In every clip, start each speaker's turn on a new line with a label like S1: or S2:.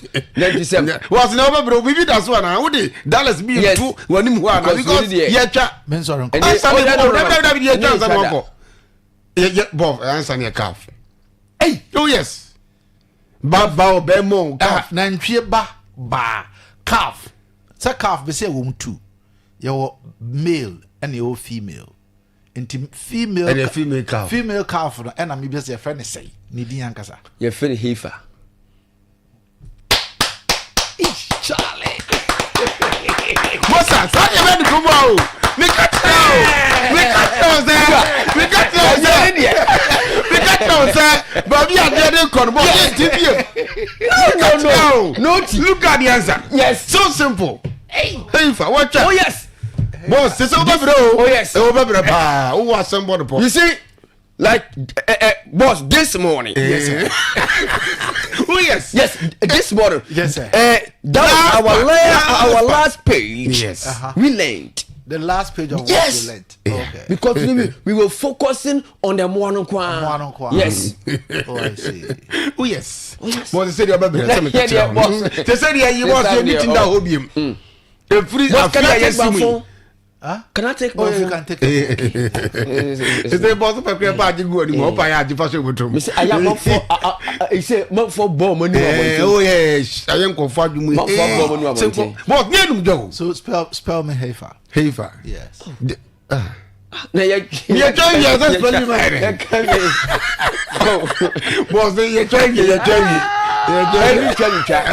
S1: boss 97
S2: was never bro we did as one now the Dallas be two when him one because yeah
S3: men sorry
S2: yeah Bob answer near calf hey oh yes ba bemo calf
S3: na ntwe ba calf say calf be say won two your male and your female inti female
S2: and female
S3: calf no and am be say friend say ni din ankasa
S1: your friend heifer
S2: Charlie Mosa say you ready come out we got Bobby are there kon but no look at the answer
S1: yes
S2: so simple hey what
S1: oh yes
S2: boss say over bro
S1: oh yes
S2: over bro pa who was somebody
S1: you see like boss this morning
S2: yes oh yes
S1: this morning
S3: yes sir
S1: that our last page
S2: yes
S1: we learned
S3: the last page of
S1: yes.
S3: what we learned okay
S1: because we were focusing on the morning kwa yes
S3: oh I see
S2: oh yes boss say the baby say me
S1: they
S2: say you want you need to that obium free
S1: afia yes
S3: huh?
S1: Can I take
S3: oh you can take it
S2: is the boss of a party go ni mo pa ya jifa so botom
S1: me say I am for bomb money
S2: oh yes I am confirm you
S1: for bomb money
S2: but name do
S3: so spell me heifer yes
S1: na ya
S2: try you that's spell me boss you try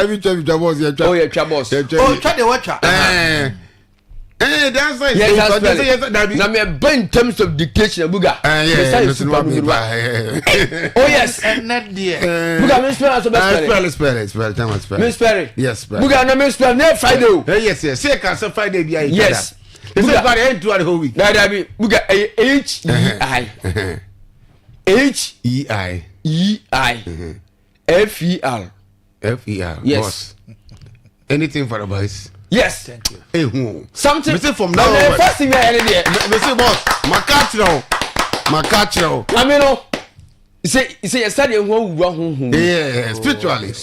S2: every time boss you try
S1: oh you try boss
S3: oh try the watch
S2: that's right
S1: yes na me in terms of dictation buga
S2: yes
S1: oh yes
S3: and not there
S1: buga me spell
S2: yes
S1: buga no me spell next Friday
S2: yes say can say Friday be
S1: yes
S2: it's a very end to the whole week
S1: that be buga
S2: F-E-R
S1: yes
S2: boss anything for the boys
S1: yes
S2: thank you hey who
S1: something
S2: say from now on
S1: first thing there
S2: me say boss makachro
S1: I mean no say you study who
S2: yeah spiritually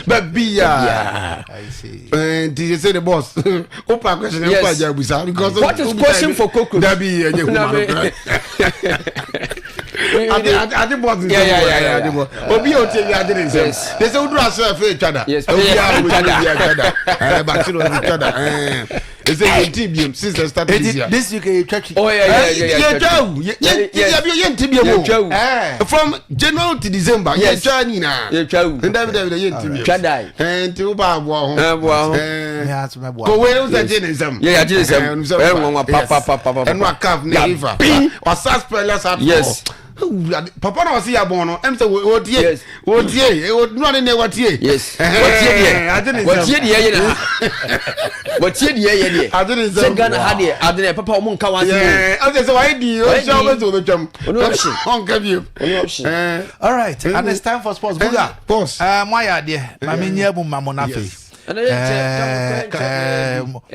S2: but be
S3: I see
S2: and you say the boss open question
S1: yes.
S2: because
S1: what is question for cocoa
S2: that be I think boss obi o tell you I didn't say they say do yourself each other
S1: yes
S2: but you know each other they say TBM since the start this year
S3: this week church
S1: oh yeah
S2: from January to December
S1: yes
S2: try na
S1: and
S2: TBM and to ba bo ho
S3: yeah to me boy
S2: go we say January
S1: yeah papa
S2: and what calf never or suspect
S1: yes
S2: papa na see ya born no em say wo tie no ne watie
S1: yes
S2: watie
S1: die
S2: I didn't
S1: say Ghana had it adene papa omo nka wan
S2: say I say why di o show me so betwam on give you
S3: all right and it's time for sports buga
S2: boss
S3: my idea na me nya bu mamo na fe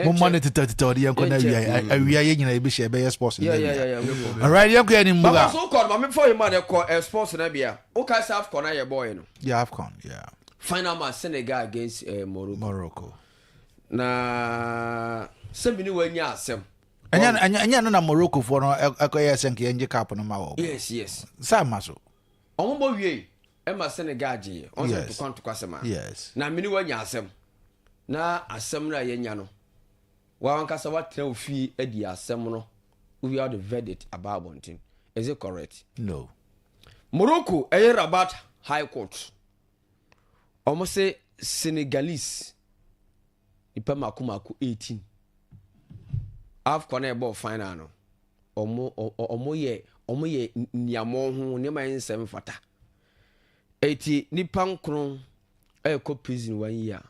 S3: mo monitor tutorial yanko na awia ye nyina be share be sports all right yanko ya ni buga
S1: so call ma me for him na call sports na bia o ka say AFCON na your boy no
S3: yeah AFCON yeah
S1: final match Senegal against Morocco na semini wanya asem
S3: anya no na Morocco for no akoye senke yenje cap no ma wo
S1: yes
S3: sa maso
S1: omo wie e ma Senegal je on se to kwanto kwasema
S3: yes
S1: na mini wanya asem na asem na yenya no wa wankasa watra ofi edi asem no we are the verdict about bontin is it correct
S3: no
S1: Morocco e Rabat High Court omo say Senegalese ipa makumako 18 AFCON e ball final no omo ye niamo ho ne man nsem fata eti nipa nkron e ko prison 1 year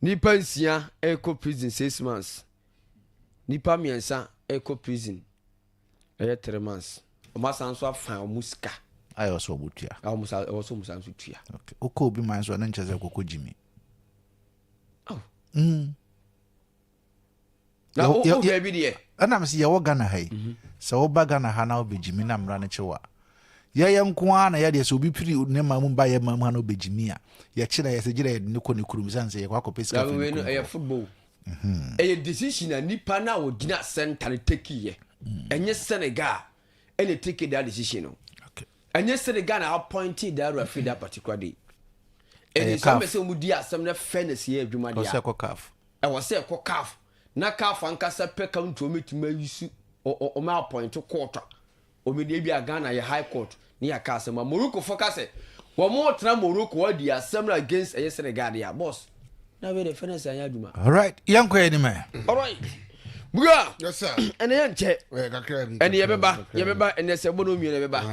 S1: nipa nsia e ko prison 6 months nipa miensa e ko prison 3 months o masanso afan o musika
S3: ayo so butua
S1: also musanso tua
S3: okay oko obi man so na ncheze kokko jimi
S1: na o baby there
S3: ana msi ya Ghana hai so oba Ghana ha na obejimi na mra ne chewa ye nko na ye de so bi piri ne mamu ba ye mamu na obejimia ye kira ye se gira ye ne ko ne kurum sanse ye kwa kopesi ka
S1: we no e football e decision na nipa na odina center take ye enye Senegal and take that decision no
S3: okay
S1: enye Senegal na appointed that referee that particular day and some say omudi asem na fairness ye adwuma dia
S3: o se ko CAF
S1: e wo se ko CAF na CAF ankasa pe country ometuma yusu o ma appoint court o me dey bia Ghana ye high court ni ya ka asem Morocco focus wo mo tra Morocco wa di asem against enye Senegal dia boss na we the fairness anya adwuma
S3: all right yanko ye ni me
S1: all right buga
S2: yes sir
S1: ene yenche
S2: we kakra bi
S1: ene yebeba ene se bono mi yebeba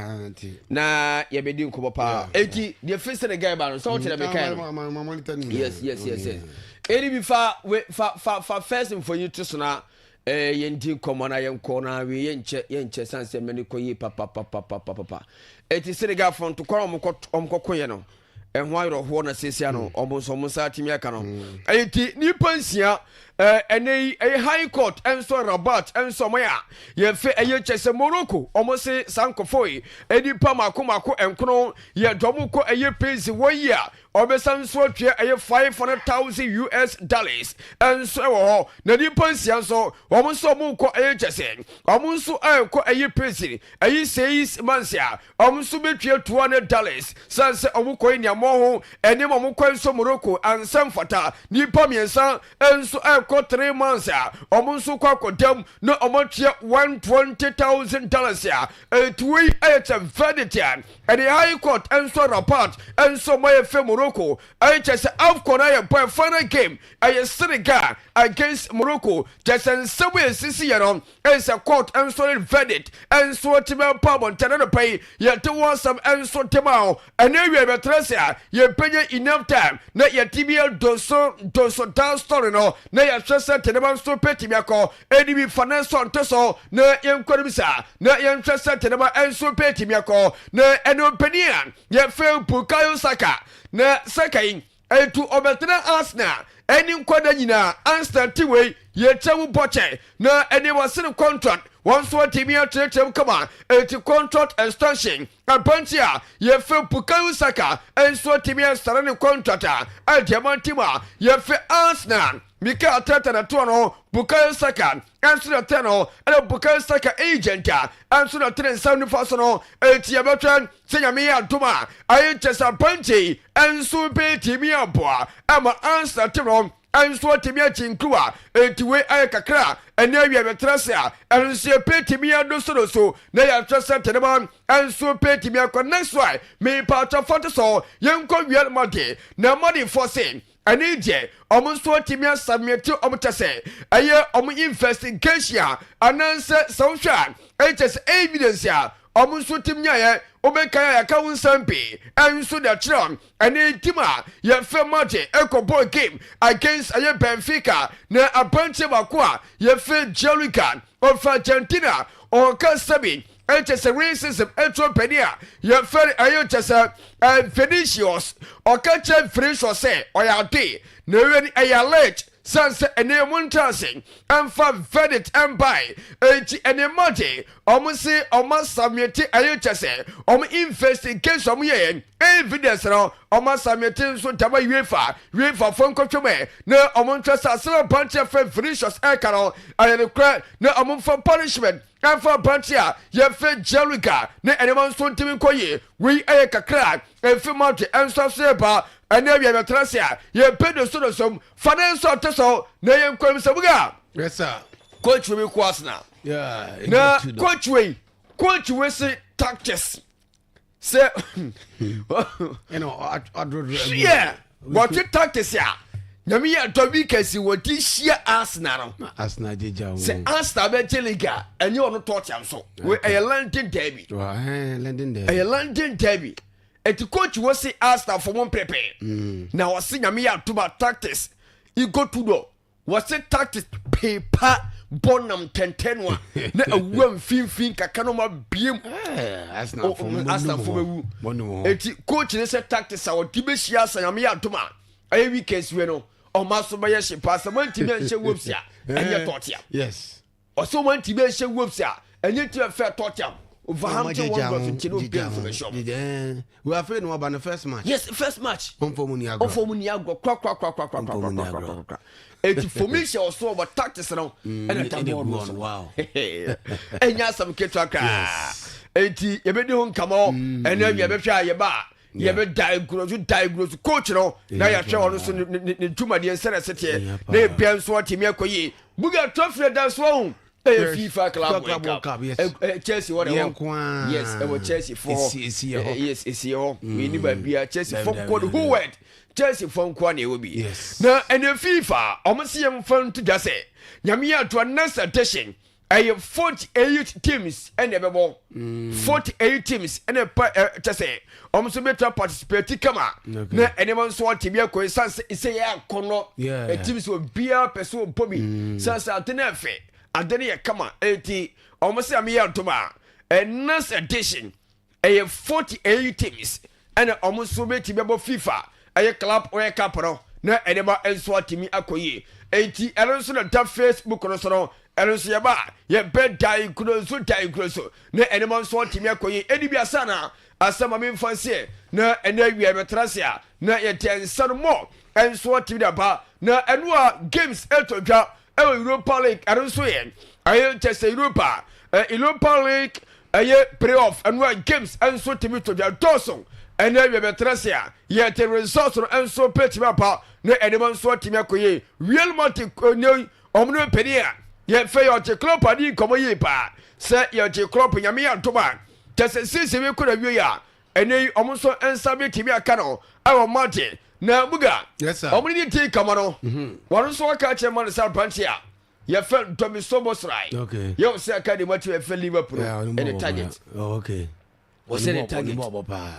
S1: na yebedi nkobo pa enti the face the guy ba no so tell me kai yes eri bi fa first for you to so na yenti komo na yenko na we yenche sanse meni koyi papa eti Senegal front to kwa omkokoye no ehwo ayro ho na sesia no omonso sa timi aka no enti ni pansia ene high court enso Rabat enso moya ye fe chese Morocco omose sankofoi edi pa mako enkono ye domo ko pezi woyia obesan so twa $500,000 enso ho na ni pansia so omonso mo ko chese omonso ko pezi says mansia omonso betwa $200 sanse omko ni amoho ene mo ko enso Morocco ansam fata ni pa miensa enso ko 3 months omonso kwa kodam no omotia $120,000 etui ayeta verdict and the high court enso Rabat enso moye fe Morocco ayechese AFCON aye boy final game aye Senegal against Morocco just en sewe sisi yeron enso court enso verdict enso timen pabon tenano pay ye to want some enso temao and we betresia ye penye enough time na ye TBL doso down story no na ye teneba so petimi akọ enibi finance onteso na yenkwari bisa na yentrese teneba enso petimi akọ na enopenia ye fe Bukayo Saka na Sakain etu obetena Arsenal eni nkwada nyina Arsenal tiwe ye chewu boche na eni wasine contract once what team here come on contract extension Abantia ye fe Bukayo Saka enso team here starting contract a diamond team ye fe Arsenal Mika Ateta na tuano Bukayo Saka enso na teno and Bukayo Saka agent enso na 374 no eti abetran senya me aduma ayi chesa banchi enso be team here boa ama Arsenal team enso timia chinkua etiwe ayakakra ene awia betrasia enso petimia dosodoso na ya trasa teneba enso petimia ko next why me part for so yenko wiel mode na money for sin ani je omonso timia submit omtase aye investigation ananse sawhwa hs evidence ya omonso timia ye obekaya ya kawun sampi enso da chron ene tima ye fe match ball game against aye Benfica na abanche bakwa ye fe Jerican of Argentina or Kasabi hs racism etropenia ye fe aye chesa Vinicius or catch Vinicius say oyade na weni aye late sanse ene muntasing amfa verdict embai ene mode omusi omasamete ayechese investigation ye evidence no omasamete so taba UEFA fonkotweme na omuntrasa asema bunch of Vinicius ekaro ayekra na omunfa punishment amfa bunch ya ye fe Jerica na ene man so ntimi koye we ayekakra efi mode enso seba ene bia betrasia ye pedo so som financial teso na ye nkwam sabuga
S2: yes sir
S1: coach we ko Arsenal
S2: yeah
S1: na coach we say tactics say
S2: you know I
S1: yeah what tactics ya nyami ya dobi kasi wodi shia Arsenal
S2: Arsenal jeja
S1: say Arsenal be Liga enye ono touch am so we a London derby London derby eti coach we say Arsenal for one pepe na we say nyami ya to tactics you go to do we say tactics paper bonam tentenwa na awam finfin kakano ma biem
S2: Arsenal for
S1: mewu eti coach ne say tactics a odi be hia asanyame ya doma ayi weekends we no o ma so be ye pass man ti be hye wopsia enye totia
S2: yes
S1: o so man ti be hye wopsia enye ti fe totia Overhampton Wanderers in Chino Bill for the shop.
S2: We are afraid no about the first match.
S1: Yes, first match.
S2: On for
S1: Muniago, crack. It's formation or so about tactics and
S2: wow.
S1: And yes, some Ketraka. 80, you better home come on, and then you better try your bar. You better diagnose, coach, now you're showing too much and city. They pay so what you make. Buga trophy that's wrong. FIFA club, yes. Chelsea, what yes, I will Chelsea for yes, it's your we need be a Chelsea for who went Chelsea from Kwane will be
S2: yes.
S1: Now, and the FIFA, almost see fun to just say, Yamia to a next edition. I have 48 teams and never more 48 teams and a just say almost better participate come on anyone saw Tibia sans say a teams will be a person Bobby sans Altenefe and then you come on 80 almost a mere toma a next edition I have 48 teams and almost so many FIFA a club or a capital na enema enso atimi akoyi enti eronso na da Facebook no so no eronso ye ba ye bedai kuroso na enema enso atimi akoyi eni bi asana asama me mfanse na ena wi metrasia na ye tensan mo enso atimi da ba na enua games etodwa Europa League eronso ye aye chese Europa League aye playoff enua games enso atimi todwa doson and then we have a tracia, yet the results and so petty mapa, no anyone saw Timakoye, real Monte no omno penia, yet fail to club and in Comoyepa, set your club in Yamia Toba, just a since we could have you, and they almost answer me Timia Cano, our Monte, now Buga,
S2: yes, sir.
S1: How many take come on? One saw catch a man South Pantia. You felt Tommy Somos right. Okay. You say I can't what you have Liverpool and the target.
S2: Oh, okay.
S1: Was it a target?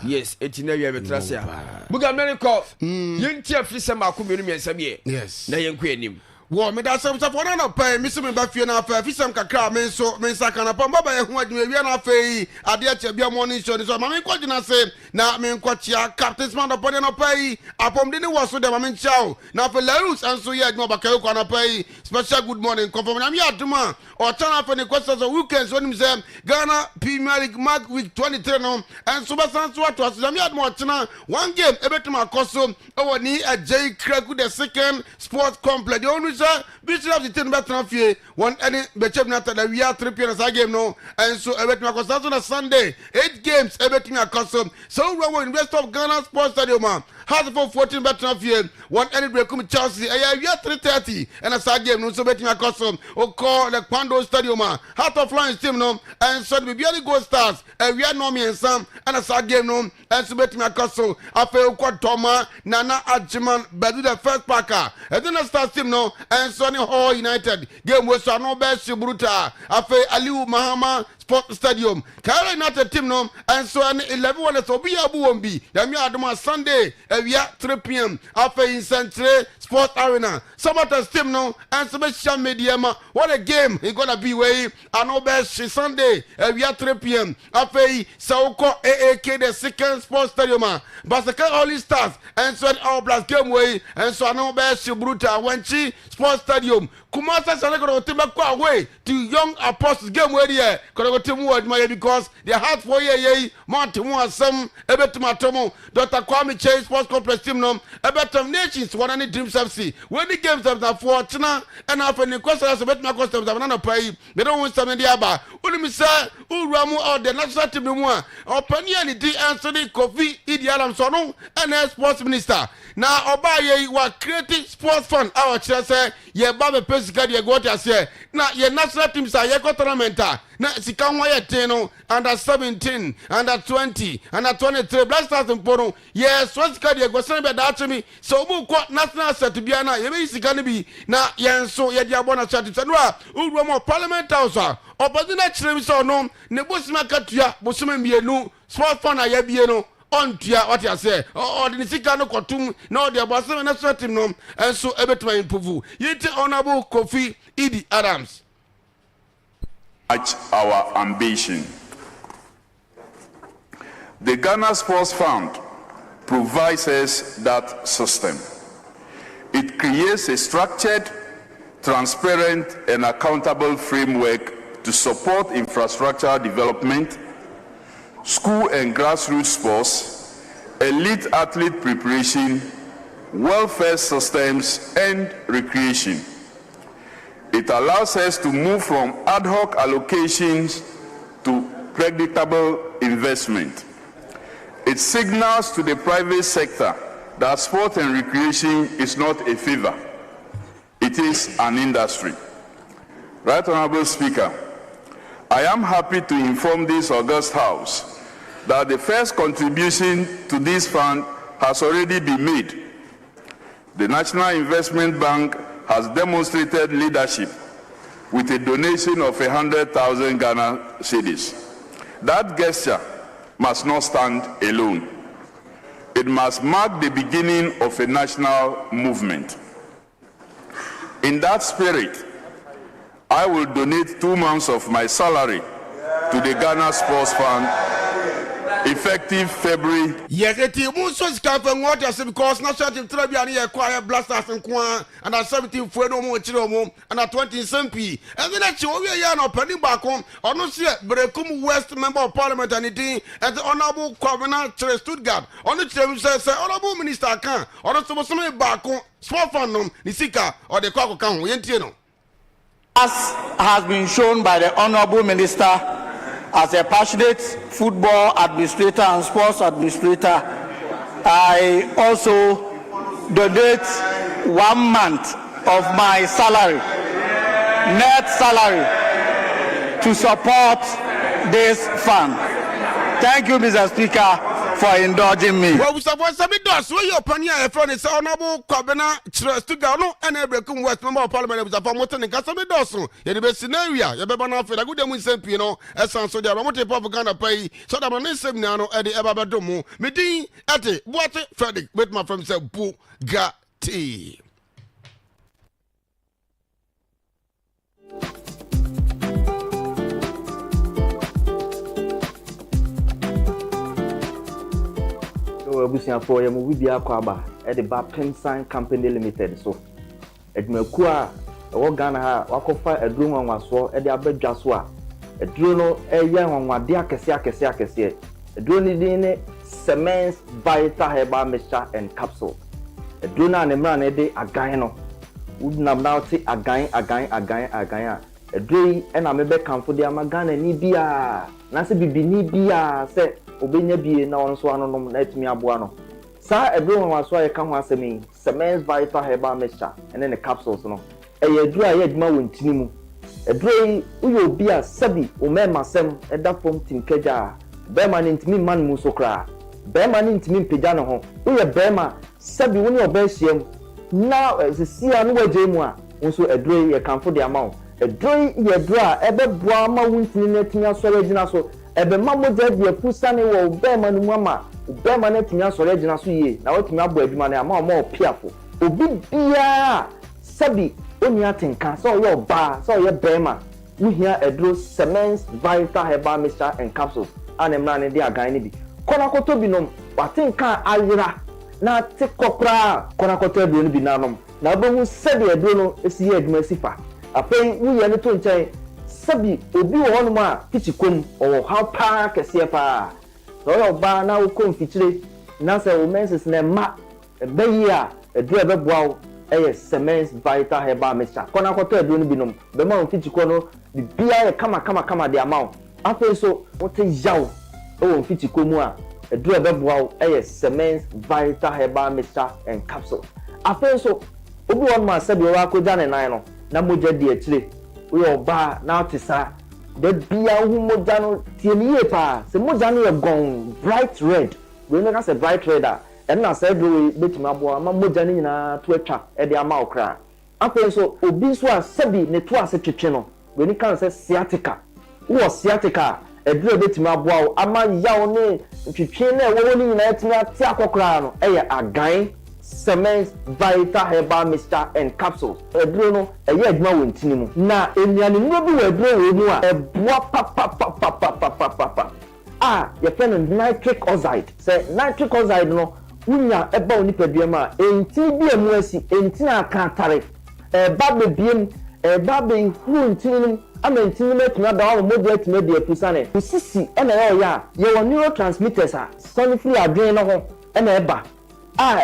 S1: Yes, it's in a tracia. Buga America, you tear Fissa Macumbi and Samie.
S2: Yes,
S1: na young queen.
S2: Well, me that's some stuff. One of pay, Mister Mbafi na pay. Fisam kakra men so men sakana pa. Baba ye huwa jime na pay. Adeakye bia morning show. So mami kwa jina se na men kwa chia captain's man upon na pay. Apom dini waso de mami chao. Na fe Larus and so ye jima bakayo kwa na pay. Special good morning. Confirm na mi atuma. Or chana fe ne questions of weekends when him Ghana Premier League Mark week 23 no. And so basan so to asida mi atuma chana one game ebetuma koso. Owo ni a J Kraku the second sports complex. The only Bishop of the ten better fear one any BECHEM nata that we are 3 p.m. game no and so everything across on Sunday 8 games everything across so we will invest of Ghana Sports Stadium has for 14 better fear one any break come Chelsea we are 3:30 and a game no so betting across or call the Pando Stadium Heart of Lions team no and so we barely go stars and we are no me and Sam and a game no and so betting across I feel quite Toma Nana Ajiman Bedu the first packer and then a stars team no and Sonny Hall United game was no best Bruta afe Aliu Mahama Sport Stadium Kara United team no and so an 11 one so be abu wombi yami adoma Sunday we are 3 p.m. afe in Centre Sport Arena Sabata team no and social media ma what a game he gonna be way and no best Sunday we are 3 p.m. afe Sauko AAK the second Sport Stadium Basaka All Stars and so All Blacks game way and so no best Bruta Wenchi Sports Stadium Kumasa Sanako Timba away to Young Apostles game where here because they had 4 years Montimu some Ebetumatomo Dr. Kwame Chase Sports Complex team no Ebetum Nations one any dreams FC when the games have that for China and after the question as a bet my customs have not pay they don't want some in the Abba Uli Misa Uramu or the national team no more or Penny D Anthony Kofi Idialam Sono and the sports minister now Obaye was creating sports fund our church say ye Baba Pesca ye go to say now your national teams are your tournament na sika waya teno under 17 under 20 under 23 blasters mporo yes what sika de go sene be da atimi so mu ko national set bia na ye be sika ne bi na yenso ye dia bona chat no a uruwa mo parliament house a obodina kire bi so no ne bosima katua bosima mienu sport fund ya bie no on tia what you say or the sika no kotum na the bosima national team no enso ebetuma improve yiti honorable Kofi Idi Adams
S4: our ambition. The Ghana Sports Fund provides us that system. It creates a structured, transparent, and accountable framework to support infrastructure development, school and grassroots sports, elite athlete preparation, welfare systems, and recreation. It allows us to move from ad hoc allocations to predictable investment. It signals to the private sector that sport and recreation is not a favor. It is an industry. Right Honorable Speaker, I am happy to inform this august House that the first contribution to this fund has already been made. The National Investment Bank has demonstrated leadership with a donation of 100,000 Ghana cedis. That gesture must not stand alone. It must mark the beginning of a national movement. In that spirit, I will donate 2 months of my salary to the Ghana Sports Fund effective February.
S2: Yeketi Musos Campaign Waters because National Team Trabia and acquire blasters and Kwan and at 17 Fueno Chiromo and at 20 SMP. And then at Chovia penny back home, or no see Brekum West Member of Parliament and it at the Honorable Governor Stuttgart. On the chair says, Honorable Minister Khan, or the Summit back home, small fandom, Nisika, or the Coco Khan, we ain't.
S5: As has been shown by the Honorable Minister, as a passionate football administrator and sports administrator, I also donate 1 month of my salary, net salary, to support this fund. Thank you, Mr. Speaker, for indulging me.
S2: Well, we suppose some does where your opinion from is Honorable Governor Stuttgart and Brekum West Member of Parliament was a promoter in Cassabe Dawson. In the best scenario, you better not feel a good demon Sempino, as some soldier, I'm not a propaganda pay, so that I'm not Semnano at the Abadomo. Medin at it, what Frederick with my friend said, Bugatti.
S6: Abusuafo ya mu bibia kwa aba e de BECHEM Company Limited so edmaku a wo Ghana ha wakofa eduro nwanwaso e de abadwa so a eduro no eye nwanwade akese eduro ni din ne Semens Vital Herbal Mixture and Capsule eduro na ne mra na de agan no udnam na oti agan a eduro yi e na mebe kanfo de ama Ghana ni bia na se bibini bia se obenya bie na won so anonom na etimi aboa no sa eduro waso aye ka ho asemi Semens Vital Herbal Mixture and then the capsules no eye eduro aye adwuma wontini mu eduro yi uyo obi a sabi o mema sem eda fom timkeja be ma ni ntimi man mu so kra be ma ni ntimi mpega no ho uye be ma sabi woni oba hiem na sisia no waje mu a nso eduro yi kanfo de amawo eduro yi eduro a ebe boa ma wontini na timi asore gina so ebe mamoja de pusane wo bema no mama bema na timi asore gina so ye na watimi abo adwuma na ama o piafo obi bia sabi oni atenka so yo ba so ye bema uhia edro Semens Vital Herbal Mixture and Capsules anemna ne de agan ne bi kona koto binom watenka ayira na tekopra kona koto edro ne bi nanom na bohu sabi edro no esi ye adwuma sifa afei uye ne to nchen sabi obi wo hono ma kichikom o how pa kese pa so yo ba na wo kom fichire na se wo menses na ma be ya edu ebe boawo eye Semens Vital Herbal Mixture kona koto edu no binom be ma wo fichiko no bibia ye kama de amawo afi so wote yawo o fichiko mu a edu ebe boawo eye Semens Vital Herbal Mixture and Capsule afi so obi wo ma sabi wo akoja ne nan no na moja di etire we oba na otisa de bia hu moja no tieniye pa se moja no ye gon bright red we no ka se bright red a en na se do betima abo ama moja ni nyina to atwa e de ama okra apen so obi so a sabi ne to ase twetwe no we ni kan se sciatica wo sciatica e do betima abo ama yawo ne twetwe na wo ni nyina etimi ati akokra no e ye agan Semens Vital Herbal Mixture and Capsules. Eduro no eye adwuma wontini mu. Na enuane no bi weduro we mu a eboa pa. Ye fen nitric oxide. Say nitric oxide no unya eba oni padua ma enti bi emu asi enti na akantare. Ba bebiem ba be hu ntini amantini metumi aba wo modi atumi de afusane usisi ena ya ye wo neurotransmitters a soni free adwen no ho ena eba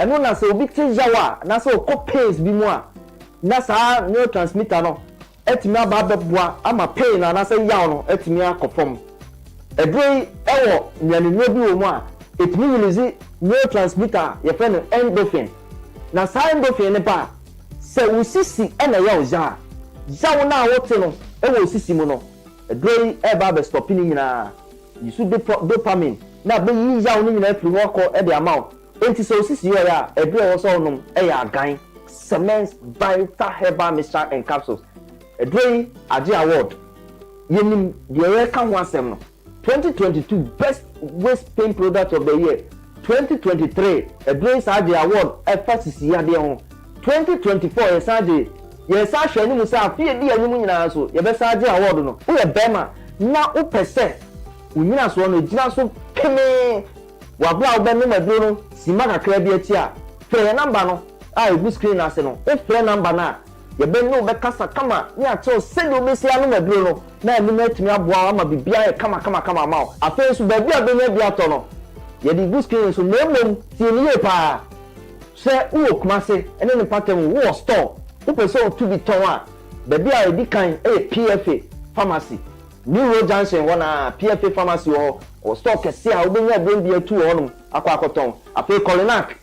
S6: eno na se obi te yawa na se okọ pains bi mu a na sa neurotransmitter no etimi aba beboa ama pain na se yaw no etimi akofom edrei ewo nyanenua bi wo mu a etimi release neurotransmitter ye friend endorphin na sa endorphin ne ba se usisi ena ya oja jawo na wote no ewo usisi mu no edrei eba be stopping nyina yisu dopamine na be yi jawo ni nyina afiri ho ko e de amount enti se osisi yo ya edrei wo so onum e ya agan cement vital herbal mixture and capsules edrei age award yenim de ye ka ho asem no 2022 best waist pain product of the year 2023 edrei age award e fasisi ya de ho 2024 yes I share ni musa afie di anyum nyina so ye be age award no wo ye bema na wo pese unyina so no gina so peme wa bla wo be no maduro no sima kakra bi ati a fe number no a e screen ase no e fe number na ye be no be kasa kama ni ato se do be sia no maduro no na ni matimi aboa ama bibia ye kama ma afi so ba bia be nya bia to no ye di screen so memom ti ni ye pa se wo kumase ene ni patem wo store wo person to be towa be bia e di kan PFA pharmacy New Road Junction wana PFA pharmacy o store kese a obenya be bia tu honum akwakoton afi Colinac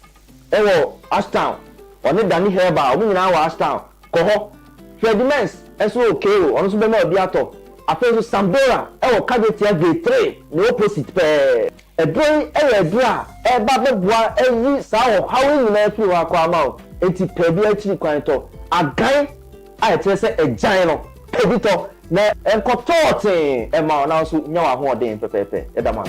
S6: ewo Ashtown oni Dani Herba omu nyina wa Ashtown ko ho Fredimens enso okay o ono so be na bia to afi so Sambora ewo Kajetia G3 no opposite pe edrei edra eba beboa eyi sa o hawo nyina afi wa kwa ma o enti pe bia akiri kwan to agan a etrese ejan no pedito na enkotote e ma na so nya wa ho odin pepepe edama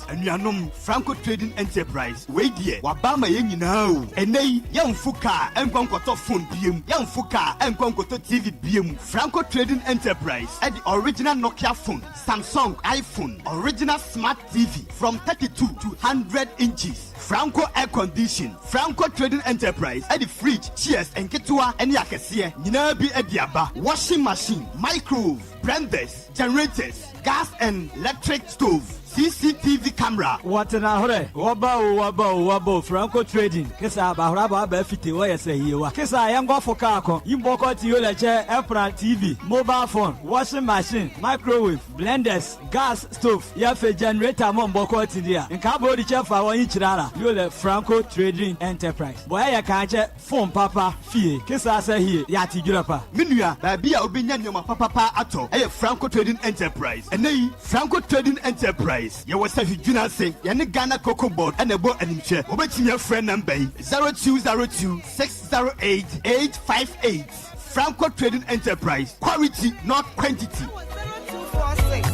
S7: Anuanom Franco Trading Enterprise we die wabama ye nyina o enei yamfuka enkwankoto phone biem yamfuka enkwankoto TV biem Franco Trading Enterprise at the original Nokia phone Samsung iPhone original smart TV from 32 to 100 inches Franco air condition Franco Trading Enterprise at the fridge chairs and ketua any akese nyina bi adiaba washing machine microwave blenders generators gas and electric stove CCTV camera.
S8: What an ahore. Wabo Franco Trading. Kesa bahuraba ba fiti wa yese hiwa. Kesa yango fokako. Yimboko ti yo leche Epran TV, mobile phone, washing machine, microwave, blenders, gas stove. Ya fe generator mo mboko ti dia. Nka bo di chefa wa yichirara. Yo le Franco Trading Enterprise. Boya ya kanche phone papa fie. Kesa se hie ya ti jurapa.
S7: Minua ba bia obenya nyoma papa ato. Eye Franco Trading Enterprise. Enei Franco Trading Enterprise. You was have you say yani Ghana Cocoa Board and a board and chair. Obeti friend number 0202 608 858. Franco Trading Enterprise. Quality, not quantity.
S9: 246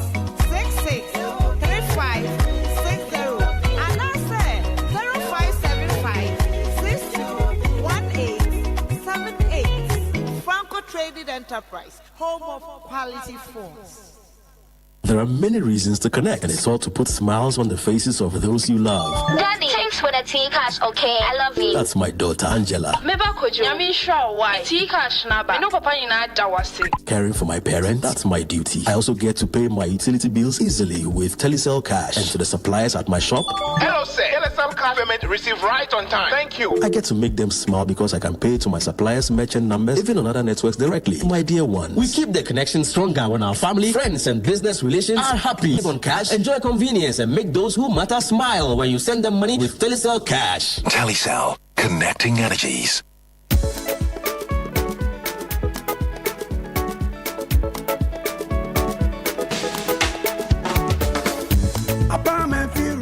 S9: 66 35 60 and answer 0575 6218 78. Franco Trading Enterprise, home of quality phones.
S10: There are many reasons to connect, and it's all to put smiles on the faces of those you love.
S11: Daddy, thanks for the tea cash, okay? I love you.
S10: That's my daughter, Angela. Caring for my parents, that's my duty. I also get to pay my utility bills easily with Telecel Cash. And to the suppliers at my shop.
S12: Hello, sir. Telecel Cash payment received right on time. Thank you.
S10: I get to make them smile because I can pay to my suppliers' merchant numbers, even on other networks directly. My dear ones.
S13: We keep the connection stronger when our family, friends, and business relations are happy.
S10: On cash,
S13: enjoy convenience and make those who matter smile when you send them money with Telecel Cash.
S14: Telecel, connecting energies.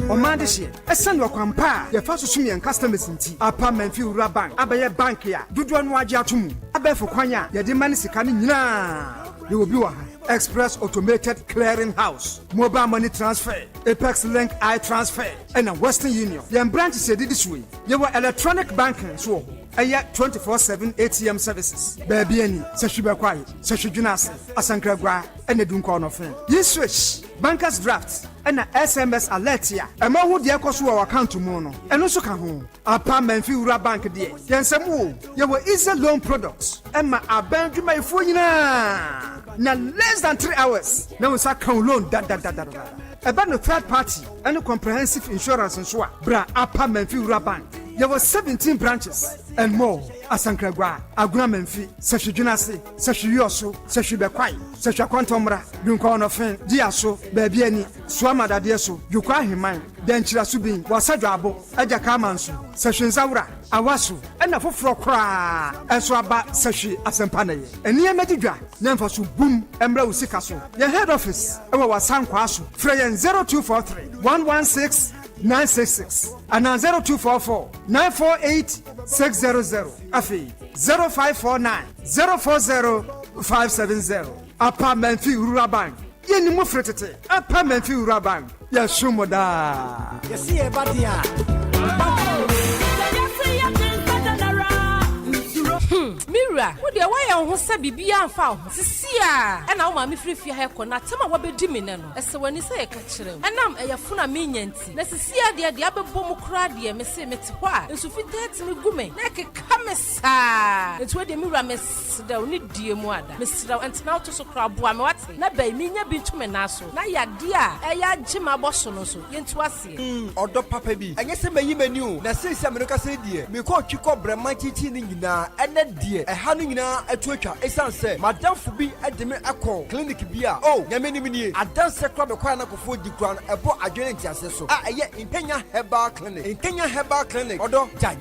S15: Omandishie esando kwampa ye fa susumi en customers nti apa manfi ura bank abaye bank ya dodo no age atomu abefo kwanya ye de mani sika ni nyina ye obi wa ha Express Automated Clearing House, Mobile Money Transfer, Apex Link I Transfer, and a Western Union. Your branch is this way. You were electronic banking, so I 24/7 ATM services. Baby, any Sashiba Kwai, Sashijunasi, Asankra, and the Dunkorn of him. You switch bankers drafts and a SMS alert here. A man who dear cost our account to mono, and also come home. Apartment Fura Bank dear. Then some more. You were easy loan products. And my abandu my phone now less than 3 hours. Now it's a account loan. About the third party and a comprehensive insurance and so bra Apartment Fura Bank. There were 17 branches and more. Asankragwa, Aguna Menfi, Sashijunasi, Sashioso, Sashibekwai, Sashaquantomra, Dunkon of Fen, Diaso, Babiani, Swama Dadieso, Yukwa Himai, Denchira Subin, Wasadrabo, Ajakamansu, Sashinzaura, Awasu, and a Fufrokra, and Swaba Sashi Asampane, and near Medidra, Nemfasu Boom, and Sikaso, your head office, our Wasan Kwasu, Freyan 0243 116 966 and 0244 948 600 Afi 0549 040 570 Apartment Fee Rural Bank Yeni Mufretete Apartment Fee Rural Bank Yashumoda
S16: Yasi Ebadia Mira, what the way on who be found? Sia, and now my free hair corner, tell me what be diminano. As when you say a catcher, and I'm a funa minion. Let's see the other bomb crowd, dear Messi Metwa, and so fit that to me gume, like a camesa. It's where the mirror miss the only dear Mwada, Mr. and now to so crab one what, not by me, be to Menaso. Now, ya dear, a Jima Bossonoso, Yentuasi.
S17: Or do Papa be. I guess I may even knew. Now, say some say, dear, me call Chico Bramati Tina, and then dear, a honey na a twitcher, a sunset, Madame Fubi at the Echo, Clinic Bia. Oh, Yamini, I dance a crab of Quana for the ground, a book agility assessor. Yet in Kenya Herbal Clinic, in Kenya Herbal Clinic, although Jai,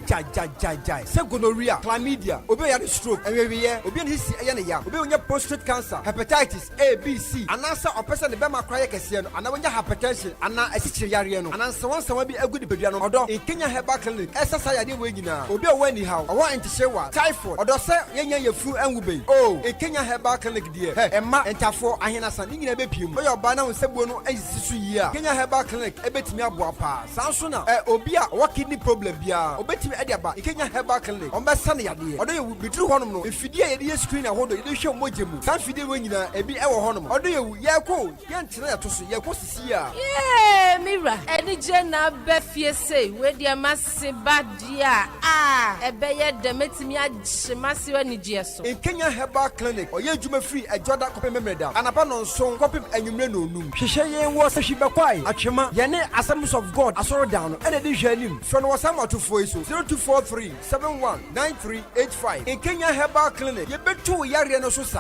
S17: Gonorrhea, chlamydia, obey the stroke, and every year, obey his Ayana, obey your prostate cancer, hepatitis A, B, C, and answer a person the Bama Cryacasian, and now when you have hypertension, and now a Siciliano, and answer once I be a good pediano, although in Kenya Herbal Clinic, SSI I did win now, obey anyhow, I want to say what, typhoid, or say, your food and will be. Oh, a Kenya Herbal Clinic, dear, and Ma and Tafo, I hear something in a baby, or your banner with Sabuno and Sisuya, Kenya Herbal Clinic, a bit me a guapa, Sansuna, Obia, what kidney problem, Bia, or bet me Adiaba, Kenya Herbal Clinic, on Bassani, or you will be true honor. If you dear screen, I hold you show Mojimu, can't feed when you a be our honor, or do you, Yako, Yantina to see your Cosia?
S16: Yeah, Mira, any Jenna Beffia say, where dear Massy Badia, a bayer demetimia Shemasi ni GSO. In Kenya Herbal Clinic, or ye jume free a Jordan copy memeda, and upon on song copy and you may no noom. Shishaye was a Shibakwai, Achema, Yane Assemblies of God, a sorrow down, and a division from Wasama to Foiso 0243 719385. In Kenya Herbal Clinic, you bet 2 Yariano Susa.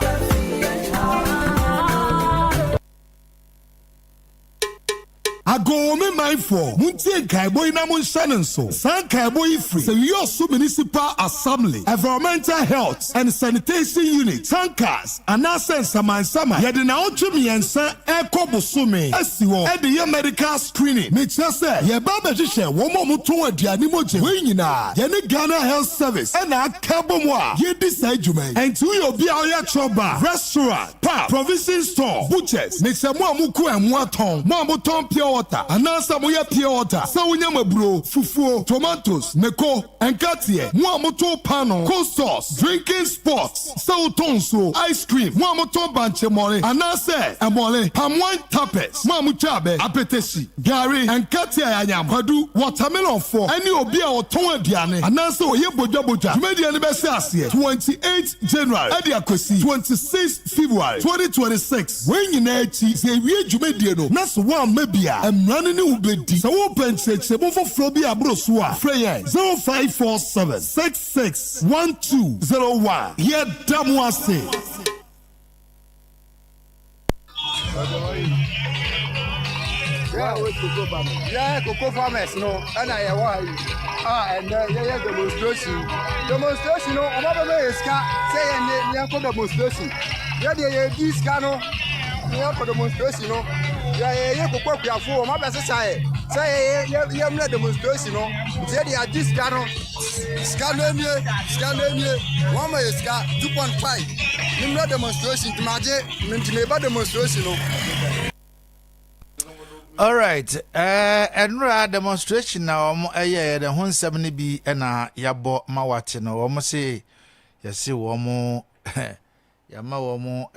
S18: Ago me mindful, Muntie Kaiboy na Munshanenso, San Kaiboy free, the Yosu Municipal Assembly, Environmental Health and Sanitation Unit, Tankers, and Nasen Saman Sama, Yadina Ochimi and San Eko Bosume, Esiwo, and the medical screening. Make sure say, Yababa Jisha, Womo Mutu and Yanimoje, Winina, Yeni Ghana Health Service, and a Kabomwa, Yedi Sajume, and to your Biaya Choba, Restaurant, Pub, Provision Store, Butchers, Nixamwa Muku and Waton, Mamuton Pure Water, and answer Moya Pure Water, Sawunyama Bro, Fufu, Tomatoes, Neko, and Katie, Mwamoto Pano, Cold Sauce, Drinking Sports, Sautonso, Ice Cream, Mwamoto Banchemole, and answer Amole, Pamwan Tapes, Mamuchabe, Apetesi, Gary, and Katie Ayam, Padu, Watermelon for any Obia or Tonga Diane, and answer Yeboja Boja, Median Bessasia, 28 January, Adeakye, 26 February, 2026. When you know, say we Jumediano, that's one maybe. I'm running new bedi. So open search for Flobia Brosua. Freya 0547 661201. Yeah, Damwase.
S19: Yeah, cocoa farmers, no, and I and demonstration. Demonstration, no, I'm not a scar, say, and demonstration. Yeah, this cano, for demonstration, no. Yeah, cocoa for my best side. Say, you have demonstration, no. Say, they are this cano. Scan, 1 scar 2.5. Nimra demonstration timaje nimeba demonstration no.
S3: All right. Enra demonstration na the hun 70 bi na yabo mawate no omo say yesi womo yama womo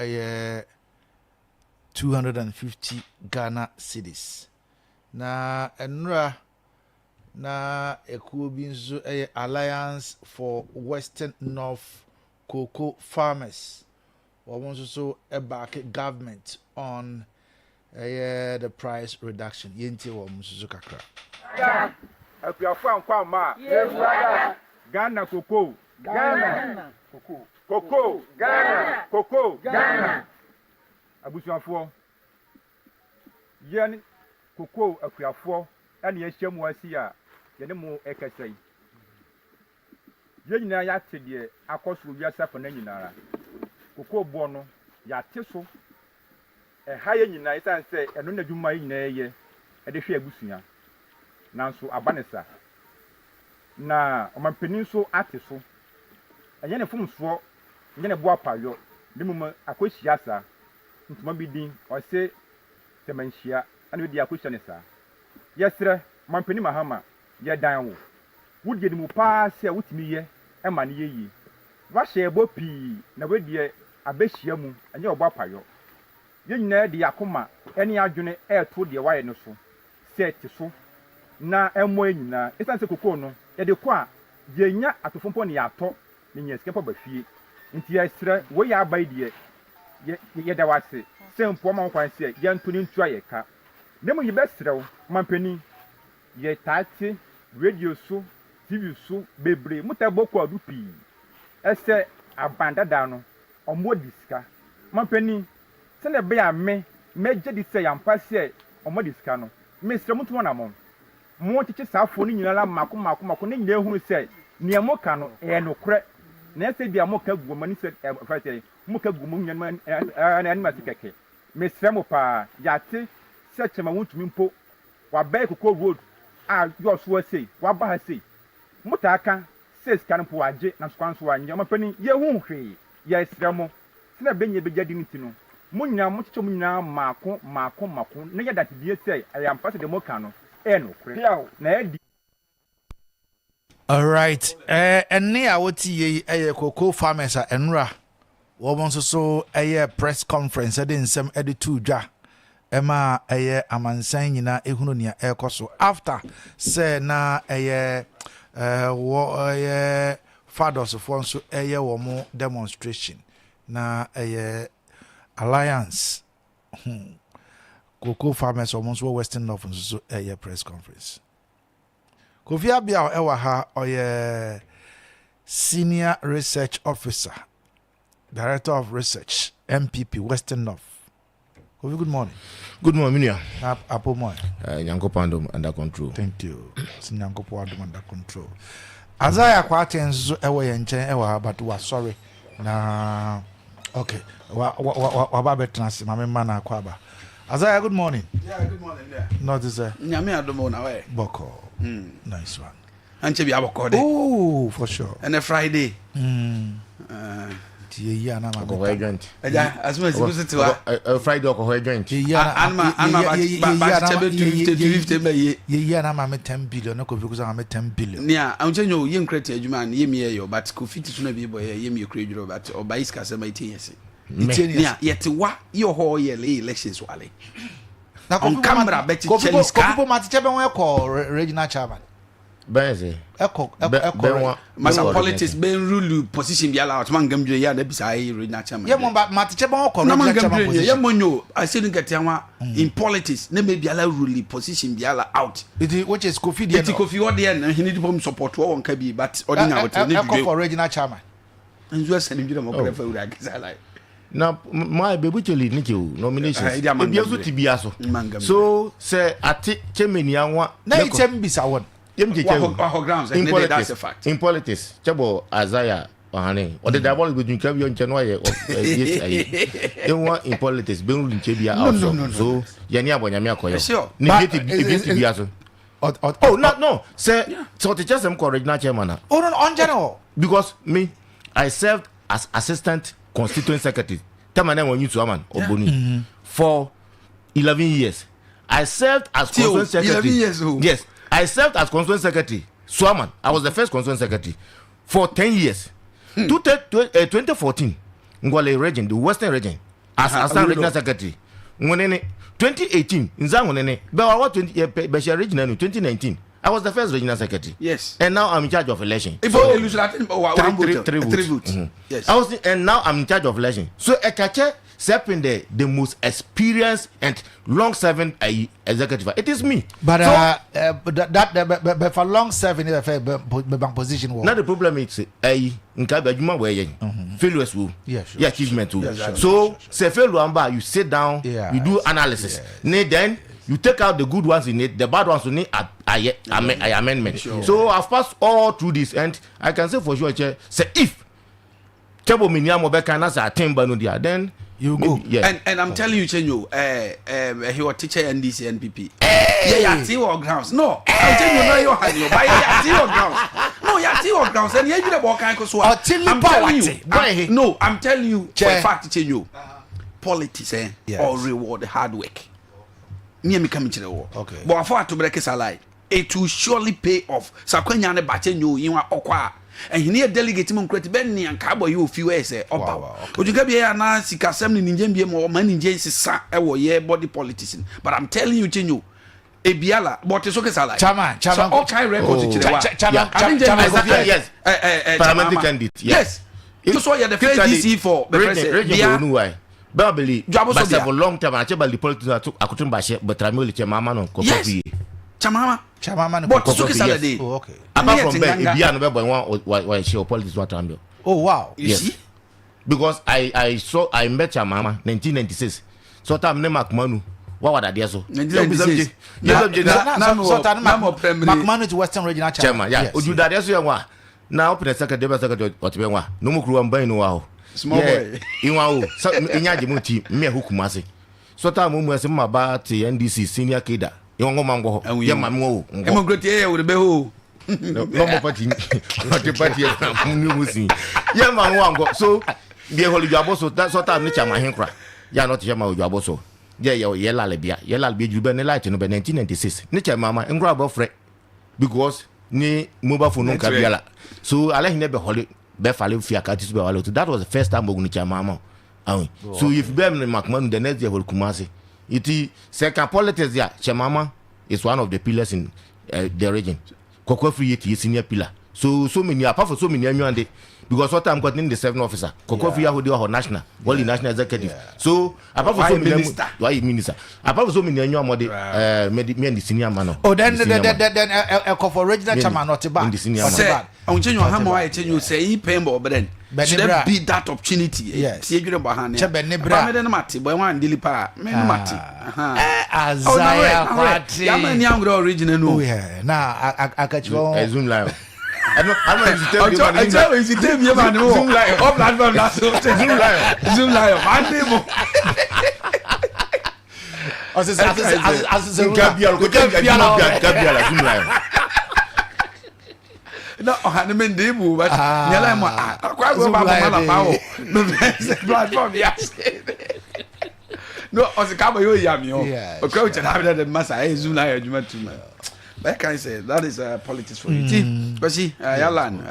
S3: 250 Ghana cedis. Na enra na ekuo bi nso Alliance for Western North Cocoa Farmers. Womo nso so back government on the price reduction. Yenti wo musuzu kakra.
S20: Akuafo ankwama. Ghana cocoa. Ghana cocoa. Cocoa. Ghana cocoa. Ghana. Abusuafo. Yen cocoa akuafo ane yahyiamu asi a yene mu ekasai. Ye nyina ya tede akoso wiasa fa na nyinara. Cocoa bo no ya teso haye nyina isan se eno na dwuma nyina ye de hwe abusunya nanso abanesa na omampanin so ate so enye ne fumso enye ne boa payo limuma akohia sa ntuma bidin o se temanhia ane di akohia ne sa yesre omampanin mahama ye dan wo wudie ni mu pa se wutimi ye e ma ne yeyi wa hye ebo pi na wedie abehia mu enye oboa payo yenya de yakoma eni adwene to de waye no so set so na emo nyina esanse kokoo no ye de ko a yenya atofompo ne yato ne nyeskepo bafie nti yesre wo ya abai de ye da wase sempo ma nkwan se ye ntoni ntu ayeka nemu yibesrew mampani ye tati radio so TV so bebre mutaboko adupi ese abandada no omo diska mampani sene be a meje di se yampa se omodiska no mesre mutu na mo chiche safo ni nyina la mako ne nyina hunu se ne moka no nokre na se bia moka guoma ni se fa se moka guoma nyama na anima sikeke mesre mo pa yate se chema wutumi mpo wa bai kokko road a yo so sei wa ba ha sei mutaka se skan po age na skwanso anya mapani ye hu hwe ye esre mo sene benye bejadi niti no munya muchicho munya mako na ya that die say I am part of the moka no no kure na edi.
S3: All right. Enne a woti ye cocoa farmers a enra wo bon so press conference ede nsem ede tu dwa ema amansan nyina ehunu nia ekoso after say na wo fathers for so wo mo demonstration na Alliance Cocoa Farmers almost Western North so press conference. Kofi Abia ewa ha oye Senior Research Officer, Director of Research, MPP Western North. Kofi, good morning.
S21: Good morning, Minia.
S3: Apo moy.
S21: Nyanko Pandom under control.
S3: Thank you. Nyanko Pandom under control. Azaya kwaten zo ewa yenchen ewa but we are sorry. Na okay. Wa betrans mama mana kwaba. Azaya, good morning.
S21: Yeah, good morning there.
S3: Not this
S21: Nyame adomo na we.
S3: Boko. Nice one.
S21: Anche bi aboko de.
S3: Oh, for sure.
S21: And a Friday.
S3: Yeah, na ma.
S21: Go agent. Eja, asma sibusi tiwa. Friday ko agent. Anma ba chebe 250 be ye.
S3: Yeah, na ma 10 billion na ko fi kuza ma 10 billion.
S21: Nia, anche nyo ye nkrete adwuma na ye me ye but ko fit so na bi boy ye me kure dwuro but oba iska se ma 10 years. Nia, yete wa ye ho ye elections wale.
S3: Na
S21: on camera bet cheliska.
S3: Ko people mati chebe won call regional chairman.
S21: Benze.
S3: Eko.
S21: Masa politics ben rule position bi ala otman gamdwe ya na bisa ai regional chairman.
S3: Ye mo mati chebe won call regional chairman position.
S21: Ye monyo I say ngati anwa in politics na me bi ala rule position bi ala out.
S3: It which is Kofi there.
S21: It Kofi what there na he need to support wo won ka bi but ordinary what need
S3: to for regional chairman.
S21: Nzo send ndwe mo kore fa ura gisa like. Na my baby cheli niki nominations ebiazo tibia so say ati chemeni anwa
S3: na item bisa won
S21: yem cheche
S3: grounds
S21: that's a fact in politics chebo Azaya ohane o the devil go dun kabio ncheno ye yes ayi enwa in politics be rule nchebia also so yani abonyame akoyo ni tibia so oh no say so the just am regional chairman
S3: oh no on general
S21: because me I served as assistant constituent secretary. Tamane when you to Aman Obonu for 11 years. I served as constituent secretary.
S1: 11 years old.
S21: Yes, I served as constituent secretary. Swaman, I was the first constituent secretary for 10 years. 2014, Ngwale region, the Western region, as ASANTE regional secretary. 2018, Nzangonene, Bawa 20 regional 2019. I was the first regional secretary.
S1: Yes.
S21: And now I'm in charge of election.
S1: If
S21: So,
S1: three votes. Yes.
S21: And now I'm in charge of election. So Ekache stepping the most experienced and long-serving executive. It is me.
S3: But
S21: so,
S3: but for long-serving, position.
S21: Now the problem is failures will.
S3: Yes.
S21: Yeah, achievement too. So say failure, you sit down, you do analysis. Then you take out the good ones in it, the bad ones will need amendment.
S1: Sure.
S21: So I've passed all through this, and I can say for sure, say if Chabo Minyamo Bekana say Timba no dia, then
S3: you go.
S21: Yeah.
S1: And I'm telling you, Chenyo, he was teacher NDC NPP. Yeah, T-Work grounds. No, I'm telling you, no, you're hiding. But yeah, T-Work grounds. No, yeah, T-Work grounds. And you know what kind of I'm telling you, for a fact, Chenyo, politics or reward hard work. Me coming to the war.
S3: Okay.
S1: But for to break his ally, it will surely pay off. So when you are batching you are okwa. And he near delegate him credit Benny and Cabo you few years Would you get here now? Sika assembly in Jambia more money James body politics. But I'm telling you, Chenyo, Abiala, what is okay, Sala?
S3: Chairman,
S1: so all kind records.
S21: Yes, parliamentary candidate.
S1: Yes, you saw you the first DC for the president.
S21: Babeli, but for a long time, I check the politics I couldn't buy share, but I'm really Chamama no Kokofi.
S1: Chamama, but it's okay, Saturday.
S3: Okay.
S21: Apart from that, Abia no one why share politics what I'm.
S3: Oh wow.
S1: You see?
S21: Because I met Chamama 1996. So time name Makmanu. What was that there so?
S1: 1996.
S3: Makmanu to Western Regional
S21: Chairman. Yeah. Oju that there so one. Now open the secretary what be one. No more crew am buy no wow.
S1: Small boy.
S21: Inwa so inyaje mu ti me hukumase. So ta mu ase ma ba ti NDC senior cadre. Inwa mango ho. Ye ma mu o.
S1: Emigrate here we be ho.
S21: No more party. Not the party mu musi. Ye ma wango. So the whole job so that sort of nature ma hinkra. Ya not ya ma job so. Ye la lebia. Ye la be jube ne light no be 1996. Nature mama ngro abofre because ni mobile phone no kabiala. So ala hine be holi Befale Fiakati Walo. That was the first time Ogunicha Mama. So if Bem McMahon the next year will Kumasi. It second politics there, Chamama is one of the pillars in the region. Kokofi is senior pillar. So many apart from so many and because what I'm got in the 7th officer. Kokofi who do our national, well national executive. So apart from so many minister. Apart from so many me and the senior man.
S3: Oh then for regional chairman not bad.
S21: In the senior
S1: man. I'm changing your hammer. I tell you, say he pay more, but then should there be that opportunity?
S3: Yes.
S1: See you behind.
S3: Benebra.
S1: Me den mati, boy one dilipa. Me mati.
S3: Azaya.
S1: Ya man young original no.
S3: Oh yeah. Now I catch you.
S21: Zoom live. I know
S1: I tell you, it's the you man. Zoom live. Up platform that's Zoom live. Zoom live. Man demo.
S3: As
S21: Zoom live.
S1: No, I mean they move, but nyala mo akwa go ba mama pa o. No platform yes. No, os ka ba yo yam yo. Okay, we have that massa Zoom live adwuma too. But can I say that is politics for you. Because see, Yalan,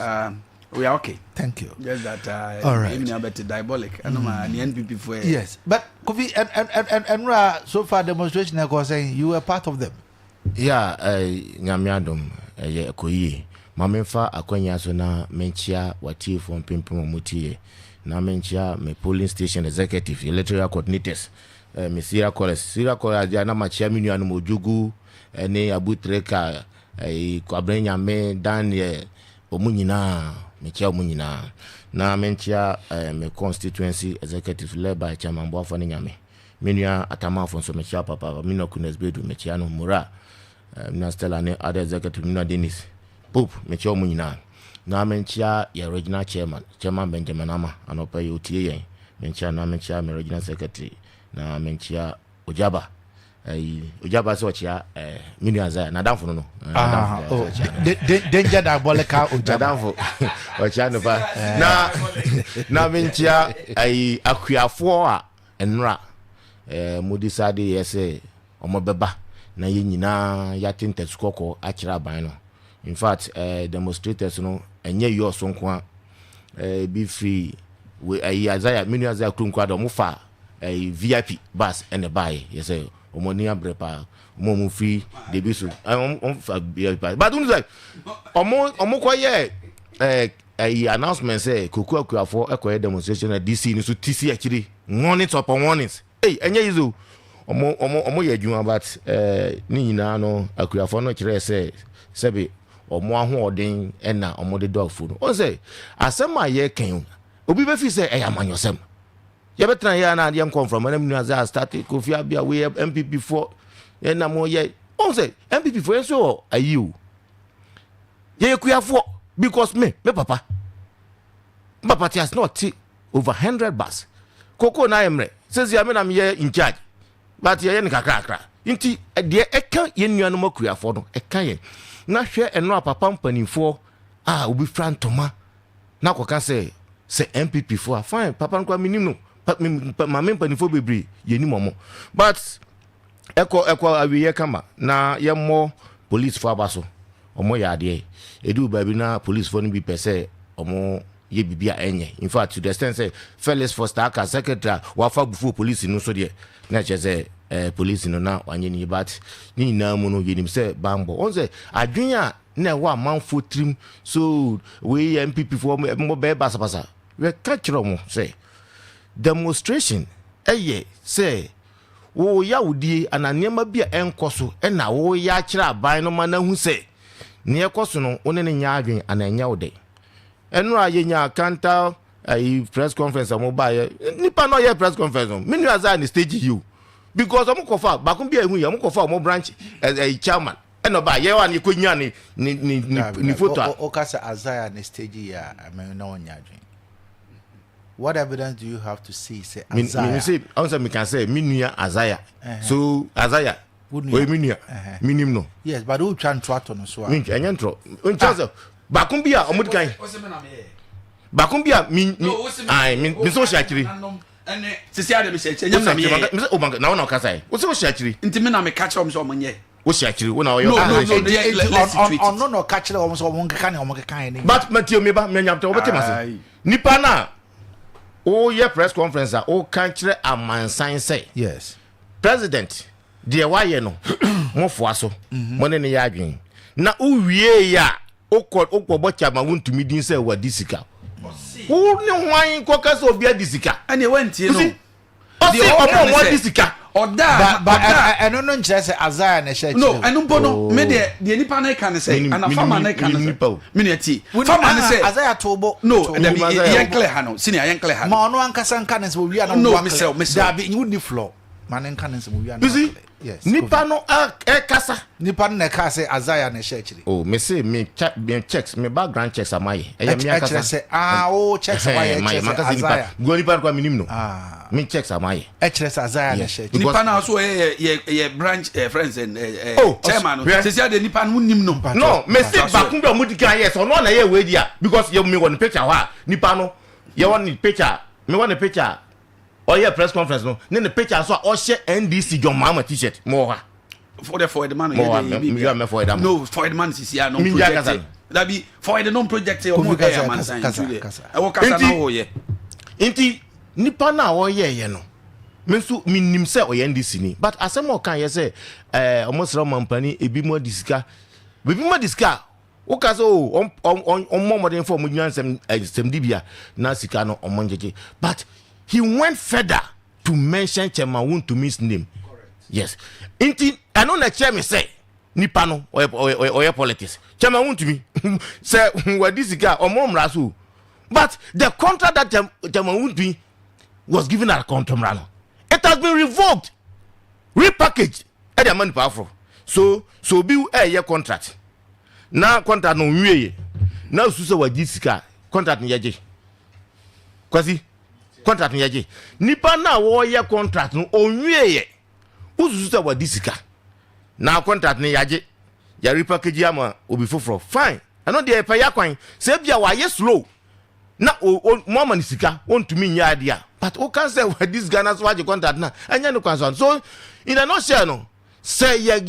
S1: we are okay.
S3: Thank you.
S1: Yes, that
S3: all right.
S1: Even a bit diabolic. I know the NPP for
S3: yes, but Kofi and so far demonstration I was saying you were part of them.
S21: Yeah, nyamiadom koyi. Mamenfa akwanya so na menchia watie from pimpim mutie na menchia me polling station executive electoral coordinators me Sira College na machia minu anu mojugu ne abutreka kwabrenya me Daniel omunyina mechia omunyina na menchia me constituency executive led by chairman Boafo ne nyame menua atamafo so mechia papa mino kunesbedu mechia no mura na Stella ne other executive mino Dennis Pope mechia omunyina na menchia ya regional chairman Benjamin Ama anopa yotie yen menchia na menchia me regional secretary na menchia Ojaba ojaba so chia mini azaya na danfo no
S3: danger diabolical ojaba
S21: danfo ochia no ba na mentia akuafo a enra modisade yese omobeba na ye nyina yatin tetskoko akira ban no in fact demonstrators no enye yo so nko a be free we azaya mini azaya krunkwa do mo fa VIP bus and the buy yes omoni abrepa mo free de bi so but don't say omo koye announcement say koku akuafo ekoye demonstration at DC ni so TC akiri warnings upon warnings enye yizo omo ye adwuma but ni nyina no akuafo no kire say sebe omo ahoden na omo de dog food on say asema ye kan obi be fi say amanyosem you better ya na dem come from and as started Kofi Abia we MPP for na mo ye on say MPP for so are you ye kuafo because me papa has not over 100 bus koko na emre says ya me na me in charge but ye nkakra nti de eka ye nuanu makuafo no eka ye na hwe eno papa mpanifo obi frantoma na koka say MPP for fine papa nkwa minim no ma mpanifo bebre ye ni momo but eko awiye kama na ye mo police for abaso omo ya de edu baby na police for no bi pese omo ye bibia enye in fact to the extent say Felix Foster ka secretary wa fa bufu police no so de na chese police no na wanye ni but ni na mu no yenim say bambo on say adwenya na wa manfo trim so we MPP for mo be basa we catch mo say demonstration say wo ya wudi ananema bia enkoso na wo ya kira ban no ma na hu say ne ekoso no one ne nya adwen ananya wo de enu ayenya kanta press conference mo ba ye nipa no ye press conference minu aza ni stage you because am kofa bakun bia ehu ye am kofa mo branch chairman eno ba ye wa ni konya ni photo
S3: o kasa azaya ni stage ya me na onya adwen. What evidence do you have to see say Azaya?
S21: Me say answer me can say minua Azaya. So Azaya. We minua. Minim no.
S3: Yes, but who try to ato no so.
S21: Min enyentro. Unchazo. Bakumbia omudkan. Bakumbia min so shachiri.
S1: Ene sisi ade me sheche nyam me.
S21: Me say obanka na wona kasa. Wo say wo shachiri.
S1: Nti me na me catch am so omonye.
S21: Wo shachiri wo na wo
S1: no
S3: catch am so omonka kan omonka kan.
S21: But Matthew me ba me nyamta wo betemase. Nipa na ye press conference o kan kire amansan say
S3: yes
S21: president de waye no mo foaso mo ne ya adwen na uwie ya okwo chama wontumi din say wa disika wo ne hwan koka so bia disika
S1: ane wantie no
S21: de o mo disika
S1: oda
S3: ba eno no nkyere say Azaya na hye
S1: no eno mpo no me de nipa na kan say ana fama na kan say me ne ti fama na say
S3: Azaya tobo
S1: no dem yen clear ha no senior yen clear ha
S3: ma ono ankasa nkan say wi ana
S1: no me say
S3: da bi you the floor man nkan say wi ana
S21: yes nipa no kasa
S3: nipa na ka say Azaya na hye kire
S21: me say me checks me background checks amaye e me akasa
S3: say checks amaye
S21: Azaya go nipa kwa minim no me checks amaye
S3: checks Azaya na hye
S1: nipa na so ye branch friends and chairman no say the nipa no nim no
S21: no me say bakumbi omudika yes ono na ye we dia because you me won picture ha nipa no ye won picture me won picture press conference no ne picture so o she NDC John Mama t-shirt mo ha
S1: for the man
S21: me for the
S1: no for the man is here no project that be for the non project o mo ga man sign e wo kasa na wo ye
S21: enti nipa na wo ye no me so minim se o ye NDC ni but asem o kan ye se omosra mampani ebi mo disika wo kasa o mo modern for mo nyansem sem dibia na sika no omonjeje but he went further to mention Chairman Wuntumi's name. Correct. Yes. Inti ano na chairman say nipa no or politics. Chairman Wuntumi say what this guy or mom rasu. But the contract that Chairman Wuntumi was given at contract, it has been revoked, repackaged. And the money powerful. So be a year contract. Now contract no we. Now so what this guy contract ni yaje. Kwasi contract ni yaje nipa na wo ye contract no onwie ye uzuzuta wa disika na contract ne yaje ya repackage ama obi foforo fine ano de epa yakwan se bia wa ye slow na mo man sika wontumi nya ade but o can say what this Ghana so waje contract na anya no kwanso so in a nutshell no say ye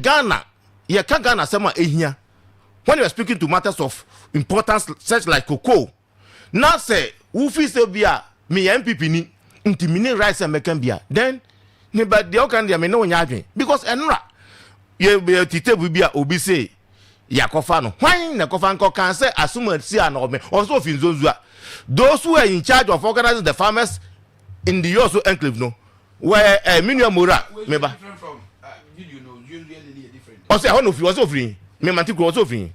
S21: Ghana ye ka Ghana sema ehia when you are speaking to matters of importance such like cocoa now say who feel say bia me MPP ni ntimini rice and mekan bia then ne ba de o kan de me no nya adwen because enra ye titebu bia obi say yakofa no hwan na kofa nko kan say asuma si anome also finzonzua those who are in charge of organizing the farmers in the Yoso enclave no where Minia Mora member from you know you really different o say how no fi also free me manti ko also free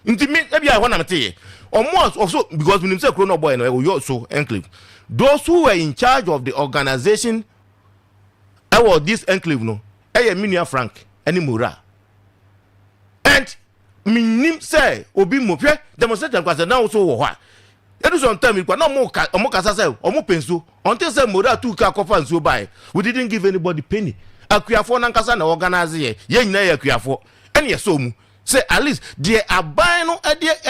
S21: ntimi e bia ho na mete almost also because we say Chrono boy no Yoso enclave those who were in charge of the organization this enclave no Minia Frank any Mora and minim say obi mo hwe demonstration kwase na so wo hwa edu so ntami kwa na omo kasa say omo penso until say Mora tu ka kofa nso bai we didn't give anybody penny akuafo na nkasa na organize ye nyina ye akuafo ene ye so mu say at least the aban no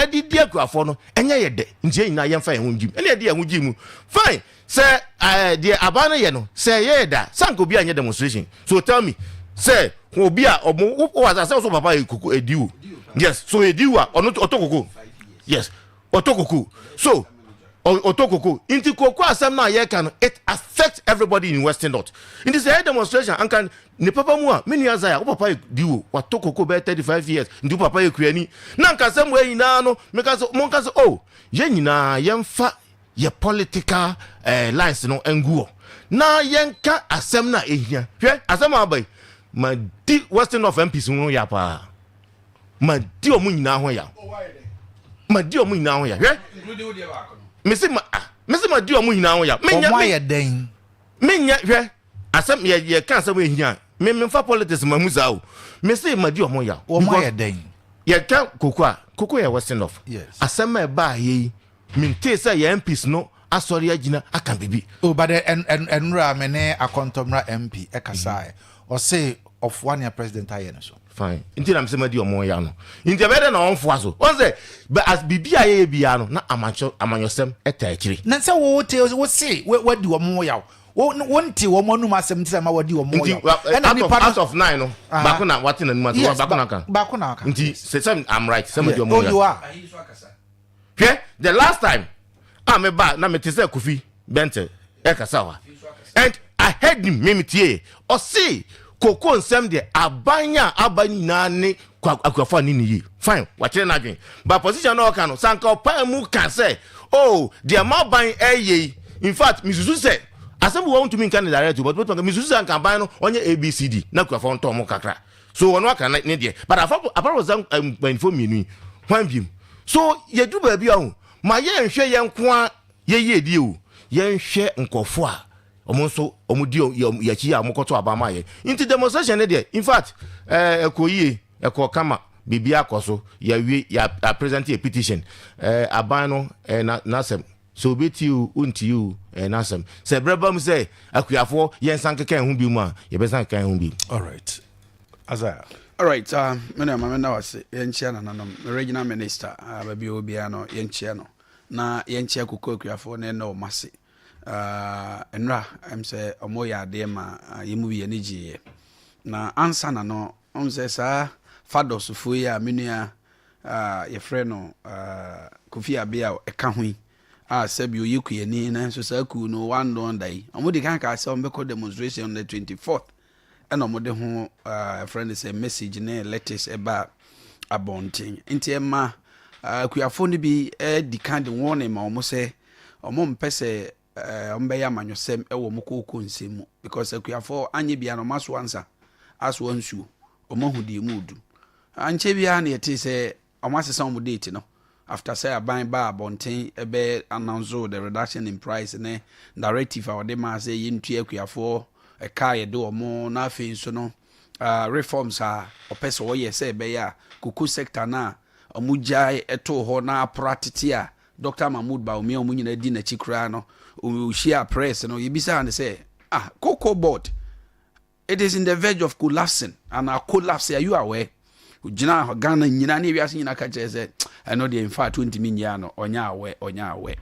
S21: edi di akuafo no enye ye de nje nyina ye mfa ye honjim ene ye de ye honjim fine say the aban no ye no say ye da sanko bi anye demonstration so tell me say obi a omo was say so papa ediwo yes so ediwa otokoko yes otokoko so otokoko inti koko asem na ye kan it affects everybody in Western North in this demonstration and can ne papa mu a menu azaya o papa ediwo watokoko be 35 years ndi papa ekuani na nka asem we nyina no meka so monka so oh ye nyina ye mfa ye political lines no enguo na ye nka asem na ehia hwe asem abai ma di Western North MPs no ya pa ma di omu nyina ho ya ma di omu nyina ho ya hwe mesi ma di omu nyina ho ya menya hwe asem ye kan asem ehia me mfa politics ma muza o mesi ma di omu ya
S3: omu ya den
S21: ye kan koko ya Western North asem e ba ye minte say ye MPs no asori agina akan bibi
S3: oh but enra me ne akontomra MP ekasa or say of 1 year president ayen so
S21: fine until am say ma di omo ya no until be na on fo so on say but as bibi aye bia no na amanyosem etakiri
S3: na say wo te wo say we di omo ya wonti wo mo numa asem ntisa ma wadi omo ya
S21: out of 9 no bako na wati na numa so bako na kan until say I'm right say ma di omo ya
S3: you are
S21: okay the last time me ba na me te say Kofi Bente ekasawa and I heard him mimitie o see koko nsem de abani na ne akwafa ni ni fine wachire na dwen but position no kan no sanka opa mu kan say oh the amaban in fact misusu say asem wo want me kan direct but misusu say kan ban no onye ABCD na kwafa nto mo kakra so wono aka ne de but apart was inform me hwan biem so ye du ba bia ho ma ye nhwe ye nko ye die o ye nhwe nkofo a omonso omudio yachi ya mokoto abama ye into demonstration there in fact ekoyie ekokama bibia akoso ya wi ya present a petition abano nasem so beti unti you nasem se brebam say akuafo yensankeka hu bi mu a ye besanka hu bi
S3: all right Azaya
S1: all right mena mama na wase yenchia na nanom regional minister babi obia no yenchia no na yenchia koko akuafo ne no mase enra am say omoya de ma yemu bi eniji na ansa na no on say sa fados fu ya menua ye frɛ no Kofi Abia eka hu sabi oyiku ye ni na so sa ku no one don dai omodi kan ka say ombeko demonstration on the 24th and omodi ho friend say message na letters eba abontin nti ma kuafo ni bi di kind warning ma omo say omo mpese ombeya manyosem ewo mokoko nsemu because akuafo anye bia no maso ansa aso ansu omohu di mudu anche bia na yete se omasesa omo date no after say aban ba abonten ebe announce the reduction in price ne directive or the ma say yintu akuafo eka ye do omo na afi nso no reforms a opeso wo ye say be ya kuku sector na omujai eto ho na pratiti a Dr. Mahmoud Baumia omunyina di na chikra no share press no yibisa and say cocoa board it is in the verge of collapsing, and our collapse, are you aware? Ghana nyina ne wiase nyina ka kire se eno de in fact 20 minya no onya awe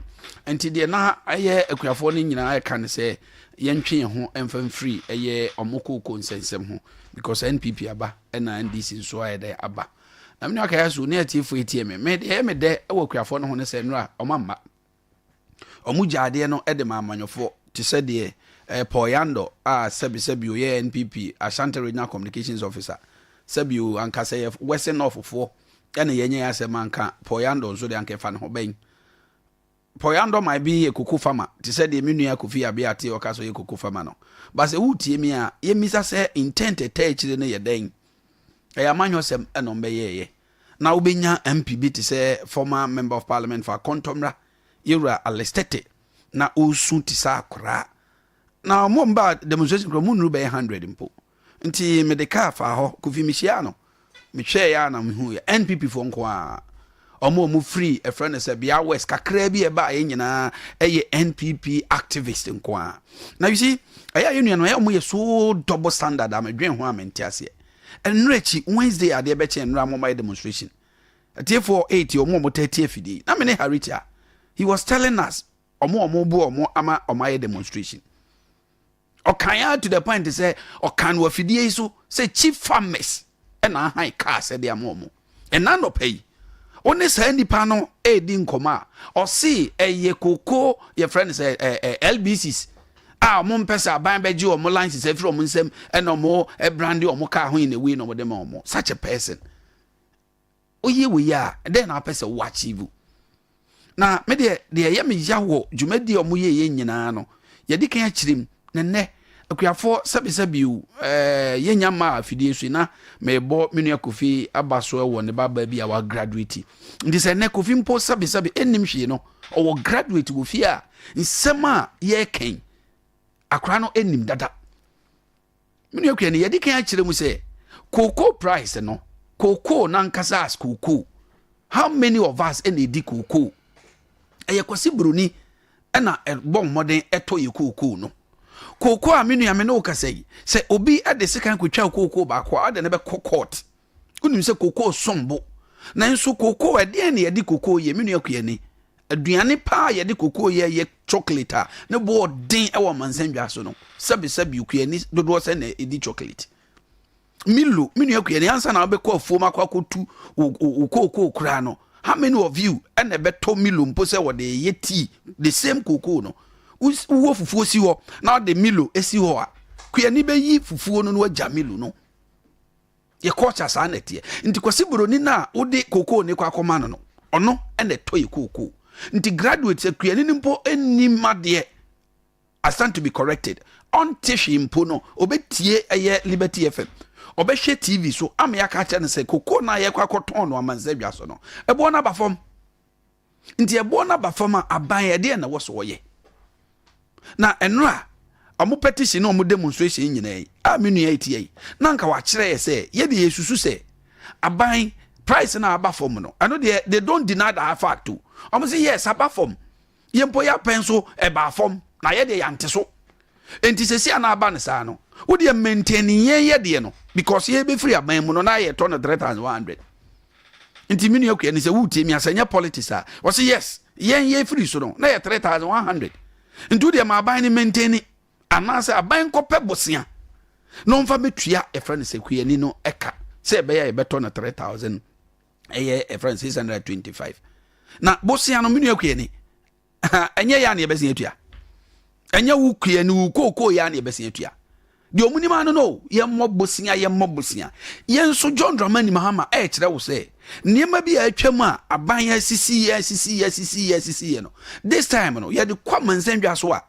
S1: enti de na aye akuafo ne nyina aye kan se yentwe ho emfam free aye omokoko nsensem ho because NPP aba na NDC nso aye de aba na me aka yaso ne atifo etie me de e akuafo no ho ne se nura omamma omujade no e de mamanyofo ti se de Poyando sebi o ye NPP Asante Regional Communications Officer Sabio anka say Western North for ene yenye asem anka Poyando so de anka fa ne ho ben Poyando might be a cocoa farmer to say the menu Kofi Abia te o ka so ye cocoa farmer no but say who tie me a ye misa say intent e chire ne ye den e amanyo sem eno be ye na obenya MPB to say former member of parliament for Kontomra Yura Alestete na osu ti sa akra na mo mba demonstration kro mu nru be 100 mpo nti me de ka fa ho Kofi mihia no me hwe ya na me hu ya NPP fo nko a omo free a friend say bia west kakra bi e ba ye nyina eye NPP activist nko a na you see aya union no ya omo ye so double standard am dwen ho amenti ase enrechi Wednesday ade BECHEM nra mo my demonstration therefore 80 omo 30 fidi na me ne Haricha he was telling us omo bu omo ama omo demonstration okanya to the point to say okan wa fidie so say chief farmers and high cars e dia momo and none no pay only say nipa no e di nkoma o see eye koko your friend say LBCs mo mpesa ban beji o mo license e from nsem and mo e brandi o mo ka ho in a way no mo dem o such a person oye we ya then na person watch you na me de ye me yawo dwumadi o mo ye nyina no ye di kan achirim nene akuafo sabi yenya ma afidie su na mebo menu Kofi abaso e wo ne baba bi a wa graduate ndi se ne Kofi mpo sabi enim hwe no o graduate wo fi a nsema ye ken akra no enim dada menu akua ne yedi kan akire mu se cocoa price no cocoa na nkasa as cocoa how many of us edi cocoa eye kwasi bruni na bom modern eto ye cocoa no koko aminu ya me no kasai se obi ade sekan kwetwa koko ba kwa ade ne be court unim se koko sombo na nso koko ade ne yedi koko ye minu yakue ni aduane pa yedi koko ye chocolate ne bo den e wo mansandwa so no sabi ukue ni dodo se na edi chocolate milo minu yakue ni ansa na be ko afuoma kwa kotu koko kura no how many of you and be to milo mpo se wo de ye tea the same koko no uwo fufuo si ho na de milo esi ho a kuani be yi fufuo no no agya milo no ye culture sa na tie nti kwasi broni na ode koko ne kwa akoma no ono ene to ye koko nti graduate kuani ni mpo eni made asante to be corrected on tishi mpo no obetie eye Liberty FM obehwe TV so am ya ka ne se koko na ye kwa koton no amanzadwa so no ebo na bafom nti ebo na bafom aban ye de na wo so ye na enra amu petition no mu demonstration nyina aminu ya itie na nka wa kire ye se ye de yesusu se aban price na aba form no I know they don't deny that fact too amu say yes aba form ye mpo ya penso e ba form na ye de yante so enti se sia na aba ne sa no wo de maintain ye de no because ye be free aban mu no na ye to no 3100 enti minu ya ku ni se wo tie mi asanya politics a wo say yes ye free so no na ye 3100 ntu de ma aban ni maintain anase aban kope bosia no mfa betua e friend se kuani no eka se be ya beto na 3000 eye e friend 625 na bosia no menu akuani enye ya na e besia tua enye wu kuani wu koko ya na e besia tua de omuni ma no ye mo bosia ye nso John Dramani Mahama e kire wo se niema bi atwam a aban ya sisi no this time no ye de kwama nsandwa so a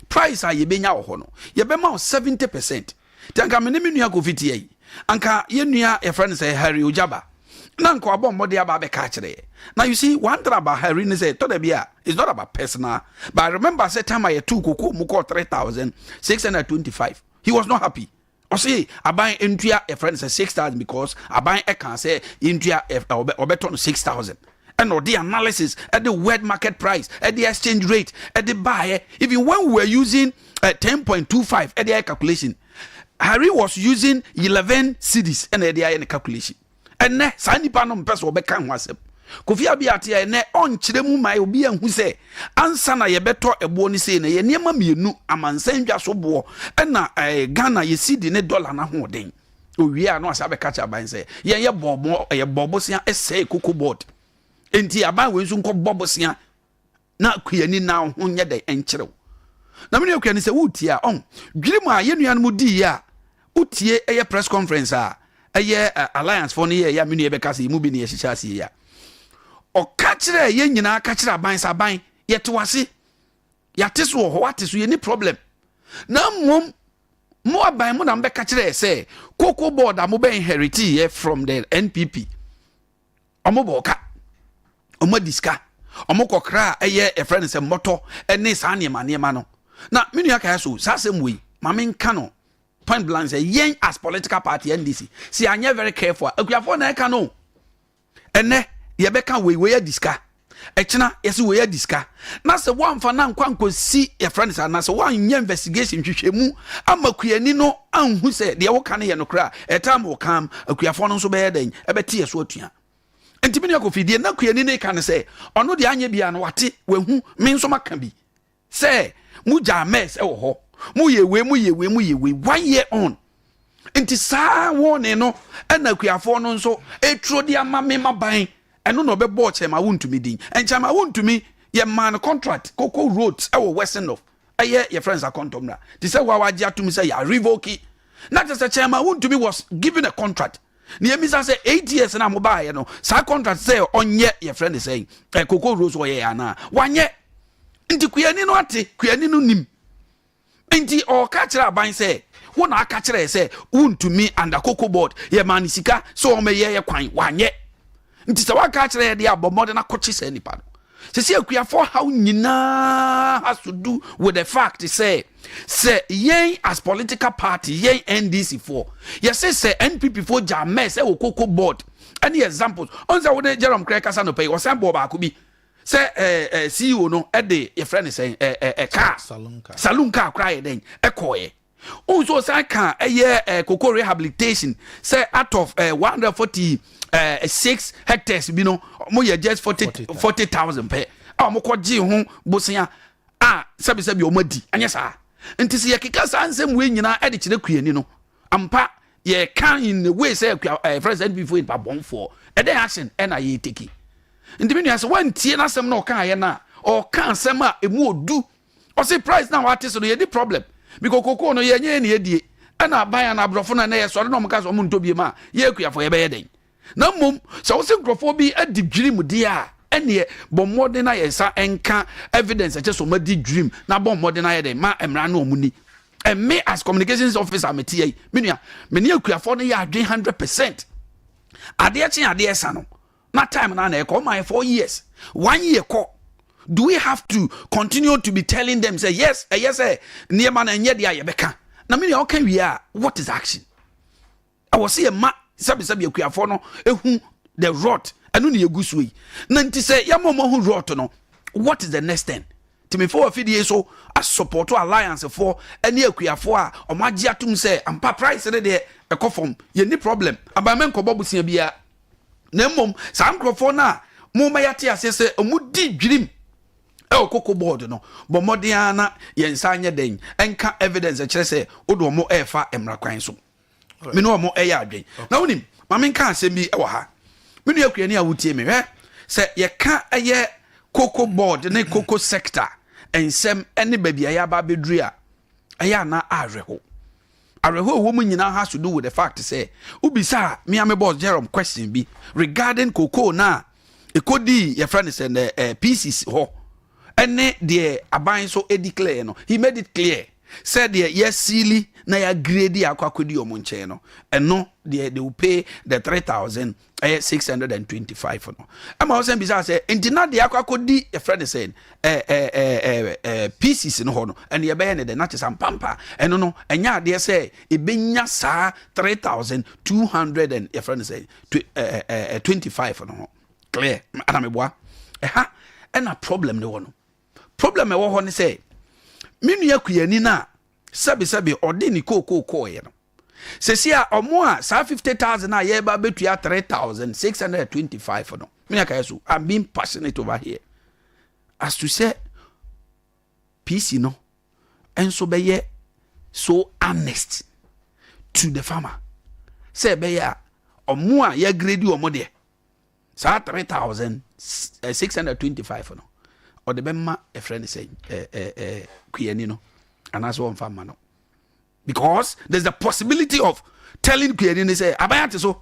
S1: price a ye benya wo ho no ye be ma 70%. Tanka me ne nua Kofi tie anka ye nua e friend say Harry Ojaba na nka abom mode aba be ka kire now you see one thing about Harry ne say to da bia it's not about personal but I remember say time I took koko mu call 3625 he was not happy. Or say aban entua a friend say 6,000 because aban e can say entua obeton 6,000. And no the analysis at the world market price at the exchange rate at the buy even when we were using 10.25 at the calculation Harry was using 11 cedis and the IN calculation. And ne Sani Panum Peso Beckham was him. Kofi Abiatia ne on Chiremu my obi and who say ansana ye beto e boni say na ye niema mienu amansan dwa so bo na Ghana ye cedi ne dollar na ho den. Owie a no asabe catch aban say ye bobo bobosia ese koko board. Enti aban we nso nko bobosia na kuyani na ho nye de enkyere. Na me ne se wutia on dwirimu a ye nuanu di ya utie eye press conference a eye alliance for ne ye ya me nu ye beka se mu bi ne ye hihya se ya o kachire ye nyina kachire aban saban ye to ase ya teso ho wateso ye ni problem na mom mo aban mo na mbe kachire se koko board am be inherit ye from the NPP omo boka omo diska omo kokra eye e friend se moto ene sa ne ma no na me nu aka so sa sem we ma me nka no point blank say yen as political party NDC see anya very careful akuafo na eka no ene ye beka we diska echina yesi we diska na se one fa na nkwanko si your friends na se one nya investigation hwehwemu amakuani no anhu se de wo ka ne ye no kra etam wo kam akuafo no so be den ebeti ye so atua entimi ne akofidie na kuani ne ka ne se ono de anya bia no wate wehu me nso maka bi se mu ja mess e wo ho mu ye we 1 year on enti saa wone no na akuafo no nso etro de amame maban eno no be bo chema wontumi din enchama wontumi ye man contract koko roads e wo western of aye your friends are contomna they say wa waji atum say ya revoke not just a chema wontumi was given a contract ni emisa say 8 years na mo ba ye no sa contract say onye your friend is saying koko roads wo ye ana wanye nti kuani no ate kuani no nim nti o ka kira ban say wo na aka kira say wontumi under koko board ye man sika so o me ye kwan wanye nti se waka kire de abomode na kochi se nipa no se se akuafo how nyina has to do with the fact say yen as political party yen NDC for yes say NPP for jam say okoko board any examples on say we Jerome Krekasa no pay o say bo ba ko bi say CEO no e de your friend say car saloon car cry den e koye also say can koko rehabilitation say out of 146 hectares bi no mo ye just 40,000 per mo ko gi ho bosia sabi o madi anya sa nti se ye kika sa ansem we nyina e de kire kuani no ampa ye can in the way say president before in babonfo e dey action e na ye take nti me nua se wan tie na asem na o kan ye na o kan asem a emu odu o say price na what is no ye di problem because koko no ye nye na ye die ana aban na abrofo na ye so no mo ka so mo ntobie ma ye kuafo ye be ye den na mom so wo se nkrofo bi adigwiri mu dia ene bo modern na yesa enka evidence eche so madi dream na bo modern na ye den ma emra na omuni and me as communications officer metie menua meni akuafo no ya adwen 100% Adeakye Adeesa no na time na e come my 4 years 1 year ko do we have to continue to be telling them say yes niema na nye dia ye beka na menua o kan wi a what is action I was see a ma sabi akuafo no ehu the rot anu ne yegusu yi na nti say yamomo hu rot no what is the next thing timi for afidie so a support alliance for any akuafo a omagye atum say ampa price ne de ekofom ye ni problem abamen ko bobusia bia na mom sa nkrofo na mo mayate asese omudi dwirim okoko board no bo modern na yensa anye den enka evidence kire say odo mo efa emrakwan so me no mo eya adwen na wonim ma me nka asem bi e wo ha me no akuani a wotie me hwe se ye ka eye koko board ne koko sector ensem ene babia ya ba bedru a eya na areho wo mu nyina has to do with the fact say ubisa me am boss Jerome question bi regarding koko na ekodi your friend say pieces ho ene de aban so declare no he made it clear said yes silly na ya grade akwakodi omo nche no eno they will pay the 3,625 no ama o say bisa say intina de akwakodi your friend say pieces no ho no and ye be ne de na chesam pampa eno no enya de say e benya saa 3,200 and your friend say 25 no clear ana meboa ha ena problem ne wo no problem e wo ho ne say minu yakuani na sabi odi ni koko ye no Se sia omo a sa 50,000 a ye ba betua 3,625 no. Me aka yeso I'm being passionate over here. As to say PC no enso be ye so honest to the farmer. Say be ya omo a ye grade omo de. Sa 3,625 no. Or the bema a friend say kuyeni no. And that's one farmer no. Because there's the possibility of telling kuyeni say abayate so.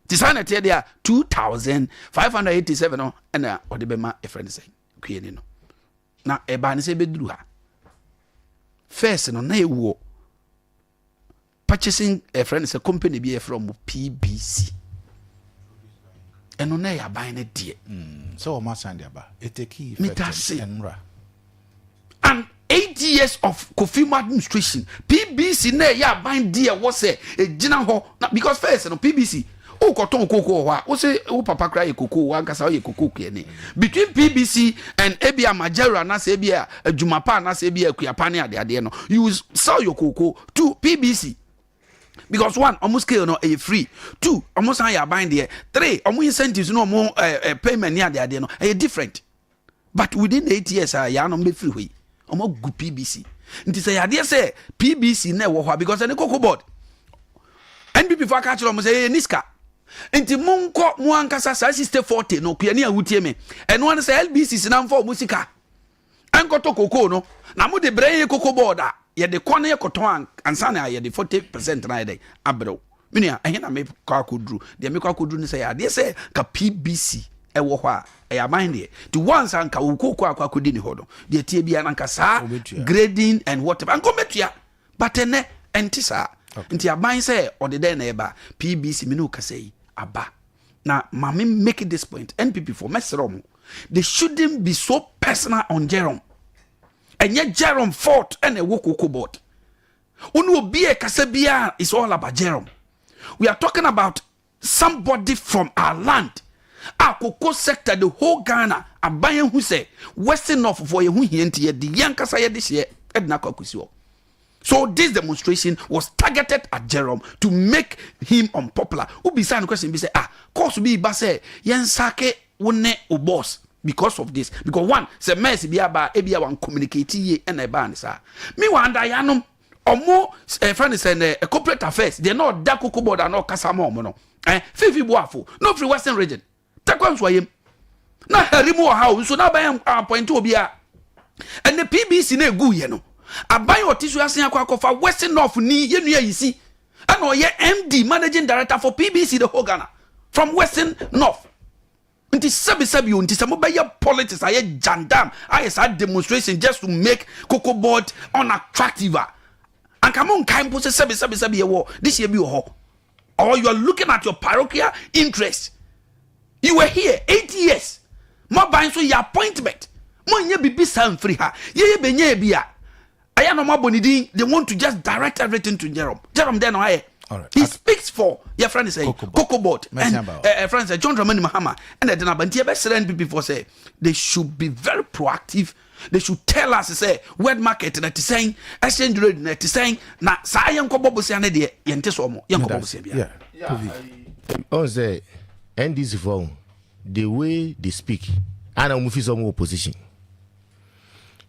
S1: Tisana tell there 2,587 no and or the bema a friend say kuyeni no. Na eba ni say bedru ha. First no na ewo purchasing a friend say company be from PBC. And no na ya buying it dear.
S3: So ma sand ba. It take key and 8 years of Kofi administration PBC na ya buying dear was a jina ho because first no PBC o koton koko wa o say o papa cry koko wa nkasa o ye koko kene between PBC and Abia Majera na say Abia Jumapa na say Abia Kuapa ne ade no you sell your koko to PBC. Because one, almost scale no a free. Two, almost I buying there. Three, almost incentives no more payment near the no a different. But within 8 years, I am be free. Almost good PBC. It is a idea say PBC never because any cocoa board. And before catch almost say Niska. Inti monko muankasa sa 40 no kuani awutieme. And one say LBC sinam for musika. And KOTOKO no. Na mo de brain cocoa board. Ye de kone ye koton ansana ye de 40% na ye abro minia ehia na me kwa kodru de me kwa kodru ni say ade say ka PBC e wo ho a e ya mind de to once anka ukoko akwa kodi ni hodo de tie bia nanka sa grading and whatever anko metua but ene enti sa enti ya mind say ode de na eba PBC me no ka say aba na mama make this point NPP for mesrom they shouldn't be so personal on Jerome. And yet Jerome fought and a woko board. Unu be a kasabia is all about Jerome. We are talking about somebody from our land. Our cocoa sector, the whole Ghana, a buyer who say Western North for a who the young kasaya this year, Edna Kokusio. So this demonstration was targeted at Jerome to make him unpopular. Who be saying question be say, course be base yen sake one o boss. Because of this, because one say mercy be about ebia one communicate ye and a ban sir. Me wonder yanum or more friend is a corporate affairs. They're not that cocoa board and not kasamo mono. Fifi boafo, no free Western region. Takwan swayem. Na herimu how so now by point to be and the PBC ne gu ye no. Abai otisu asen akwa for Western North ni ye nua yisi. And or ye MD managing director for PBC the whole Ghana from Western North. Until sabi until some politics I jandam I had demonstration just to make cocoa board unattractive. And come on, kind put sabi this year be or you are looking at your parochial interest. You were here 8 years. Ma buying so your appointment. Mo nye bibi sam free ha. Ye benye bia. Aya no ma bonidi they want to just direct everything to Jerome. Jerome then I. Right. He speaks for your friend is a cocoa board and friend say John Dramani Mahama and then Abantia best people say they should be very proactive. They should tell us say word market that is saying exchange rate that is saying na sa yanko bobo se ane de yente so mo yanko bobo se bia.
S21: On say NDC for the way they speak and I'm with some opposition.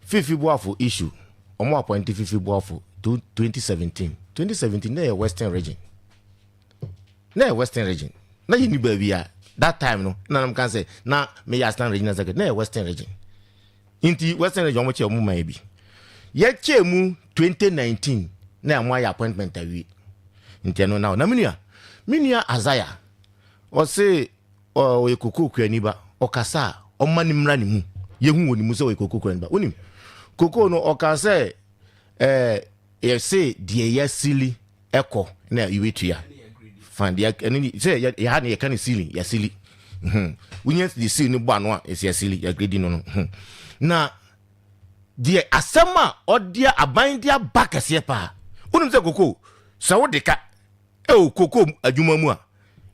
S21: Fifi Boafo issue omo appoint Fifi Boafo to 2017 na Western region. Na Western region. Na you baby that time no. Na am can say na me Western region as na Western region. Inti Western region mo che mo mai bi. Ye che mu 2019 na am ya appointment awi. Inti no na menua Azaya. O say o ye koko kwani ba. O kasa o mani mra ni mu. Ye hu woni mu say o ye koko kwani ba. Onim. Koko no o ka say you say the silly echo na you wait here find the and say you had a kind of silly ya silly when you the silly no no is ya silly ya grade no na the asema or dia aban dia back ase pa unum say koko so de ka koko adwuma mu a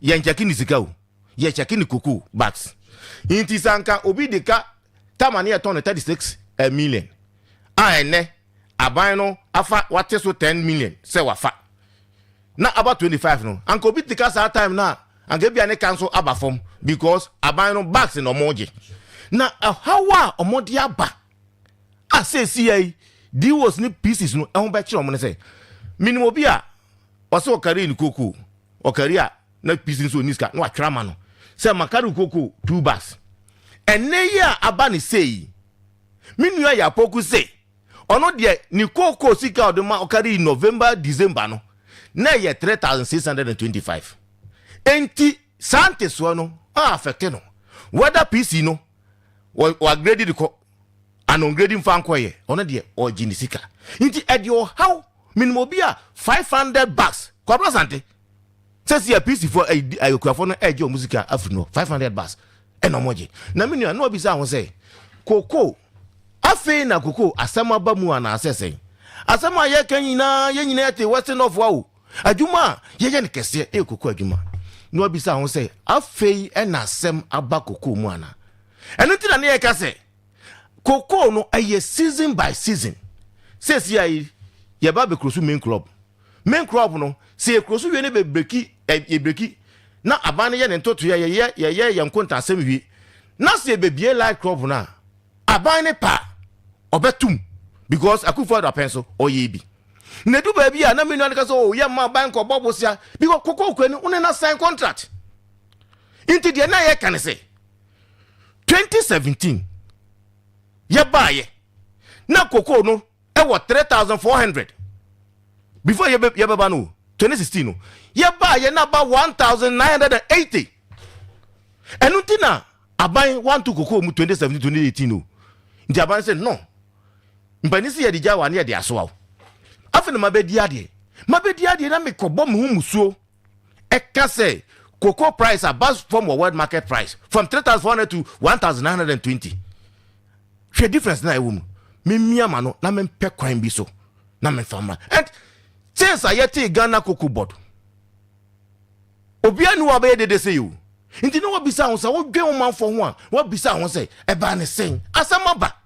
S21: ya nchaki ni sika o ya chaki ni koko backs inti sanka obi de ka tamane ya ton 36 million ene aban no afa wate so 10 million say wafa na about 25 no anko bi tika sa time na anka bia ne cancel aba form because aban no bags in omoje na how omode aba say see di was ni pieces no ehun be kire omo ne say minimum bi a oso okari ni koko okari a na pieces so niska no atwara ma no say makari koko 2 bags ene ya aba ni say minu ya poku say ono de ni koko sika odema okari November December no na ye 3625 enti sante so no affect no whether PC no wa graded ko an grading fan koye ono de o ginisika enti edio how minimum bia 500 bucks ko Asante says ya PC for ayokwa no eje o musica afino 500 bucks enomoje na minu na obisa ho say koko afi na koko asama ba mu ana asese asama ye kan nyina ete western of wow adwuma ye ne kese koko adwuma no obisa ho say afi na asem aba koko mu ana eno ti na ne ye ka say koko no aye season by season says ye ba be krosu main club no say krosu we ne be breki na abane ye ne ntoto ye nkonta asem wi na say be bie like club na abane pa obetum because akufo da penso oyebi nedu ba bia na menu anka so ye ma ban ko bobosia because koko kwani une na sign contract into the na ye kan say 2017 ye baye na koko no e wo 3400 before ye beba no 2016 no ye baye na ba 1980 enutina aban want to koko mu 2017 2018 no ndi aban say no mpanisi ye dija wane ye de aso awo afena mabedi ade na me kobo mu musuo e ka say cocoa price above from world market price from 3400 to 1920 she difference na ewum me miama no na me pe kwan bi so na me fama and since I yet Ghana cocoa board obi anu abaye de say you nti no wabisa ho say wo dwen wo man for ho a wabisa ho say e ba ne sen asama ba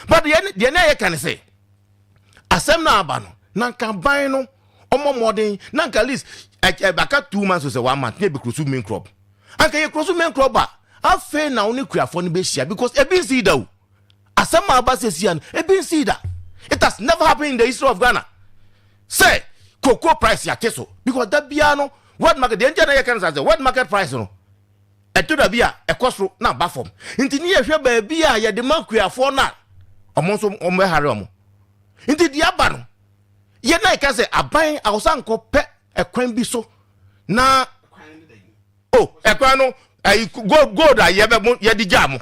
S21: but the na ye kan say asem na aba no na kan ban no omo modern na kan list baka 2 months say 1 month na be cross main crop anka ye cross main crop ba afa na oni kuafo no be hia because e bin see da o asem aba say sia no e bin see da it has never happened in the history of Ghana say cocoa price ya keso because that bia no world market the engine ye kan say world market price no eto da bia e kosro na ba form nti ni ye hwe ba bia ye de makuafo na omonso ombe hare omo nti di aba no ye na ka say aban awsan ko pe ekwan bi so na ekwan no gold ye be ye di jam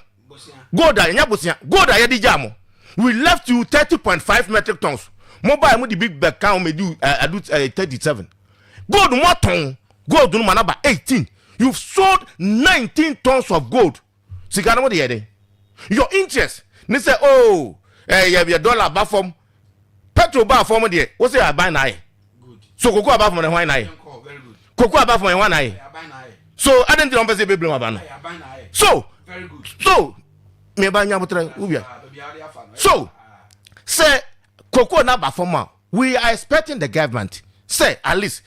S21: gold nya bosia gold ye di jam we left you 30.5 metric tons mobile mu di big back count me do 37 gold mo ton gold no manaba 18 you've sold 19 tons of gold sigana mo de ye your interest ni say oh your dollar ba from petrol ba from there what say I buy na good so cocoa ba from the why na very good cocoa ba from why na so I didn't say be blame ba no so very good so me ba nya botre ubia so say cocoa na ba from we are expecting the government say at least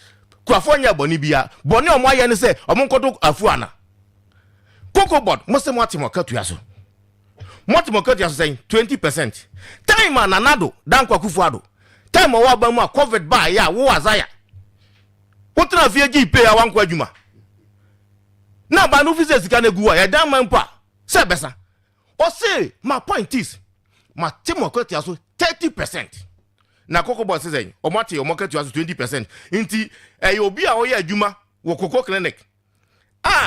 S21: kwafonya boni bia boni omo aye ni say omo nkoto afu ana cocoa board mo se mo atimo katu so Motimokati is saying 20%. Time ananado dan kwa kufuado. Time wa ba mu a COVID ba ya wo azaya. Wotra fie gi pay a wankwa adwuma. Na ba no fise sika na guwa ya dan man pa. Se besa. O say my point is my Timokati aso 30%. Na Cocoa Board say o mate o market aso 20%. Inti obi a wo ya adwuma wo Cocoa clinic.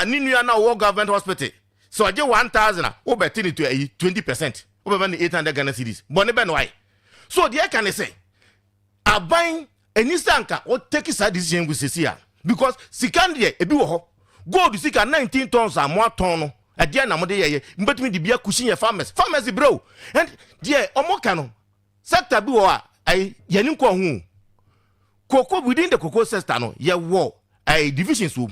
S21: Ni nua na wo government hospital. So I get 1,000 over 20%. Over 800 Ghana cedis. But never why. So the can say, I buying any sanka or take his decision with Cecilia because Sikandie a biwo go to seek 19 tons and more ton at the end of the year. But me the beer cushion your farmers, bro. And dear Omokano sector biwa I Yaninko who cocoa within the cocoa sector no ye war a division soup.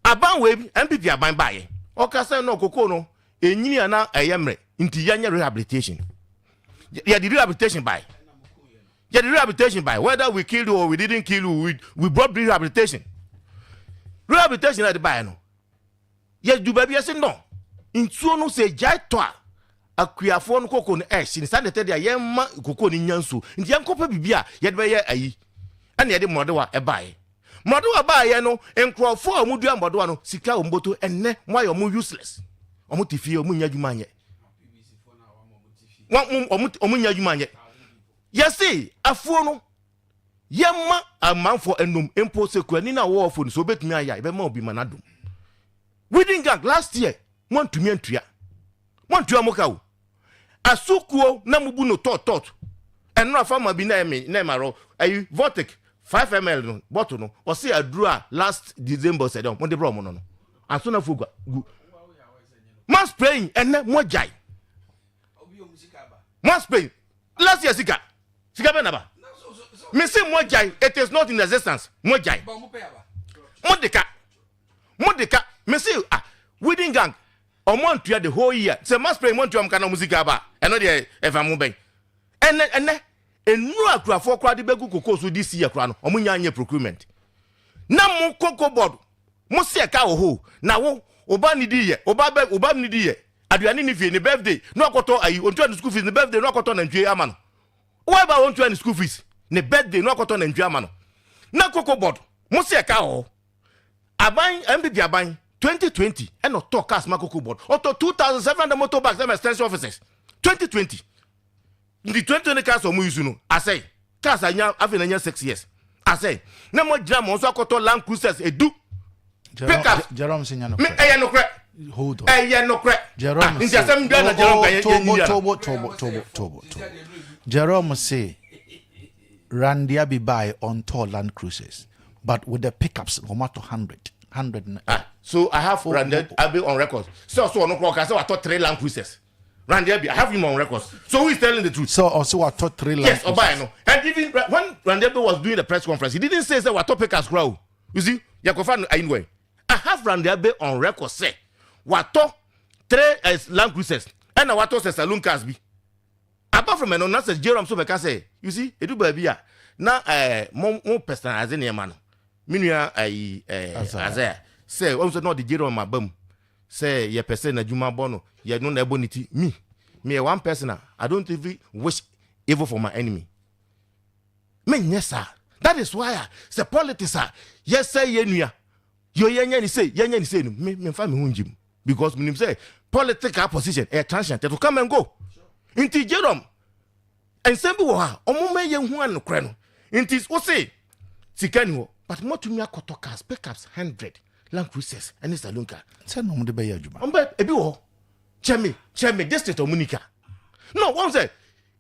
S21: Aban web MPP are buying by. Okasa no cocoa no enyini ana ayemre nti yanya rehabilitation ya di rehabilitation by Yeah, the rehabilitation by whether we killed you or we didn't kill you, we brought rehabilitation. Rehabilitation at the buy no. Yes, do baby yes no. In no say jai toa. Akuya phone koko no ash inside the teddy yema koko ni nyansu. Nti yankopa bibia yede be ye ayi. Ane yede modewa e bae. Modewa bae no enkrofo a mudua modewa no sika omboto enne mo ayo mo useless. Omo tifie omo nya dwuma anye. Omo nya dwuma anye. Yesi afuo no yema amanfo enum empo sekua ni na wo ofo no so betumi aya be ma obi manadum. Wedding gang last year montumi antua. Montua mokawo. Asukuo na mubu no tot. Enno afama bi na eme na maro ayi Vortic 5 ml no bottle no o se adura last December said on the bro mo no. Anso na fogua. Mass praying enne mojai. Mass praying last year sika be na ba. Me say mojai it is not in existence. Mojai. Modeka me say wedding gang omontua the whole year. Say mass praying montua am kana music aba. Eno de efa mo ben. Enne enu akurafo kwa de begu kokoso this year kwa no omunya anye procurement. Na mo koko board. Mo se ka ho na wo oba ni di ye. Oba ni di ye. Aduane ni fie ni birthday. No akoto ayi ontua ni school fees ni birthday no akoto na ntwe ama no. Why ba ontua ni school fees ni birthday no akoto na ntwe ama no. Na koko board. Mo se ka ho. Aban MBB aban 2020 and not talk as Makoko board. Auto 2,700 motorbikes and extension officers. 2020. The 2020 cars of Muyusuno. I say, cars are now having 6 years. I say, no more jam also koto Land Cruisers do.
S3: Jerome Signano.
S21: Hold on. No crack.
S3: Jerome Tobo. Jerome say Randia be buy on tall Land Cruisers, but with the pickups no matter 100.
S21: So I have Randy Abbey on record. So no clock. I thought 3 Land Cruisers. Randy Abbey, I have him on record. So who is telling the truth?
S3: So also I thought 3 Land
S21: Cruisers. Yes, no. And even when Randy Abbey was doing the press conference, he didn't say that what topic as crowd. You see, Yakofan anyway. I have Randy Abbey on record say what 3 Land Cruisers and what says saloon cars be. Apart from an answer, Jerome so can say, you see, it do baby now more personalizing your man. Minua Isaiah say also not the Jerome my bum. Say ye person na Juma Bono, ye no na bonity. Me one person, I don't even wish evil for my enemy. Me yes sir. That is why say politics yes say yenuya. Yo yenya ni say me family hunjim because me say political position a transient to come and go. Inti Jerome and sembi wo ha omo me ye hu an kre no. Inti wo say sikani wo but more to me KOTOKO pickups 100 Land Cruisers and saloon car.
S3: Say no mo de be adwuma.
S21: Ombe ebi wo. Chemi district of Munika. No, one say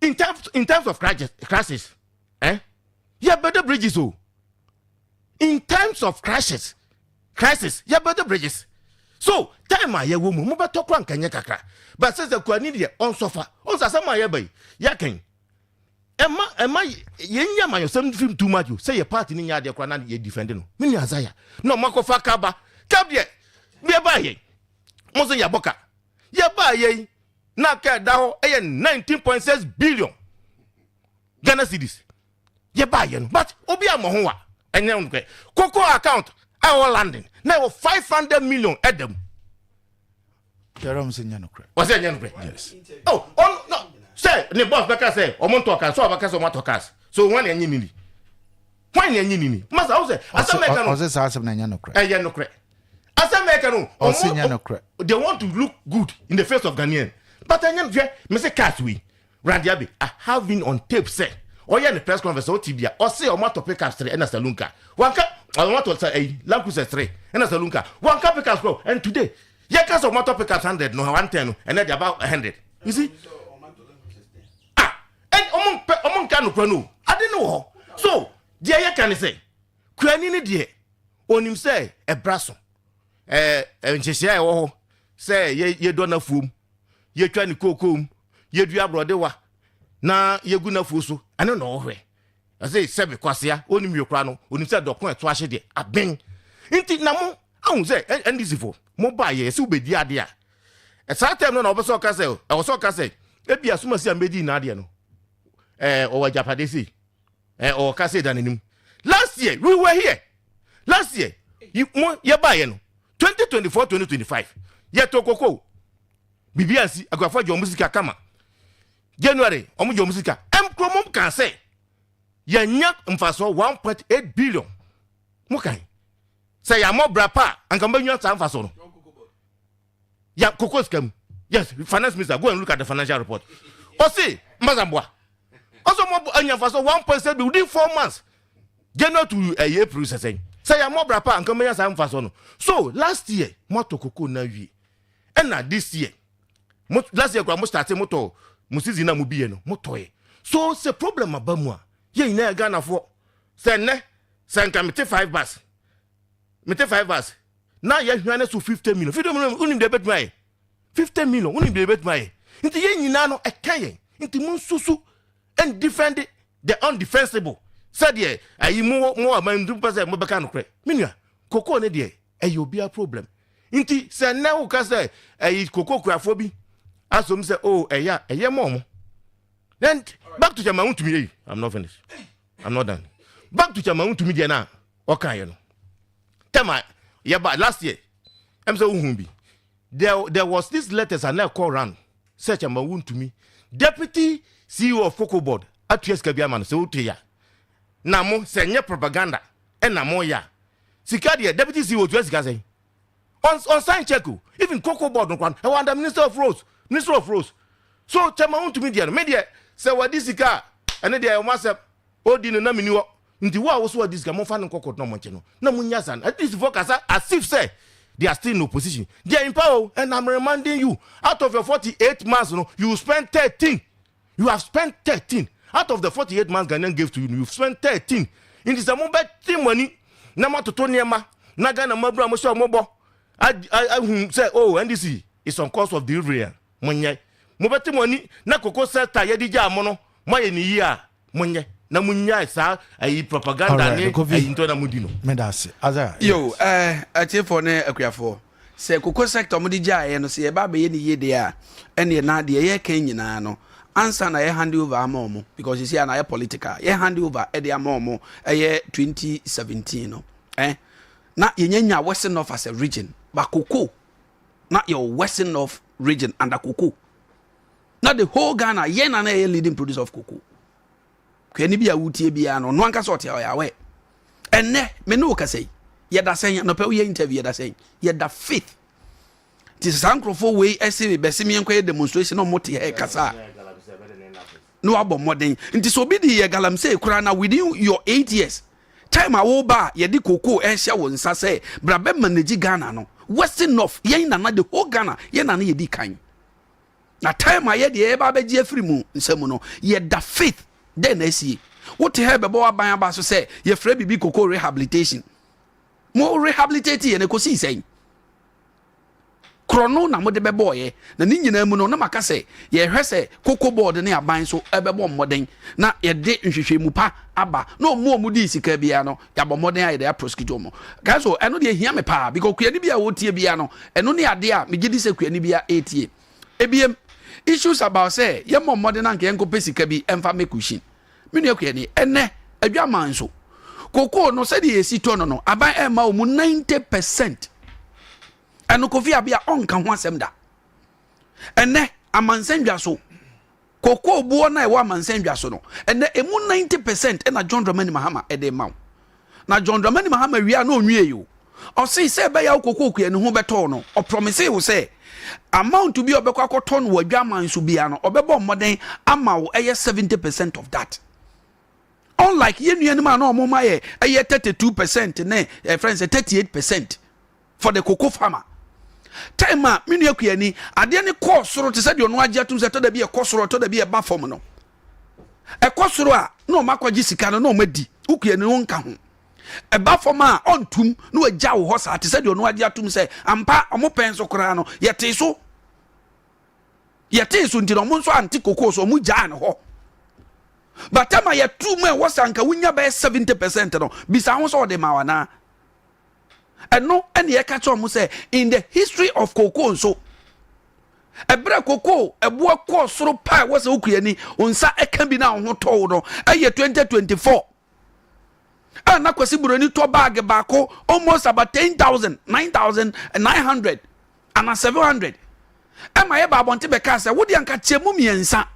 S21: in terms of crisis, yeah better bridges oh. In times of crisis, yeah better bridges. So time I woman mo beto kwa nkanye kakra. But says the kwani dey on suffer. On sasama ye bay. Ya ken. Emma yenya man yourself film too much. Say your party ni nya de kwa na ye defend no. Me Azaya. No makofa kaba. Kabie. Me ba ye. Mo se ya boka. Ya ba ye. Na ka da ho 19.6 billion Ghana cedis. Ye ba ye no. But obi amoho wa. Enye unke. Koko account our landing. Now 500 million at them.
S3: Jerome Signano.
S21: Was it Signano?
S3: Yes.
S21: Oh, no. Say, the boss back say, Omon talkers, so about some talkers. So one and yini. When yini. Master, I say, as a mechanic.
S3: I was asking Nano crack.
S21: I no crack. As a mechanic, they want to look good in the face of Ghanaian. But I am Mr. Catwi, Randy Abbey, I have been on tape, say, or in the press conference or Tibia, or say, or matter pick up 3 and a salunka. One cup, I want to say a Land Cruiser 3 and a salunka. One cup pick up, and today, Yakas of motor pick up 100, no 110, and then about 100. You see? And among Kanu, I don't know. So, dear, can say, Kranini dear, on him say, a brasso. And she say, ye don't know foom, ye trying to cook home, ye do your brother. Na ye guna fuso, I don't know where. I say, Sebi Quasia, only Mucrano, when you said, Doctor, twash it, a bang. Inti Namo, I won't say, and this is for mobile, yes, will be dear dear. At some time, no, I was so castle, I was so castle. Maybe as soon as I'm Medina, or Japanese. or can say than him. Last year we were here. Last year you buy 2024 2025. Yet Tokoko BBNC I go for your music kama. January your music. Kromom can say ya nyak mfaso 1.8 billion. Mukai. Say ya more brapa and come back your mfaso. Ya Coco's come. Yes, finance minister, go and look at the financial report. Osi, Mazambwa. Also more anya mfaso 1.7 within 4 months. January to a year processing. Say ya more brapa and come back your mfaso. So last year, moto Coco na wi. And now this year, last year we started moto musizi na mubiye no motoye. So c'est problem abamwa. Ye ina Ghana for. Say ne, say nkamite 5 bus. Mete 5 bus. Now ye hwane so 50 million. 50 million unim de bet mai. 50 million unim de bet mai. Inti ye nyina no ekaye. Inti mun susu and defend the undefensible. Said ye ayi mo amandu pese mo beka no kre. Minua Koko ne de e obi a problem. Inti say na wo ka say ayi Koko kuafo bi. Asom say oh eye mom. Then back to Chamaun to me. I'm not finished. I'm not done. Back to Chamaun to me there now. Okay, you know. Tell my but last year, I'm so humbi. There was this letters and now call round. Search Chamaun to me. Deputy CEO of Focal Board at Kabia man so ya. Namo say propaganda and namo ya. Sikadia deputy CEO to say. On sign check even Cocoa Board no one. I want the Minister of Roads. So Chamaun to me there. Media say what this car and then almost odin na miniwo nti wa wo so this car mo fa no kokot no monche no na munya san at least focus as if say they are still in opposition. They are in power and I'm reminding you out of your 48 months no you spent 13. You have spent 13 out of the 48 months Ghanaian gave to you. You've spent 13 in this moment money na ma toto niema na Ghana mabra mo show mobo I say oh NDC is on course of delivery monye mobeti money na Koko sector ye dija amono moye ni ya monye na munya sa ayi propaganda ne ayi nto na mudino
S3: medase aza
S1: yo atiefo ne akuafo se Koko sector mo dija ye no se ye ba be ye ni ye de a ene na de ye kan nyina no answer na ye hand over amomo because you see na ye political ye hand over e de amomo ye 2017 no na ye nyanya Western North as a region ba Koko na your Western North region under Koko. Not the whole Ghana, yen and a leading producer of cocoa. Can you be a woody biano? No one can sort your way. And ne, Menoka say, yet that saying, no, you interview that saying, yet the fifth. Tis uncle for way, I see Bessimian demonstration of Moti Kasa. No above modern, and disobedient Galam say, Krana within your 8 years. Time I will buy, ye di cocoa, and shall say, Brabem Managi Ghana no. Western North, yen and the whole Ghana, yen and ye di kind. Na time I had the eba be free mu nsemuno ye da faith then I see what help be aban aba so say ye free bibi Koko rehabilitation mo rehabilitate ye ne ko si sen krono na mo de be boy na ni nyina mu no na maka say ye hwe say Koko board ne aban so e be bo moden na ye de nhwehwemu pa aba no mo di sika bia no ya bo moden aye de prosecute mo ka so eno de hia me pa because kuani bia wo tie bia no eno ne ade a me gidi se kuani bia etie ebiem issues about say ye mo modern anke enko pesika bi emfa mekushin menu akua ni ene adwaman so Koko no se de esi to no aban ema o mu 90% eno Kofi Abia onka ho asem da ene amansendwa so Koko buo na e wa amansendwa so no ene emu 90% ena John Dramani Mahama e de ma na John Dramani Mahama wia na onwie yo o se be ya Koko kua ni ho beto no o promise wo say amount to be obekwa koton wo adwaman so bia no obebo modern ama wo 70% of that unlike yenu ma na omo maye 32% ne friends 38% for the cocoa farmer time a menu akua ni ade ne kosoro te se de ono agye atum se to da bia kosoro to da bia ba form no e kosoro a na o makwaji sika no na o madi ukua ni wonka ho eba forma ontum no agya wo hosa te se de ono agya atum se ampa omo penso kora no yete so nti no mo nso anti Koko so mu gya ne ho but time ya tu me wosanka wunya be 70% no bisa ho so de mawana eno ene ye ka cho mo se in the history of Koko so ebra koko eboa ko soro pa wo se ukuyani onsa eka bi na ho to no eye 2024 ana kwasi buroni to bag baako almost about 10,000 9,900 and 700 ema ye ba bonte be ka se wo de anka chemu miensa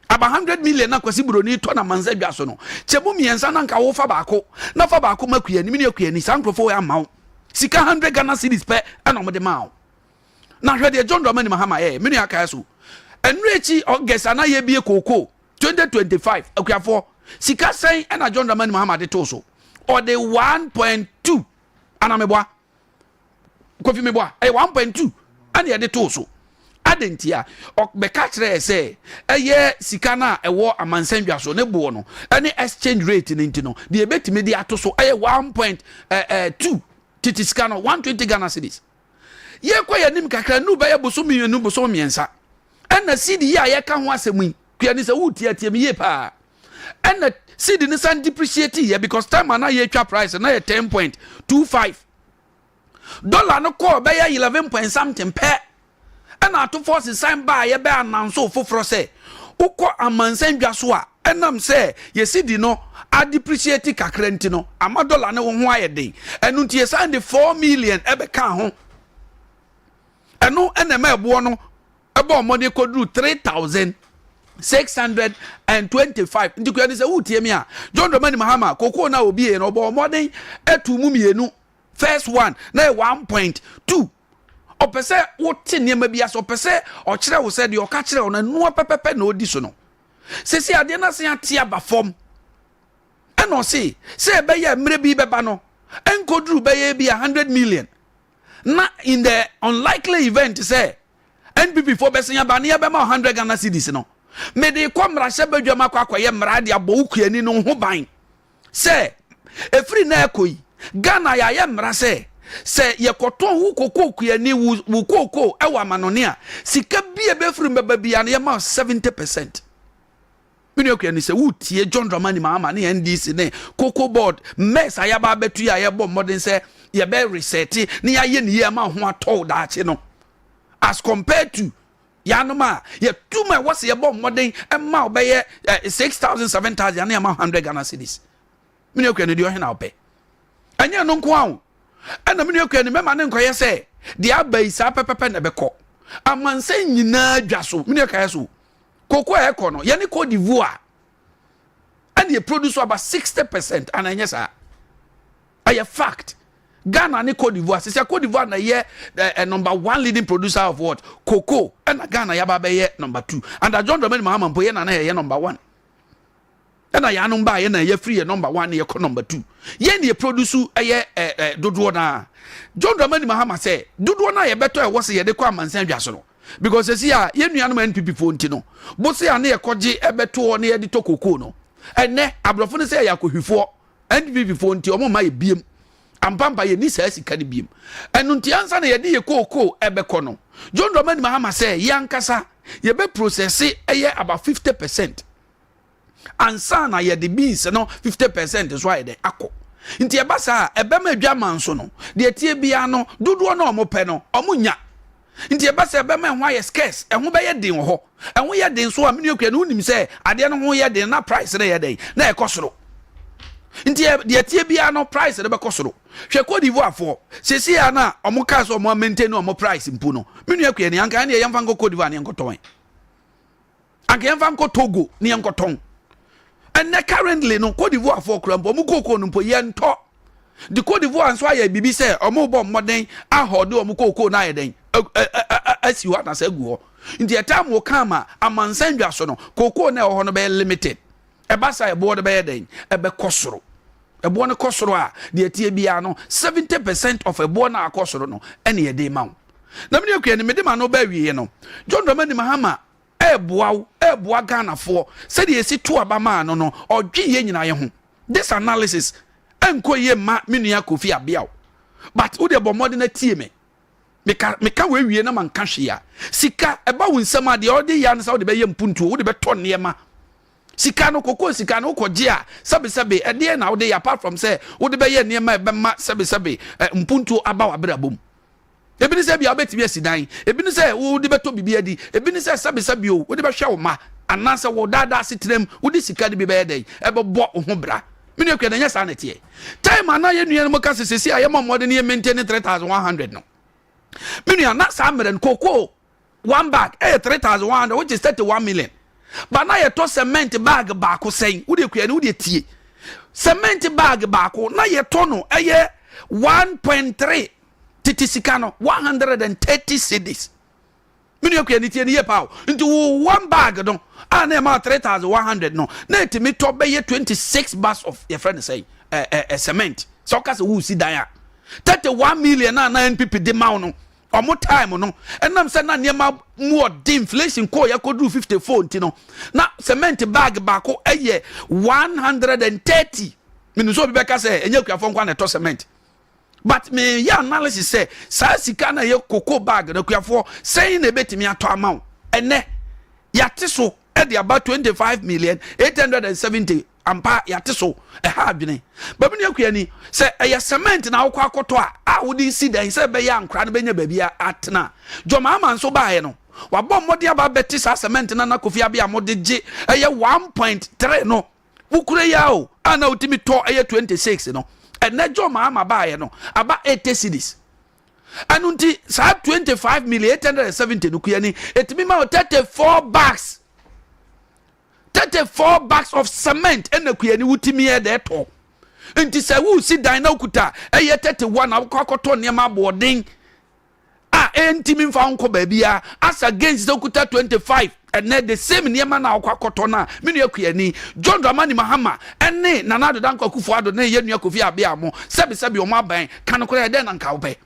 S1: aba 100 million na kwasi buroni to na manza dwa so no chemu miensa na nka wo fa baako na fa baako makuyani mi ne akuyani sankrofo ya mawo sika 100 Ghana cedis pe ana mo de mawo na hwede John Dramani Mahama menu aka so enrechi ogesa na ye bie koko 2025 akuafo sika sen na John Dramani Mahama de to so or the 1.2 ana meboa kofi meboa 1.2 ana ye de to so adentia beka kire se eye sika na ewo amansandwa so ne bo no any exchange rate ni ntino de ebetime de ato so 1.2 titi sika no 120 Ghana cedis ye kwa ya nim kakra nu ba ya boso mienu boso miensa ena cedi ya ye ka ho asemu kua ni se wuti atie me ye pa ena cedi ni san depreciate ye because time na ye twa price na ye 10.25 dollar no ko ba ya 11 point something pe ena to force sign ba ye be announce foforo se ukọ amansandwa so a enam se ye cedi no a depreciate kakra ntino ama dollar ne wo ho ayede enu ntie san de 4 million ebe ka ho eno enema ebo no ebo money kodru 3,625 ndiko yani se wutie mi a John Dramani Mahama koko na obi e no obo modern etu mu mienu first one na 1.2 opese wote niema bia so opese o kire wo se de o ka kire o na no pepepe na odi so no sesi ade na se atia ba fom eno se be ya mre bi beba no enkodru be ya bi 100 million na in the unlikely event say NPP for besenya ba na be ma 100 Ghana cedis no me de kwamra hye badwama kwakoye mra de abo ukuani no ho ban say efri na ekoi Ghana ya ye mra say ye koton wu koko ukuani wu koko ewa manone a sika bia be fri mbaba bia na ye ma 70%. Mini okuani say wutie John Dramani Mahama na NDC ne koko board mess ayaba betu ya ye bom modern say ye be reset ni ya ye ni ye ma ho atọ daache no as compared to yanoma ye tuma was ye bom modern e ma obeye 6,000 7,000 na ma 100 Ghana cedis mini okuani de ohena ope anya no nko awo ana mini okuani mema ne nkoye say de abai sa pepepe na beko amansan nyina dwa so mini okuani so koko ekono ye ni Cote d'Ivoire and ye produce about 60% and anya sa a fact Ghana ni Cote d'Ivoire se Cote d'Ivoire na ye number 1 leading producer of what cocoa and Ghana ya ba be ye number 2 and John Dramani Mahama mpo ye na ye number 1 and ya no ba ye na ye free ye number 1 ye ko number 2 ye ni produce ye dodo na John Dramani Mahama say dodo na ye beto e wo se ye de kwa mansan dwaso no because see ya ye nuanom NPP fo ntino bo se ya na ye koje ebeto na ye de to cocoa no enne abrofo ne se ya kohwifo NPP fo nti omo ma ye biem ampampa ye ni sa sika ne biem enu nti ansa na ye de ye cocoa ebeko no John Dramani Mahama say yankasa ye be process eye about 50% ansa na ye de beans no 50% is why de akọ nti e basa ebe ma adwa manso no de tie bia no dodo na omo pe no omo nya nti e basa ebe ma ho ye scarce ehun be ye den ho ehun ye den so a meni okua no unim say ade no ho ye den na price na ye den na e kosoro nti de tie bia no price de be kosoro hwe Cote d'Ivoire for sesi ya na omo ka so omo maintain omo price mpu no meni okua ni anka na ye yamfa Cote d'Ivoire ni nkoton anka yamfa Togo ni nkoton and currently no Cote d'Ivoire for krampo omo koko no mpo ye nto the Cote d'Ivoire nso aye bibi say omo bom modern ahode omo koko na ye den asi wa na say gu ho nti etam wo kama amansandwa so no koko na ho no be limited e basa e bo de be den e be kosoro e bo ne kosoro a de tie bia no 70% of e bo na akosoro no ene ye de mawo na me akua ni me de ma no ba wie no John Dramani Mahama eboa Ghana for said ye si to abama no no odwe ye nyina ye ho this analysis enko ye ma menua Kofi Abia but wo de bo modern tie me ka we wie na man ka hwea sika eba wo nsam ade ode ya nsa wo de be ye mpuntu wo de be to niema sika no koko sika no koje a sabe ede na wo de apart from say wo de be ye niema e be ma sabe mpuntu aba wa brabom ebi ni sɛ bia obetimi asidan ebi ni sɛ wo de beto bibia di ebi ni sɛ sabe o wo de behwe wo ma anansa wo dada asetrem wo de sika de bi be dey ebebo ho bra mini akwa na nya sa na tie time ana ye nua no ka sesesi a ye momode ne maintain 3100 no mini ana sa meren koko one bag 3100 which is 31 million but na ye to cement bag ba ko sen wo de akwa ne wo de tie cement bag ba ko na ye to no 1.3 titisika 130 cedis mini akwa ni tie ne ye pawo nti one bag no na ma 3100 no na etimi to be 26 bags of your friend say cement so ka se wo si dan a 31 million na NPP de ma no omo time no enam se na niema more inflation ko ya kodru 54 nti no na cement bag ba ko 130 mini so be ka se enya kuafo nkwa na to cement. But me ya analysis say sa sika na ye cocoa bag na kuafo say na betimi ato amount ene yate so e dey about 25,870 ampa yate so e ha adwene ba me akua ni say e cement na akwa akoto a wodi si dan say be ya ankra na benya babia atena joma ama nso baaye no wabɔ mmɔde aba beti sa cement na Kofi Abia mmɔde gye e 1.3 no wukure ya o ana utimi to e 26 no ene joma ama baaye no aba 80 cedis anunti sa 25,870 no kua ni etimi ma 34 bags 34 bags of cement ena kua ni wutimi e de to nti se wu si dan na okuta e 31 na akoto ne ma boarding entimi mfa nko baabia as against okuta 25 and the same niema na akoto na menu akua ni John Dramani Mahama ene Nana Danko Akufo-Addo na ye nua Kofi Abia mo sebi o ma ban kan ko e den na nka wo be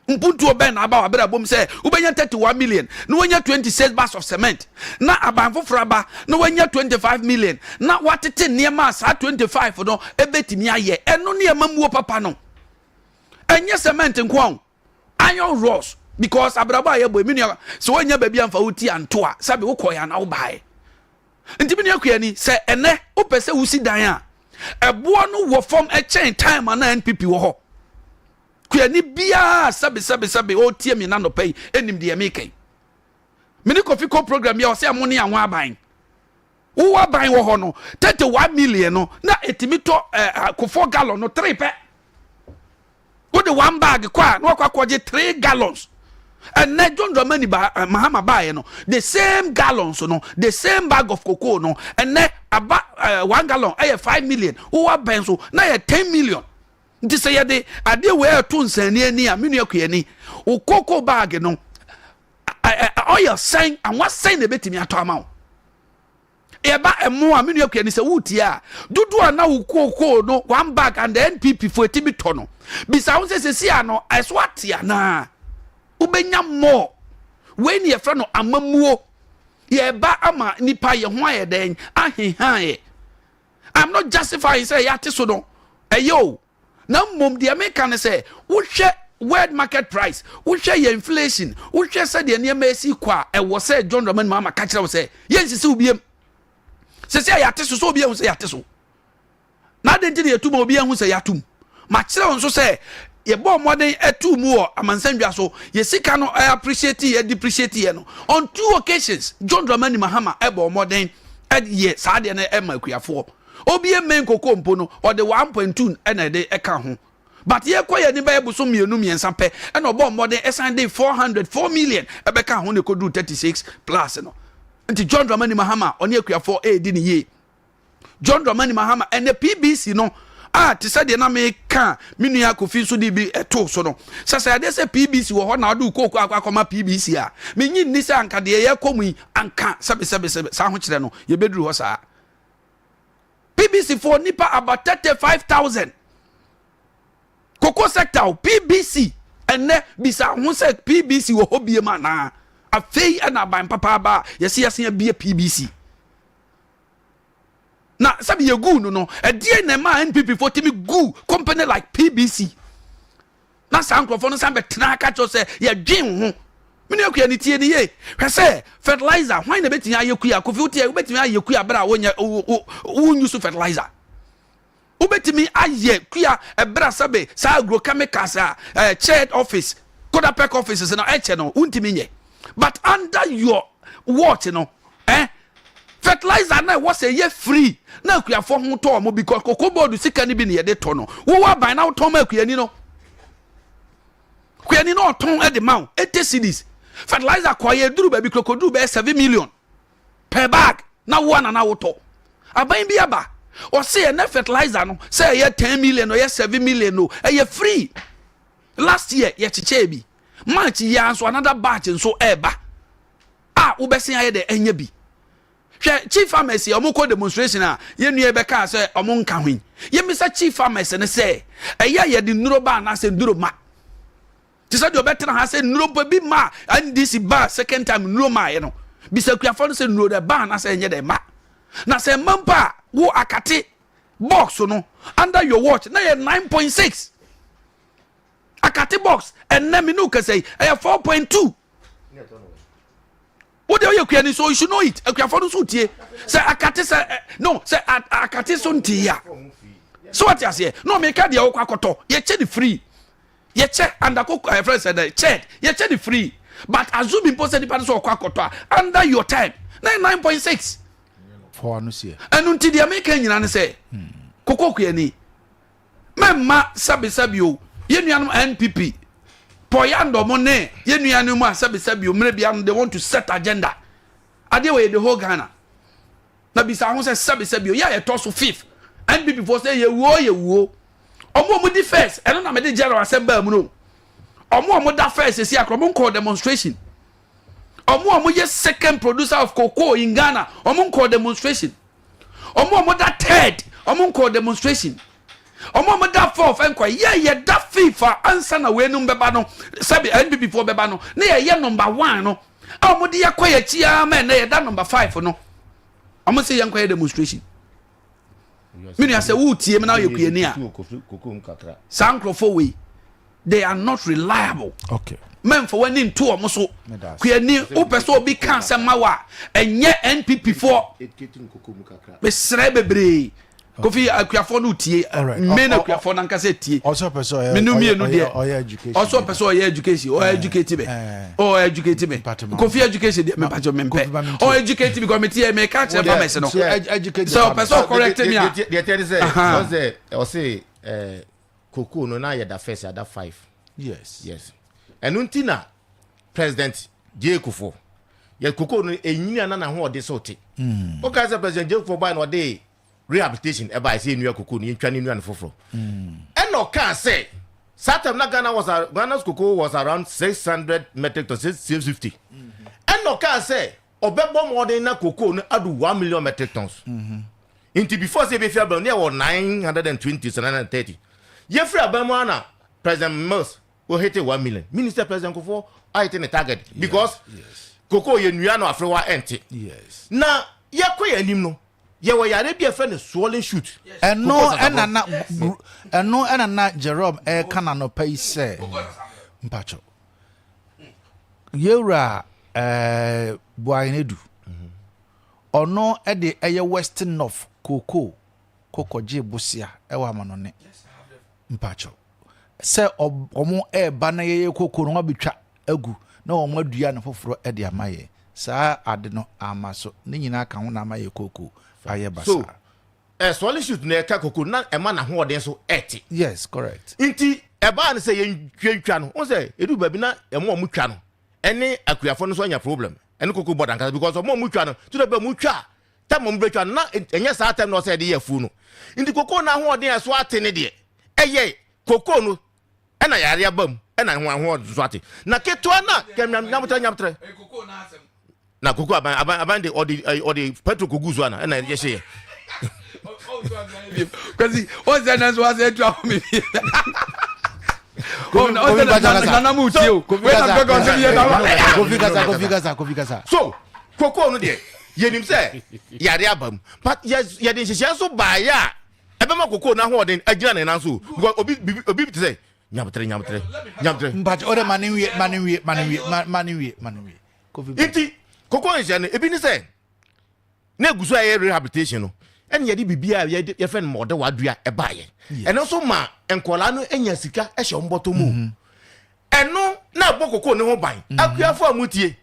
S1: mpuntu oben na aba wabere bom se ubenya 31 million na wanya 26 bags of cement na aban fofraba na wanya 25 million na watete niema sa 25 no ebetimi aye eno niema muo papa no enye cement nko iron rods because abraba ye boy minu so wanya baby amfa wuti anto a sabe wo koya na wo bae nti minu akua ni se ene wo pese wusi dan a ebo no wo form a chain time na NPP wo ho kua ni bia sabe o tie mi na no pay enim de make mini Kofi ko program ya o se amone anwa aban wo aban wo ho no 31 million no na etimi to ko 4 gallon no 3 pe the one bag kwa no kwaje 3 gallons and na John Dramani Mahama buy no the same gallons no the same bag of cocoa no and na about 1 gallon 5 million who are benzo na 10 million nti say de ade we to nsani ani a menu akua ni o cocoa bag no oil sign and what sign the betimi ato amount eba emo a menu akua ni se wutia dudu ana wo cocoa no one bag and the NPP for etibi to no bisa won se si ano eswatia na ubenya mo we ni ye fra no amamuo ye ba ama nipa ye ho aye den ahehan ye. I'm not justifying say yate so no eyo na mom de America ne say wo hwe world market price wo hwe ye inflation wo hwe say de niam esi kwa e wo say John Dramani Mahama ka kire wo say ye nsisi ubiem se yate so obiem say yate so na de nti de yatuma obiem say yatum ma kire won so say ye bo modern etu mu o amansandwa so ye sika no appreciate ye depreciate ye no on 2 occasions John Dramani Mahama e bo modern ye sa de na e makuafo obie men kokompo no o de 1.2 e na de e ka ho but ye koye ni ba e buso mienu miensa pe e no bo modern e san de 404 million e be ka ho ne kodu 36 plus no nti John Dramani Mahama oni akuafo e di ni ye John Dramani Mahama and the PBC no ti said na me ka minu ya Kofi so di bi eto so no sasa de se PBC wo ho na adu kokoko akoma PBC a me nyi ni se anka de ye komu anka sabe sa ho kire no ye beduru ho sa PBC for nipa about 35,000 koko sector PBC ene bisa ho se PBC wo ho bie ma na afei na ban papa ba ye se bie PBC na sabi ye gu no die na ma NPP for timi gu company like PBC na sankrofo no sambe tena ka cho se ye dwen ho mini akua ni tie ni ye hwe se fertilizer hwan na betinya ayekua Kofi utie ubetimi ayekua bra wonya wonyusu fertilizer ubetimi ayekua ebra sabe sa agrochemicals chair office KOTOKO offices na eche no untimi nye. But under your watch no fertilizer na was a year free na akuafo ho to mo because cocoa board sika ni bi na ye de to no wo wa ban na to ma akuani no kuani no ton e de ma 80 cedis fertilizer kwa ye duru ba bi krokoduru be 7 million per bag na wo na wo to aban bi aba o say na fertilizer no say ye 10 million or ye 7 million no e free last year ye chiche bi March ya so another batch so eba wo be sen aye de enya bi hwe chief pharmacy omoko demonstration a ye nua be ka say omonka hwen ye misa chief pharmacy ne say eya ye de nuro ba na say nduro ma ti say de obetra ha say nuro bi ma and this ba second time nuro ma ye no bisa kuafo no say nuro de ba na say enye de ma na say mampa wo akate box no under your watch na ye 9.6 akate box and na me no ka say 4.2 what do you can so you should know it akuafo so tie say akate say no say akate so ntia so what you say no me ka de wo kwakoto ye che the free ye che under friend said che ye che the free but assume impossible the person so kwakoto under your time 9.6
S3: for no see
S1: enu nti de me kan nyina ne say kokoko ani memma sabi o ye nuanom NPP Poyando Mone, Yenuanu Sabi, maybe they want to set agenda. Adeakye the whole Ghana. Nabisa who says Sabi, yeah, a toss of fifth. And before say ye wo. Omo di first, and not a general assembly. Omo that first is here, call demonstration. Omo yes second producer of cocoa in Ghana, call demonstration. Omo that third, call demonstration. Omo that fourth enquire yeah that FIFA answer na we no beba no sabi NB before beba no na ye number 1 no omo de yakoya chia men na that number 5 no omo say yakoya demonstration me no say wo tie me na ye kuani a sankrofo we they are not reliable.
S3: Okay,
S1: men for when into omo so kuani o person obi kan se mawa enye NPP for be sre bebre Kofi akuafo no tie me na akuafo na nka se tie
S3: also person
S1: education also person education or educate me or educate me Kofi education me pacho me or educate me committee me catch farmers no educate so person correct me
S21: they tell say cocoa no na ye da first ada 5 yes enuntina president Jekufo ye cocoa no enyina na ho ode so te o ka say president Jekufo by no dey rehabilitation eba I say nua cocoa ni ntwa ni nua foforo no can say Saturday na Ghana's cocoa was around 600 metric to 650 no can say obebo more than na cocoa no adu 1 million metric tons into before say be fair but near 920 930 ye free abamo na President Mills will hit 1 million Minister President Kofo I think the target because cocoa ye nua no afrewa enti na ye koya nim no ye were Arabia friend swollen shoot
S3: and no Jerome kana no pay say mpacho yewra buayinedu ono e de eye western north cocoa je busia e wa manone mpacho se omo e ba na ye cocoa no betwa agu na omo adua no foforo e de amaye saa ade no amaso ne nyina ka ho na amaye cocoa.
S21: So, swallow shoot na ka cocoa na e ma na ho ode so eti.
S3: Yes, correct.
S21: Inti e ba na say ye twantwa no. Won say edu ba bi na e mo mu twa no. Ene akuafo no so anya problem. Ene cocoa board anka because mo mu twa no. To the ba mu twa. Ta mo mu twa na enye saa time no say de ye fu no. Inti cocoa na ho ode so ate ne de. Eye cocoa no e na yare abam. E na ho ode so ate. Na ketwa na kemnyam nyamtre.
S1: Cocoa na asem.
S21: Na kuku abande odi petro kuguzu ana na ye shey
S1: because o say na so say to me oh na na mu ti o
S3: Kofi Gaza
S21: so koko no de ye nim say yare abam but ye de hihia so ba ya ebe ma koko na ho odin agina na so because obi be say nyamtre
S3: but ore maniwe
S21: Kofi Koko njane ebi ni say na eguso aye rehabilitation no ene ye di bibia ye friend mo de wadua e baaye ene so ma enkola no enya sika e hye mboto mu eno na bokoko ne ho ban akuafo amutie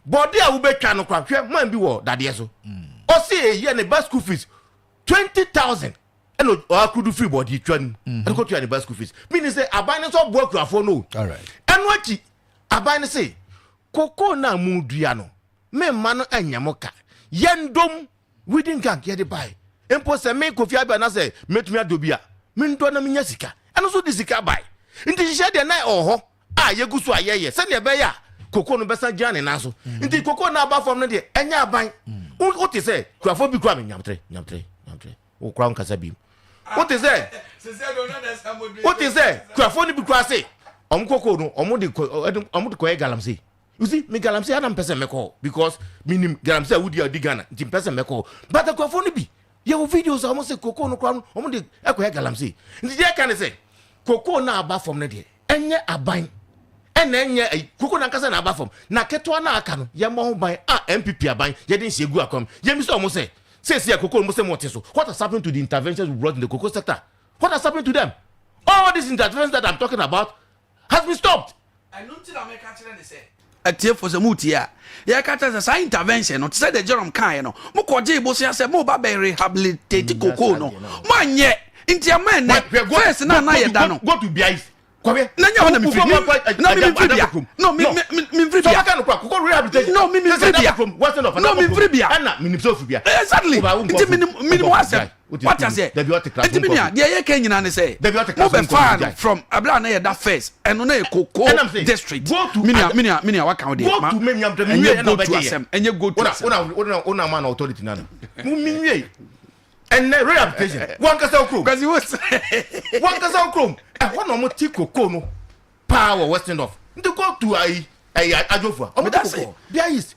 S21: body a wo betwa no kwa hwe man bi wo dade so o se ye ne bus school fees 20,000 eno akudu free body twan eno ko twa ne bus school fees meaning say aban so bo akuafo no
S3: all right
S21: eno achi aban say koko na mu dua no me ma no anyamoka yendom within gang ye de buy empo se me Kofi Abia na say metumi adobia me ndo na menya sika eno so di sika buy nti hye de na oho a yegusu ayeye se ne be ya koko no besa jane na so nti koko na aba form no de enya aban o te say kwafo bi kwa me nyamtre o kwa nkasa bi o te say kwafo ni bi kwa say koko no omo de ko galamsey. You see, me galamsey adam person meko because minim galamsey wudi odigana nti person meko but the kwafo ni bi ye wo videos omo say koko no kwa omo de ekoye galamsey nti je kan say koko na aba form no de enye aban enye koko na nkasa na aba form na keto na aka no ye mo ho ban MPP aban ye de nsiegu akom ye mi so omo say koko mo say mo teso what has happened to the interventions we brought in the cocoa sector? What has happened to them? All these interventions that I'm talking about has been stopped.
S1: I don't think I can say atie for the mutia ya kata sa intervention no say the Jerome kan no mo ko je ibo se mo ba be rehabilitate koko no mo anye ntia man na first na ye da no
S21: go to BIS kwabe
S1: na nya ho na mi free no me free bia
S21: so ka koko rehabilitation
S1: no me free bia no me free bia
S21: na me so free bia
S1: exactly nti minimum asset what I say nti me dia ye kan nyina ne say mo be fan from Abia na ye da first eno na koko district minia wa kan de
S21: go to me nyamdre me na obeye
S1: enye go to
S21: una man authority na mu minwie and rehabilitation one kasa okrom
S1: because you was
S21: one kasa okrom ho no mo tikoko no power western of nti go to ajofua o mo tikoko bia is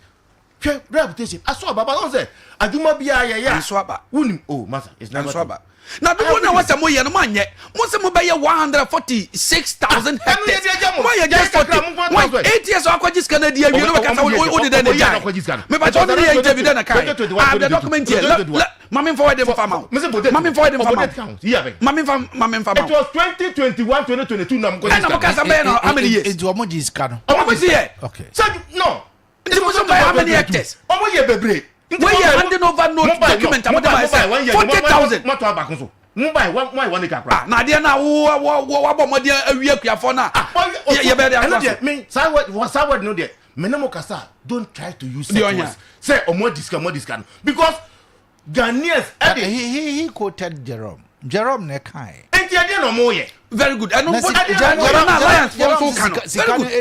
S21: rehabilitation aso baba don say aduma bia ya
S1: aso aba
S21: unim oh master it's never
S1: aso aba na do na wasa mo ye no manye mo se mo be ye 146,000 hectares mo ye just 8 years akwaji scan dia wi no ka sa o de den ja me ba to dey interview den na kai the document here mami forward them farm mami forward them farm mami farm
S21: it was 2021 2022 na mo
S1: ka sa be no how many years
S3: into omo dis scan
S1: omo be here
S3: okay
S21: so no
S1: it was how many hectares
S21: omo ye bebre
S1: we are handing over no document am dey 40,000
S21: moto abakunso mumbai one kakra
S1: na dia na wo bomodi awi akuafo na ye be dey
S21: me saward no dey menemo kasa don't try to use words say omo discount because Ghanaians
S3: he quoted Jerome ne kai
S21: enti ade no mo ye
S1: very good and no Jerome alliance for kan very good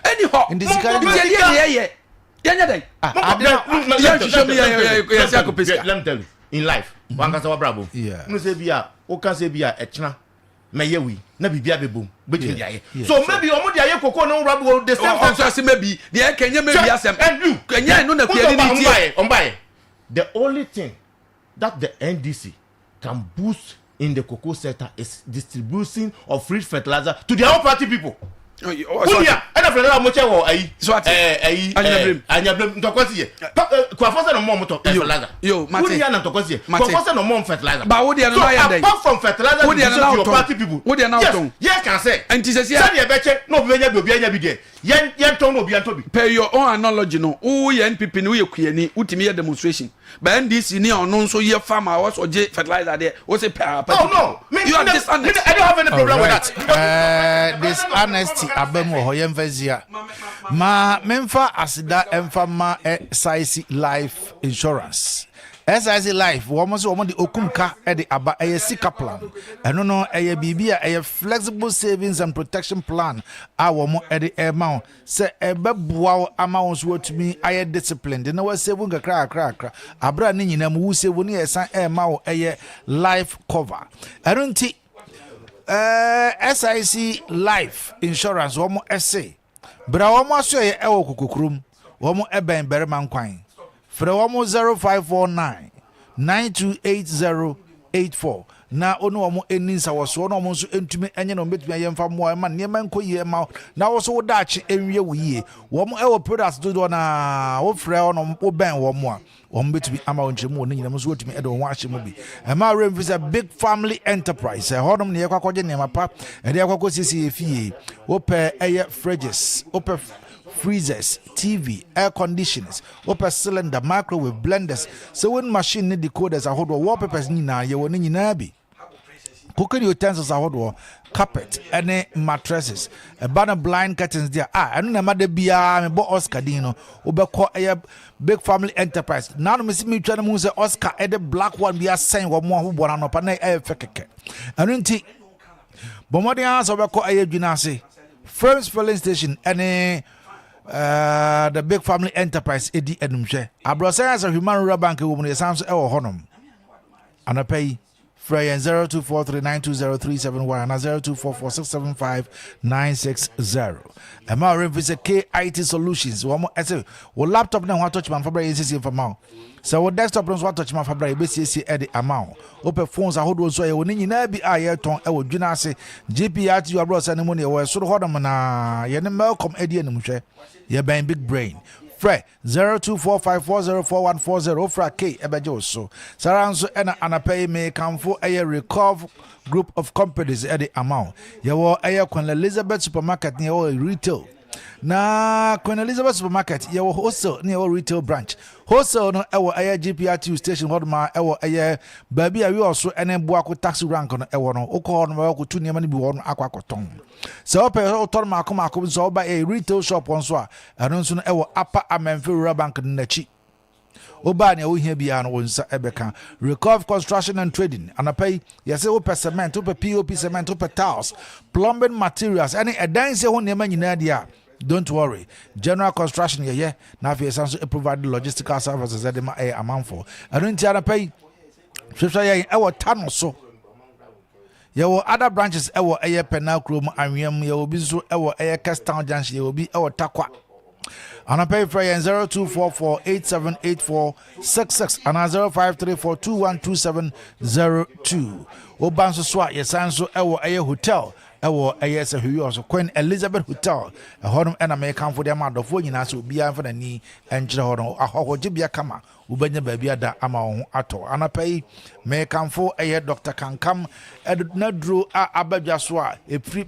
S1: anyhow in this kind ye yanya dai
S21: let me tell you in life one kasa wa brabo no say bia o kan say bia echna meye wi na bibia bebom betwe dia so maybe omo dia ye koko no rabo the same
S1: time so maybe dia kenye maybe asem
S21: and you
S1: kenye no na kweli ni tie
S21: ombaye the only thing that the NDC can boost in the cocoa sector is distribution of free fertilizer to the whole party people. Unia, ana fertilizer mo chewo anyablem ntokwasi ye. Kwa force no more moto fertilizer. Unia na ntokwasi ye. Kwa force no more fertilizer.
S1: Ba wodi na ya dey.
S21: Apart from fertilizer to your party people.
S1: Wodi na ton.
S21: Yes, can say.
S1: Enti se
S21: say ye beche no obi anya bi de. Yen ton no obi anto bi.
S1: Per your own analogy no. Who ye NPP no ye kuani, utimi ye demonstration. Ba NDC ni ono nso ye farmer was oje fertilizer there. O say per.
S21: Oh no. You are dishonest. I don't have any problem with
S3: that. This honesty abemo ho ye mfazia. Ma memfa asida emfa ma SIC life insurance. SIC life womo so womo di okumka e di aba e sika plan. Eno no e bibia e flexible savings and protection plan a womo e di ma se e beboa ama won so watumi aye disciplined na wa save nkakra abra ni nyina mu save ni esan e ma wo e life cover. Eno nti SIC life insurance womo ese bra womo aso ye e wo kokokrum womo e ben berema nkwan fra womo 0549 928084 na ono omo eninsa woso no omo nso entumi enye no betumi ayemfa mo e ma niema nko yie ma na wo so wo daachi enwie wo yie wo mo e wo products do na wo frɛ ono wo ben wo mo a wo betumi ama wo nchemu wo nyina mo so wotumi e do ho ahye mo bi e ma rem is a big family enterprise e hodom ne yakwakoje niema pa e de yakwakosisi efie wo pe eye fridges wo pe freezers, TV, air conditioners, upper cylinder, microwave, blenders, sewing machine, decoders, a hold wallpapers, nina, ye won in nabi. Cooking utensils, a hold carpet, any mattresses, a banner blind curtains there. And no matter be a Oscar Dino, Ubeko a big family enterprise. Now, Miss Me trying to move Oscar, the black one be a saying what more who born up and a feke. And in tea, Bomodians Obeko a Junasi, First filling station, any. The big family enterprise Edi Edumche. Abrosa as a human rubber bank woman is Sam's El Honum. And I pay Frey and 0243920371 and 0244675960. And my rem is a KIT Solutions. One more essay. Well, laptop now want touch man for brain is for mouth. So what desktop runs what touch man for brain BCC edit amount. Open phones are hold so you need na be aye ton e wo dwuna se GPR you abroad send money we so hodom na ye ne welcome edi enumhwe ye ben big brain. Frey 0245404140 fra K ebeje so saranso ena anapay me kamfo eye recover group of companies at the amount ye wo eye Queen Elizabeth supermarket ne wo retail na Queen Elizabeth supermarket ye wo wholesale ne wo retail branch wholesale no e wo eye GPR2 station hodma e wo eye baby a we also ene boako taxi rank no e wo no ukọ no ko tu niam ne bi wo no akwakoton so ope otor ma akoma so ba a retail shop on so a eno nso no e wo upper Amenfe Rural Bank nachi oba ne wo hia bia no wonsa ebeka Recover Construction and Trading anapay yese wo cement wo POP cement wo tiles plumbing materials any edan se ho ne ma nyina dia. Don't worry. General construction yeah. Now if you provide logistical services that they may amount for. I don't tell pay. Our tunnel so. Your other branches our air penal chrome and you will be so our air cast town junction will be our takwa. And I pay for 0244878466 and 0534212702. Obanso Swat, yes, Sanso, our air hotel. Ewo ayese huyo so Queen Elizabeth Hotel hodom ena me kan for dem adofo nyina so bia for nani enjire hodom ahohoje bia kama ubenya baabia da ama ho ato anapai me kan for Dr. Kankam ednadro abadwa so a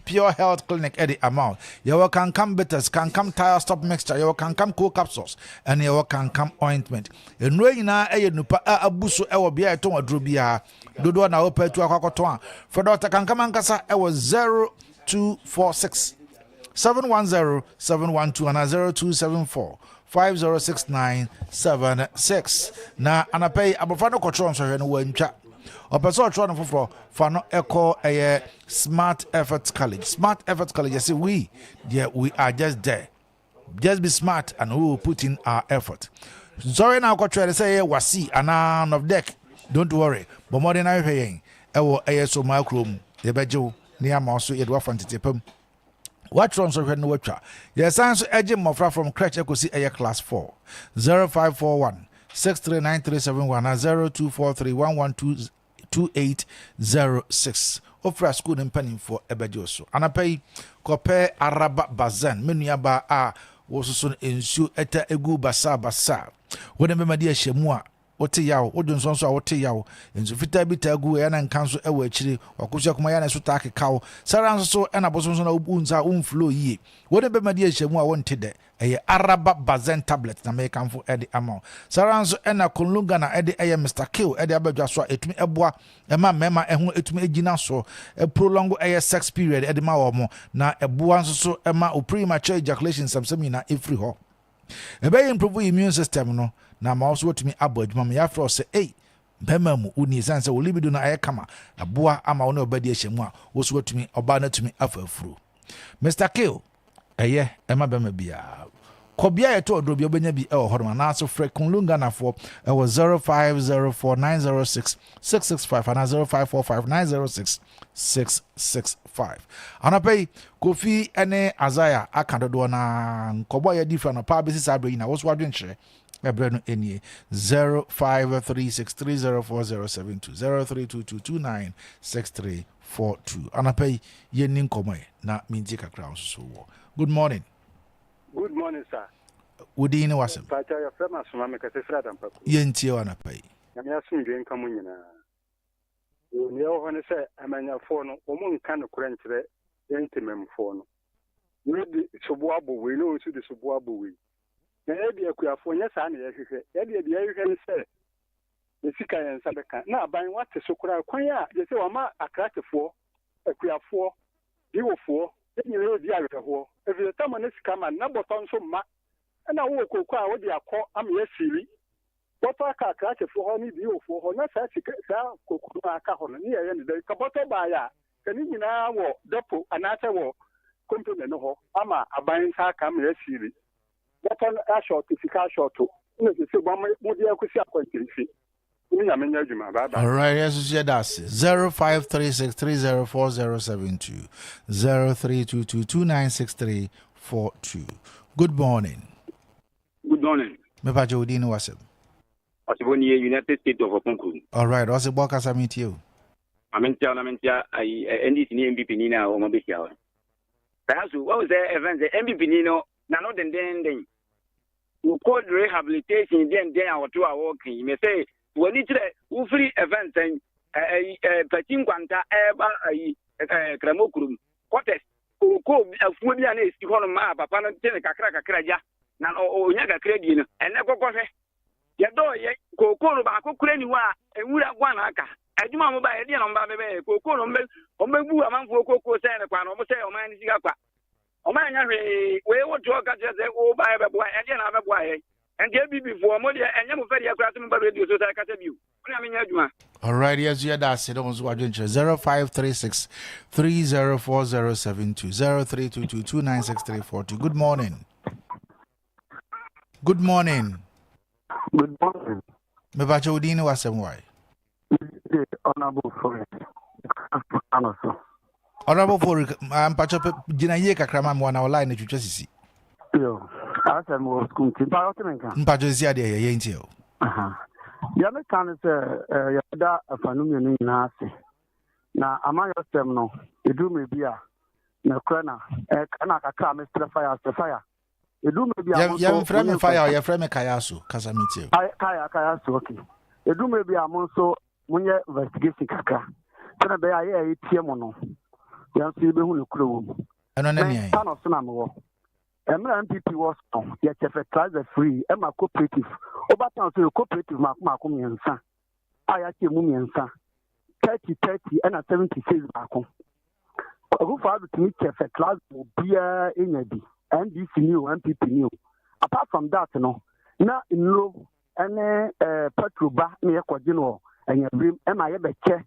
S3: pure health clinic edi amount yewo Kankam bitters Kankam tire stop mixture yewo Kankam cold capsules and yewo Kankam ointment enro nyina nupa abuso ewo bia eton adro bia dodo na opetu akwakoto a for Dr. Kankam ankasa ewo 0246 710 712 and 0274 506976 na anapay abofano control so hwe no wantwa opeso otro no foforo fa no echo Smart Effort College you see we are just there, just be smart and we will put in our effort. Sorry now ko try say wasi and of deck, don't worry but more than I paying ewo so micro ye bejo ni amaso ye do fantitepam. What runs over no watcher? Yes, answer edging Mofra from Crutch Ecosi Air Class 4 0541 63937 0243112806. Ofra school in penning for Ebejoso. And I pay Cope Araba Bazan, Menuaba a was soon ensue eta egu basa. Whenever my dear Shemua. Wote yawo wodun sonso a wote yawo enso fita bi tagu ya na nkanso ewo akiri wakusia kuma ya na so take kawo sara nso so na bosonso na ubunza umflow yie wode be madi ehemu a wonte de Araba Bazen tablet na make amfo edi amount sara nso na konlunga na edi Mr. Kill edi abadwa so etumi eboa ema mema eho etumi egina so prolong sex period edi ma wo mo na eboa nso so ema premature ejaculation samsami na every ho ebe improve immune system no na ma also to me abodwuma me afro say bema mu uni sanse wo libido na ayekama aboa ama wo na obadi ahyemu a wo so to me oba na to me afafuru Mr. Kill ema bema bia kobia yeto odrobi obenya bi hodoma na so frekun lunga na fo 0504906665 and 0545906665 anapay Kofi ene Azaya akadodo na nkobo ya different pa besi sabre na wo so adwenche Ebreno Enye 0536304072 0322296342. Anapay yenin komoy na minti kakra so. Good morning.
S4: Good morning, sir.
S3: Udini wasem.
S4: Pacha ya fema suma me kase frada mpaku.
S3: Yentie wanapay.
S4: Nyame asumdwe nka mu nyina. Ni ho ne se amanyafo no omo nka no kura nkyere entememfo no. Ni di sobo abowe no nsu di sobo abowe. Na ebi akuafo nya sa na yehwehwe. Ebi yehwehwe ne se esika yen sabeka. Na aban wate so kura kwan ya je se wa ma akratefo akuafo diwofo enyere odi ahwehwo. Ebi tama ne sika ma na boton so ma. Na wo kokwa wo di akọ am yesiri. Bọ́tọ̀ aka akrakefo hɔ ne diwofo hɔ na saa kokuru aka hɔ no ne yɛ ne dɛ ka bɔtɔ baaya ka ne nyinaa wɔ depo anaasɛ wɔ company no hɔ ama aban sa aka ma yɛsiri bɔtɔ ashɔto sika ashɔto ne sɛ mo de akusi akɔntirisi ne nyame nya adwuma baba.
S3: All right, yes, you that's 0536304072 0322296342. Good morning.
S22: Good morning.
S3: Me pa Jodi no wasem.
S22: Osiboni United States of Okonkuru.
S3: All right, what's the book as I meet you?
S22: Amentia NDC ni MVP ni na o mabeshia wa. Perhaps what was the event the MVP ni no na no den. We call rehabilitation den our 2 hour working. Me say we need to free event and patin kwanta eba kramokurum. Quarters ko afuo bia na esi hono ma papa no tene kakra ja na o nya kakra di no ene kokofе yedo ye kokoro ba kokure ni wa enwura gwa na aka adwuma mo ba ye de no mba bebe kokoro ombebu amanfo kokoro se ne kwa no mo se o man ni siga kwa o man nya hwe we wo to ka je se o ba ye bebo e de na bebo aye ende bibifo mo de enye mo fe de akura to mo ba radio so se ka se biu ona me nya adwuma.
S3: All right, yes, you that's it. 0536304072 0322296342. Good morning. Good morning.
S4: Good morning.
S3: Me ba Jodini wasem why?
S4: Honorable for
S3: Honorable for pacho jina ye kakrama mo na online twetwa sisi.
S4: Yo, asem wo school ti ba otenka.
S3: Mpacho zi ade ye nti o.
S4: Aha. Ya me kan se ya da afanu mi na ase. Na ama yo stem no, edu me bia na kra na na kakra me fire. Edu me bia mo.
S3: Ya frame fire, ya frame kayaso, kasa metie.
S4: Kayaso okay. Edu me bia mo so munye investigation kakra. Tena be ya tie mo no. Ya so be hu ne kura wo.
S3: Eno na ne
S4: Pan of na mo. Emra MPP was on. Ya chefe class free. Ema cooperative. Oba tan so cooperative mako miensa. Aya che mu miensa. 30 and 76 baako. Who father to me chefe class will be enyadi. NDC new MPP new. Apart from that no. Na no ene petrol ba na yekoje no enya brim ema ye beche.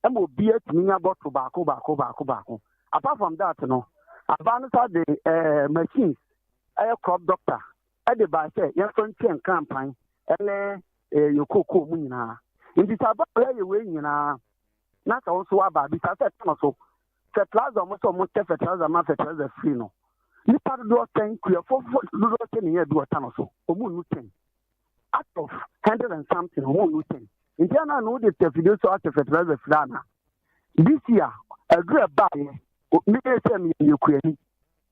S4: Ema obi atumi nya bottle baako. Apart from that no. Abansa the machines crop doctor the by say your frontier campaign ele yokoko mu nyina ndi saba ye we nyina na ka so aba bi sa no so fertilizer mo so mo fertilizer ma fertilizer free no ni part do 10 clear for do 10 year do no so o mu nu 10 out of 100 and something o mu 10 indiana no de video so out fertilizer free na this year agree buy me say me yokuani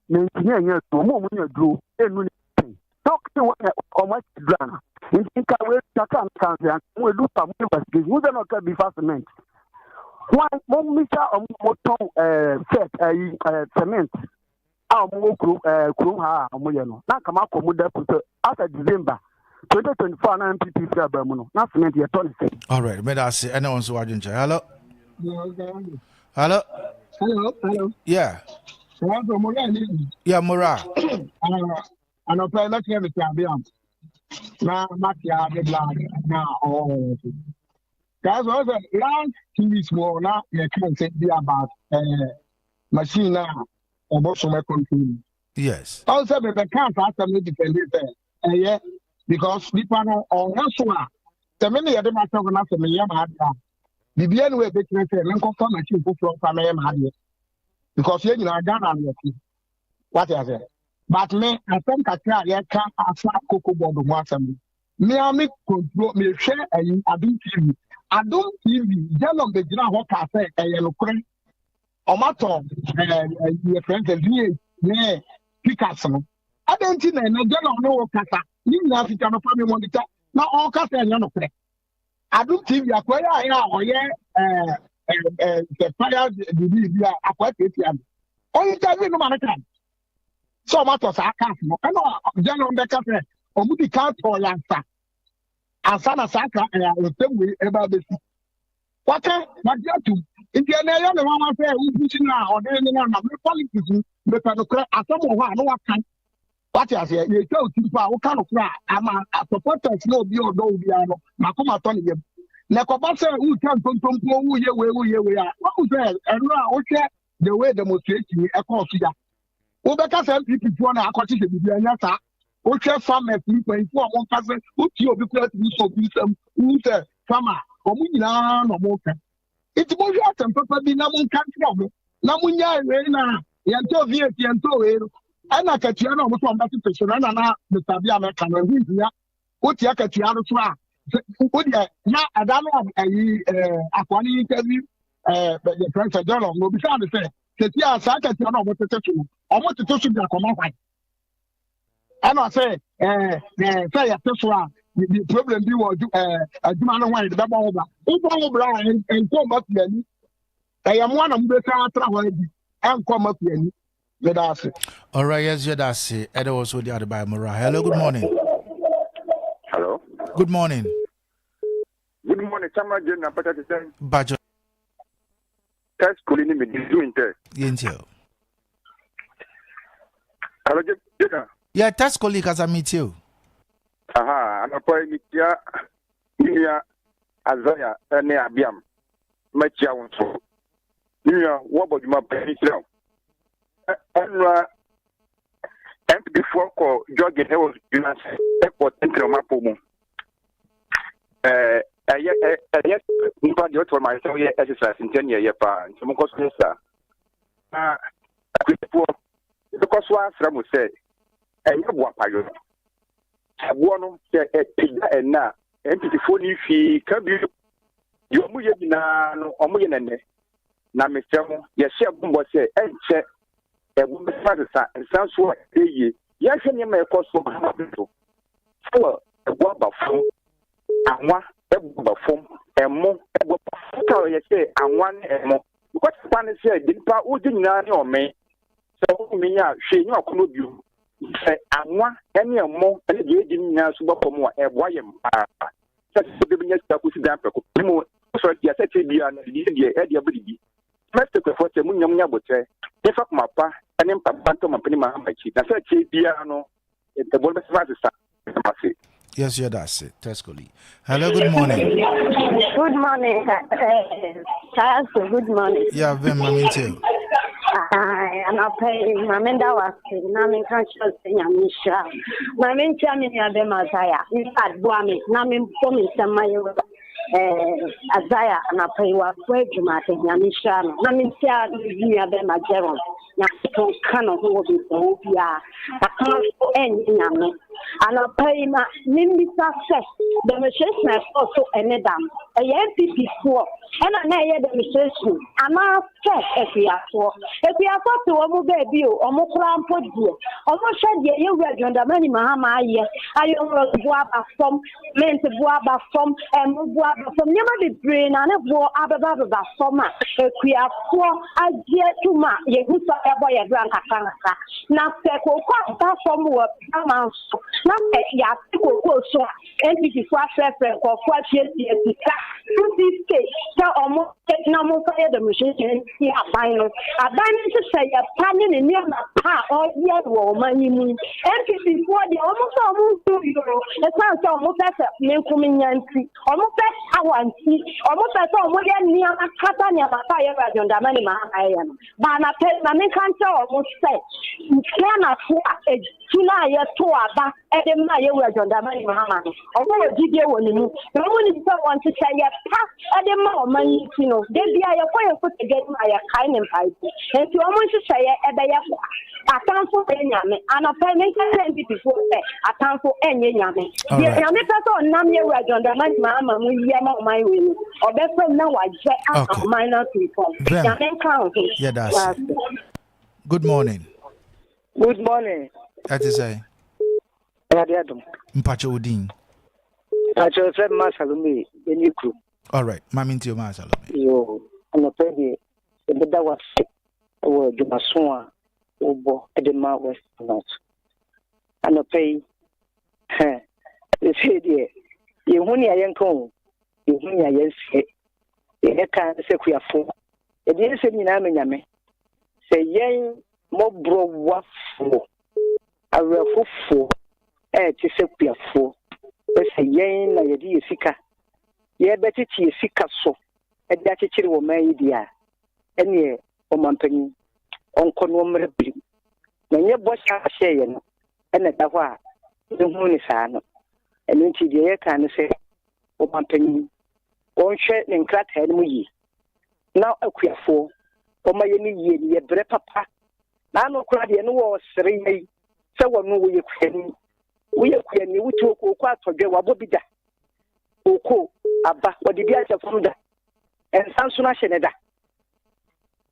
S4: na ntinya to mo nya duro enu ni talk to one or much drama in ka we taka kan we do some investigation we don't can be fastment one mo misa mo ton set cement mo kru ha mo ye no na kama ko mo da put after December 2024 na MPP fi abamu no na cement ye ton say.
S3: All right, me da say and on so wadun chat. Hello. Yeah. Yeah, Mura.
S19: And I'll play like every time. Now, Matia, the blood. Now, oh, that's what the last 2 weeks more now. You can't say about machine now or both of my country.
S3: Yes.
S19: Also, the can't ask me to defend it. Yeah, because people know on Nasua. The many other matter of nothing, Yamada. The BN way, they can say, Uncle Tom, I should go from Yamada. Because you know, Ghana, what is it? But me, I think I can't ask Coco Bob once a week.
S2: me ami control me share Adum TV jalo be jina ho ka say nokore omato your friends yeah pikas no adenti na jalo no kasa ni na Africa no family monitor na all kasa nokore Adum TV akwaya ya oye the fire the akwa tete oyi tell no man kan so omato sa aka no jalo be kasa omudi ka to lansa asana saka otemwe eba besi waka madiatu indiana ya me mama say upuchi na odene na me politics me panokra asamo ho anu waka what you say you tell people wo kan okra ama supporters no bi odo obi ano makoma to ne yem na ko ba say u kan tontompo wu ye we a what you say enu a wo hwe the way demonstration e ko so ya wo be ka say people for na akoti se bibia nya sa o che farmer people for won ka say o ti obi kura ti so bi sam u say farmer o mu nyina no mo ka iti mo hwa tem papa bi na mo kan tira mo na mo nya we na yanto vie ti yanto we ana katia na mo so amba ti so na na metabi America na hinzia o ti akatia no so a o dia na adano ayi akwani interview the president John no bi sa de say katia sa katia na mo tete so o mo tete so dia koma hwan ana say say ya tete the problem be was aduma no wan de ba over o bra en ko ma piani e ya mo na mo be sa tra ho di en ko ma piani me da se
S3: all right yes you da se e dey also the other by Mora. Hello, good morning.
S5: Hello,
S3: good morning.
S5: Chama je na pata te sen
S3: Bajo
S5: test kolini me dizu inte
S3: yentio.
S5: Hello je
S3: yeah test colleague as I meet you.
S5: Aha, anapoy mitia niya azaya ene abiam machia wonso niya woboduma penitraw enra and before ko jogging he was in airport entry mapo mu yes nipa de to my so yeah exercise in 10 year pa nti ko so sa na akwipo because wa asra mu say enye bo apayo abono se pida ena empty ni fi ka bi yo mu ye bina no omu ye nene na mesemo ye hye bombo se enche ebu be sa sanso eye ye hwe ne ma ekoso ma to so ebu abafo anwa ebu abafo emo ebu ka ye se anwa ne emo because pan se dinpa o nyina ne ome se o mi ya hwe ni okono biu se anwa ene emo ene de edi nyina so bako mo ebo ayem pa se se be nya sta ku si dan peko mo so dia se te bia na di de e dia bodi meste ko fote mu nyam nya botre e fa kuma pa ene papa to mapani ma amachi na se te bia no e te bol be sa sa.
S3: Yes, yeah, that's it. Tescoli. Hello, good morning.
S23: Good morning. Charles, good morning.
S3: Yeah, I've been mommy too.
S23: And I'll pay Mamenda was Namin conscious in Yamisha. Mamin Chamin Yabemasaya. In fact, Guami, Namin Pomi Samayo. Azaya and I pay what way to my Yamisha. Namin Sia, you have been my general. Now, cannot hold it. I can't end in Yamin. And I'll pay my Nimbi success. The machine also a madam. A MPP for and I know the machine. And I'll check if we are for. If we are for to Omo baby or Mokram for you. Almost said you were on the money Mahama. I almost guaba from men to guaba from and guaba from never the brain and a war ababa summer. If we are for I dear to ma, you who saw a boy a grand canasa. Now, Peko, from work, now, yeah, so NPP for friend or 4 years, tell almost no more the machine here. I to say a planning in near my car or yet woman. NPP for the almost 2 euro. The sounds almost as a new coming yancy, almost as I want to see, almost as all near a Catania fire on the money I am. But I tell my can't almost say, you cannot a July to back at the Maya on the money Mahama. Although a video when you no one is someone to say a pass at the moment, you know, they be a fire put against my kind and pipe. And to almost say a atamfo enyame anapa me nka before say atamfo enye nyame ye nyame person nam ye rajonda ma mu ye ma my we obefem na waje aka minor people nyame nka
S3: yeah that's good morning.
S6: Good morning.
S3: That is say Mpacho Udin.
S6: Acho said Masalumi Benikru.
S3: All right, Mammy to Masalumi.
S6: Yo, I'm a baby. The better was Jumasua, Obo, Edema West North. I'm a pay. They say, dear, you only a young cone, you only a yes, you can't say we are four. It didn't say me, Yame. Say, yay, Mobro waffle. A real fool. To say we are four. They say, yay, na yadi sika. Ye better tea sika so. And that it will make dear. And ye, O Montagny, on Conway. When your boss are saying, and at the war, the moon is an. And into the air can say, O Montagny, on shirt and crack head me. Now a queer four, O my ye bre papa. Now no crowd and was 3 so one know we can. We are queer, you took quite for the Wabobida. Oko, Abba, or the Biasa from that. And Sansuna Sheneda.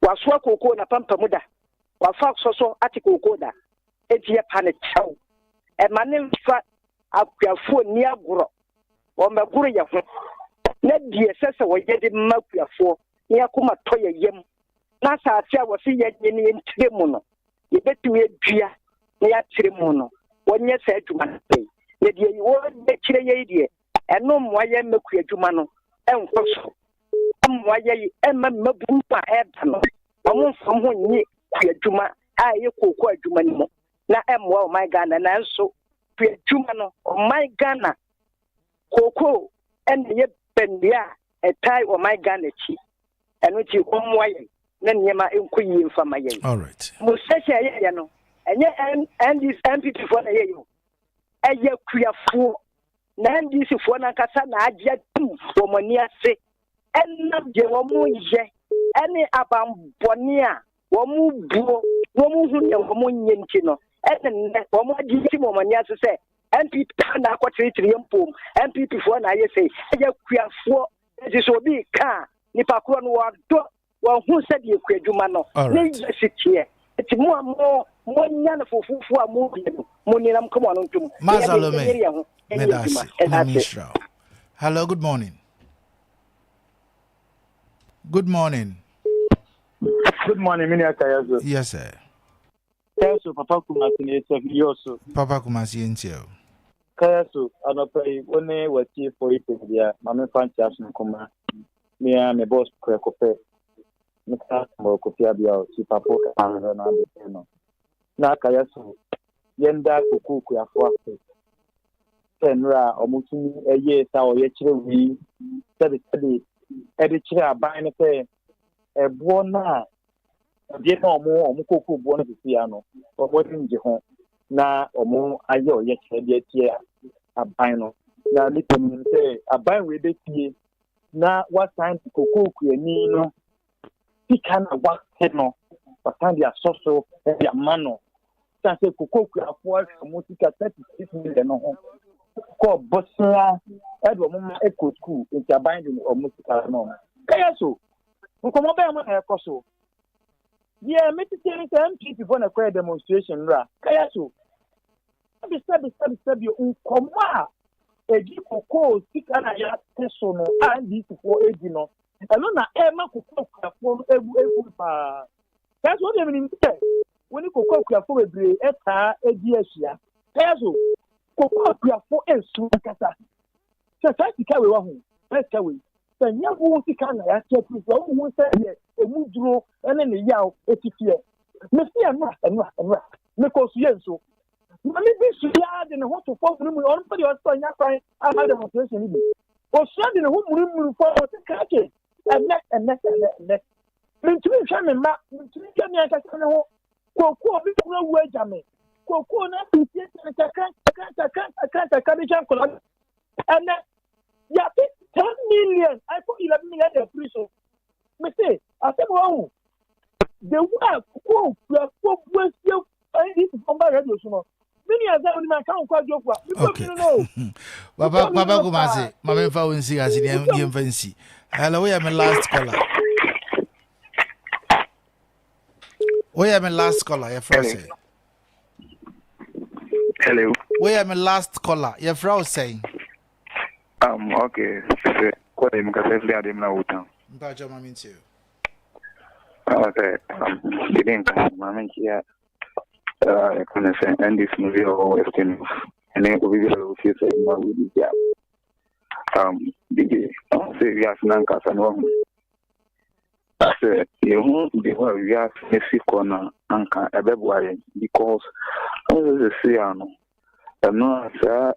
S6: Waswa Coco na Pampa Muda. Wafox also Attico Coda. Etia Panet Chow. And my name fat up your foot near Guro. Or Maguria. Let the assessor was getting Makia for near Kuma Toya Yem. Nasa was see in Trimono. You bet to eat Gia near Trimono. 1 year said to my say, let you won't bet your idea. And no more yam Makia Jumano. And also. Why Emma Mabupa Ebano? I want someone near Juma. I equal Jumanimo. Now am well my Ghana and also Jumano or my Ghana. Coco and yet Bendia a tie or my Ghana chief. And which you one way, then Yama inquiring for my yen.
S3: All right.
S6: Musacha, and yet and this MP for a year. A year queer fool. Nan this is one Casana, I jet 2 for Monia say. And not the woman, any abam bonia, woman bro, woman who yentino, and woman woman to say, and people now what 3 poem, and people for I say, we are 4, this will be car, Nipakwan war door, well, who said you create Jumano? Sit here. It's more young for moving. Moniam, come on to
S3: Mazalome. Hello, good morning. Good morning.
S7: Good morning, Miniakayazo.
S3: Yes, sir.
S7: Kayaso, Papa Kumasi, Yoso.
S3: Papa Kumasi, Intio.
S7: Kayaso, I don't pay only what you for it. Mamma Fantas and Kuma. Me and my boss, Krakope. Mr. Mokopia, Sipapo, and now Kayaso. Yenda Kuku, Yafuaki. Tenra, or Mutumi, a year, or yet, study. Edichira buying a pay a buona, a dear no more, or Mukoko Buona Piano, or what in Jehon, na or more ayo yet a bino. Now, little say a buy with it na what time to Coco Nino, he can a wax head no, but Sandia Soso and their mano. Sanse Coco afford a musica 36 million. Called Bosnia, Edward Echo School, in the binding of musical norm. Kayaso, who come over my coso. Yeah, Mr. MP before a prayer demonstration, Ra. Kayaso, Sabi, Unkoma, a Gipo call, stick and a yard personal, and this for Edino. And on Emma could cook every pa. That's what I mean. When you cook your for every eta, a dear. Kayaso. We are 4 and soon. So, I carry one. Let's carry. Then you won't see can I check with one say a move draw and then a yow 80 fear. Mr. and because yes, so maybe this yard in a hot to fall room on for your son. I had a demonstration. Or sending a home room for the catches and neck. Then to me, map, to me, I can know. Go, where Jamie. Coco, I can't. And yeah, 10 million. I put 11 million in prison. Me say, I said, wow, the work, we are so
S8: this is from radio so many as that my account kwa jokwa
S3: okay baba kumase mama fa wonsi asi dem fancy hello we am last caller your friend say
S9: hello
S3: we am last caller your friend saying
S9: okay kwa dem ka safely adem na utan
S3: mpa chama minti
S9: okay didn't mama kia can say and this movie or western and then we will see more with the big say we are nanka sano say you the we are Mexico na anka ebeboare because as say ano no say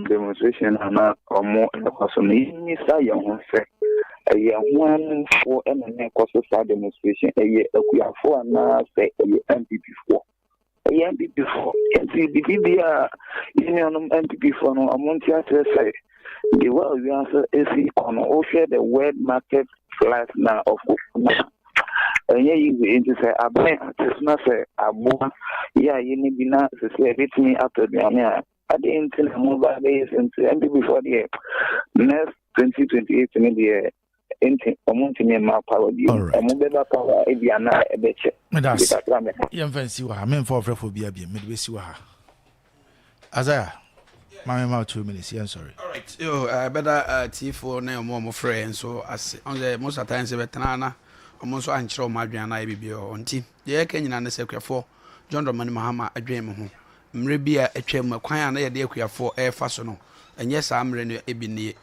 S9: demonstration na omo e kwaso ni say yon say one for and kwaso say demonstration akuyafo na say MPP for MPP for MPP union MPP for no amonti say the world we answer is on offer the world market price now of and you into say aban it's not say abua yeah you need na say everything after the I didn't tell mobile base into MPP for the next 2028 in the amount in my power mobile power Abiana BECHEM
S3: yam fancy wa men for phobia be me see wa Azaya my 2 minutes I'm sorry
S1: all right yo better T4 na mo friend so as on the most of times betana omo so anchiro madwan na bibio onti ye ka nyina ne sekwafo John Dramani Mahama adwen me ho mre bia atwam kwan na ye de akwafo e fa so no enye sa mre no ebini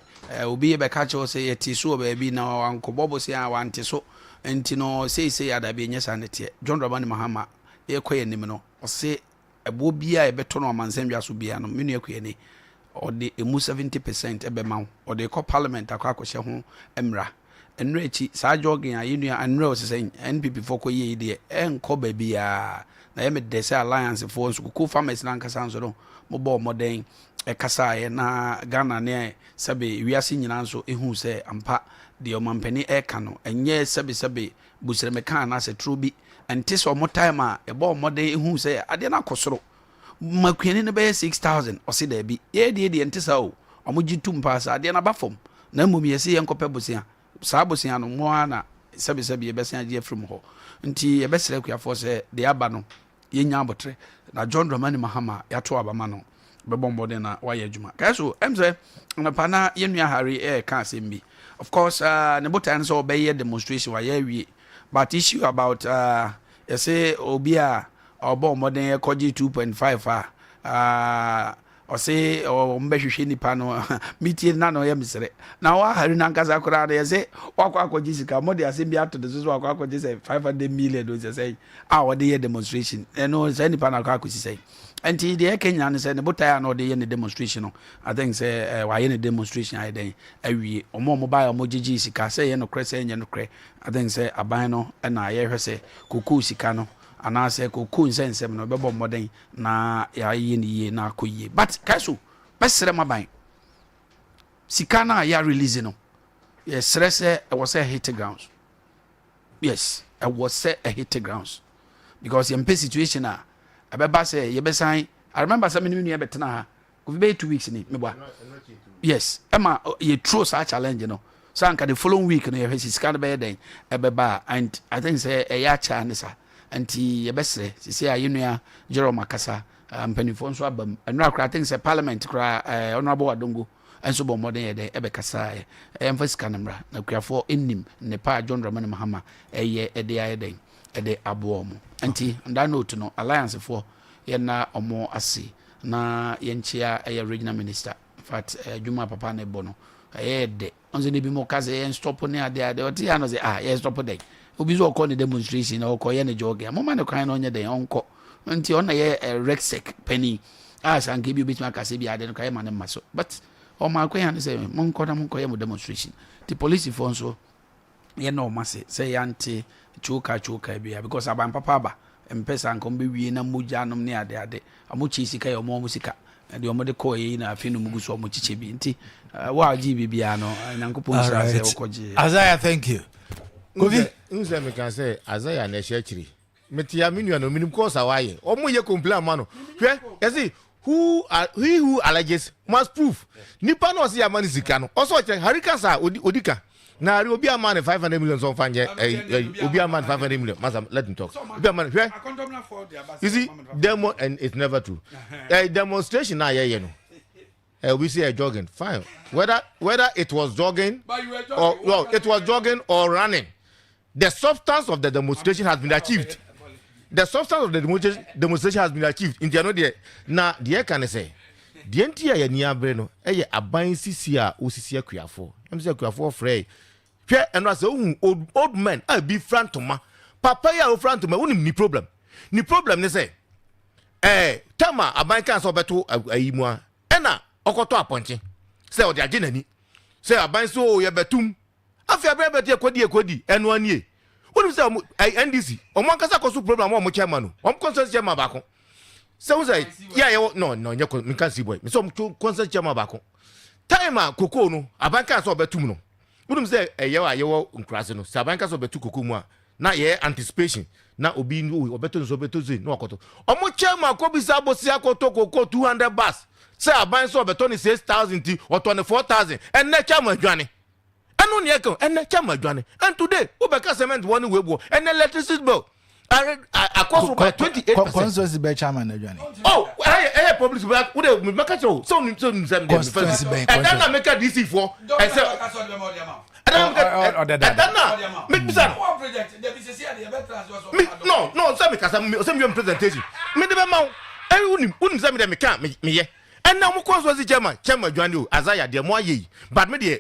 S1: obi be ka che say ye ti so ba bi na wankobobo se a wante so enti no sei ada be enye sa ne tie John Dramani Mahama e koye nim no o se ebo bia e beto no mansendwa so bia no menu akoye ni o de emu 70% ebe ma o de ko parliament akwakohye ho emra enre chi sa jogging ayinua anre o se NPP for ko ye de enko ba bia na yeme de se alliance for so ko farmers na nkasa nso no mo bo modern e kasa ye na Ghana ne sebe wiase nyina nso ehu se ampa de o mampani e ka no enye sebe busreme kan na se trubi enti so mo time a e bo modern ehu se ade na kosoro makwani ne be 6000 o se da bi ye de enti sa o omoji tumpa sa ade na bafom na mum ye se ye nkope busia sa busia no mo ana sebe ye besia je from ho nti ye besere kuafo se de aba no ye nya abotre na John Dramani Mahama ya to abama no be bombo na wa ye adwuma kaso emse na pana ye nua Harry ka sembi of course ne botan so be ye demonstration wa ye wi but issue about you say obia obo modern ye koji 2.5 o say o mbehwehwe nipa no meeting na no ye misere na wa Harry na nkasa kura na ye say wakwa akoji sika modi asembi ato de so wakwa akoji say 500 million do say we dey demonstration no say nipa na akwa akosi say enti de Kenya ne say ne botai na de ye ne demonstration no I think say wa ye ne demonstration ai den awie omo buy omo gigi sika say ye no kre say nye no kre I think say aban no na ye hwe say koku sika no ana say koku nsensem no bebo modern na ya ye ne ye na akoyie but kaso besere maban sika na ya release no yes stress it was a hit grounds yes it was a hit grounds because your situation a abeba say ye besan I remember some new year betena ha go be 2 weeks ni meboa yes ema ye throw such challenge no so anka the following week no ye hwesi scan be den ebeba and I think say e ya cha ne sa anti ye besre say ayinua Jerome Makasa mpanifo nso abam anura kra I think say parliament kra honorable Adongo enso bo modern ye de ebekasa emphasize kanamra na kuafo ennim ne pa John Dramani Mahama eye ede aye den ede abo mo anti nda note no alliance for ye na omo ase na ye nchia eye regional minister in fact Juma papa na ebo no eye de onze ne bi mo kaze ye stop ne ade oti ya no say ye stop dey obi zo call the demonstration o ko ye ne joge mo ma ne kan no nye den onko nti on na ye rexec penny sanke bi obitima kase bi ade no kai ma ne maso but o ma kwen han say mo nko ye mo demonstration the police for so ye no ma say yanti chuka bia because aban papa ba empesa nko be wie na moja nom ne ade amochi sika ye omo musika de omo de ko ye na afinu muguso omo chiche bi nti wa gi bibia no nyankopon sha say okoje
S3: Azaya thank you
S21: Kofi nse me kan say Azaya na hye chiri metia minu no minimum course awaye omo ye complain mano hwe yesi who alleges must prove nipa no se amani sika no also check harikasa odika na ari obi amani 500 million so fanje obi amani 500 million masa let him talk obi amani hwe you see demo and it's never true demonstration na ye no we say a jogging fine whether it was jogging or no it was jogging or running, the substance of the demonstration has been achieved. The substance of the demonstration has been achieved in the no there na the can say the entire ya nia bre no eye aban sisi a osisi akuafo am say akuafo frey hwe eno say old men a be frantoma papa ya o frantoma wonim ni problem ne say tama aban kan so beto ayimu a ena okoto aponche say o de agenani say aban so ye betum afia bre beti ekodi eno anie wonu say NDC omo nkasa koso problem omo chairman no omo consent chairman ba ko say say ya no nye me kan see boy me so consent chairman ba ko time a koko no aban kan so betum no wonu say yewo nkrase no say aban kan so betu koko mu a na ye anticipation na obi no obeto so beto zi no okoto omo chairman ko bisa bosi akotoko 200 bus say aban so beto ni 6,000 or 24,000 and na chairman dwane anu ne ekon and na chairman dwane and today obeka cement one webo and electricity bill across by 28%.
S3: Constituency by chairman dwane
S21: oh public bill we dey make so nsem dey first and then na make DC for and say no, some presentation. Me the man, unim some me can me ye. And now mo cause was the chairman Joanu Azaya de mo ye. But me de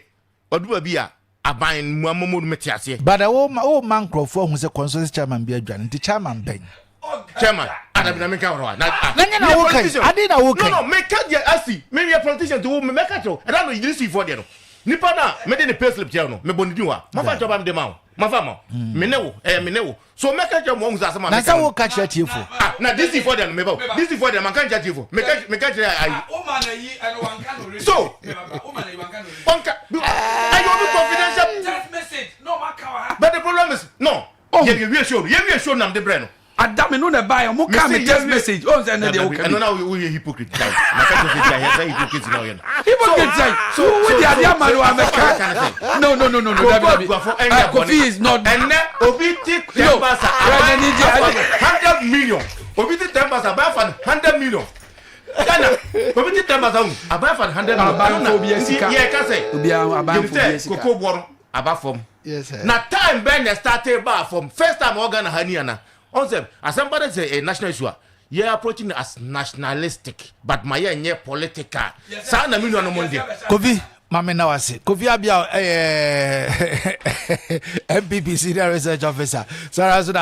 S21: odu bia aban mo metiase.
S3: But o man crofo hu se consensus chairman bia Joanu, the chairman ben.
S21: Chairman, Adabina make out right.
S3: No,
S21: make cat ya asi. Me a politician to me make out. And I know you see for there. Nipa na me de payslip je no me boni diwa mafa job am de ma mafa ma me newo so make ka mo unza sama
S3: na sa wo catch ya tiefo
S21: na this for them me ba this for them man kan ja tiefo me ka ai
S1: o man na yi and one can
S21: so
S1: o man na yi one can
S21: onka I you be confidential
S1: text message no maka
S21: but the problem is no we show nam de breno
S1: Adam no na buy mo come text message o say na dey okay
S21: no now we hypocrite guy na ka to say ya say hypocrite now you
S1: hypocrite so we dey adia maru ameka no Kofi is not
S21: and obi tik 10% 100 million obi tik 10% about 100 million Ghana obi tik 10% about 100 million yeah ka say
S1: obi about
S21: koko boro about from
S3: yes sir
S21: na time ben started bar from first time organ haniana on them as somebody say a national issue you are approaching it as nationalistic but my year political sa na million no money
S3: Kofi mame na wase Kofi Abia MPP senior research officer Sarah so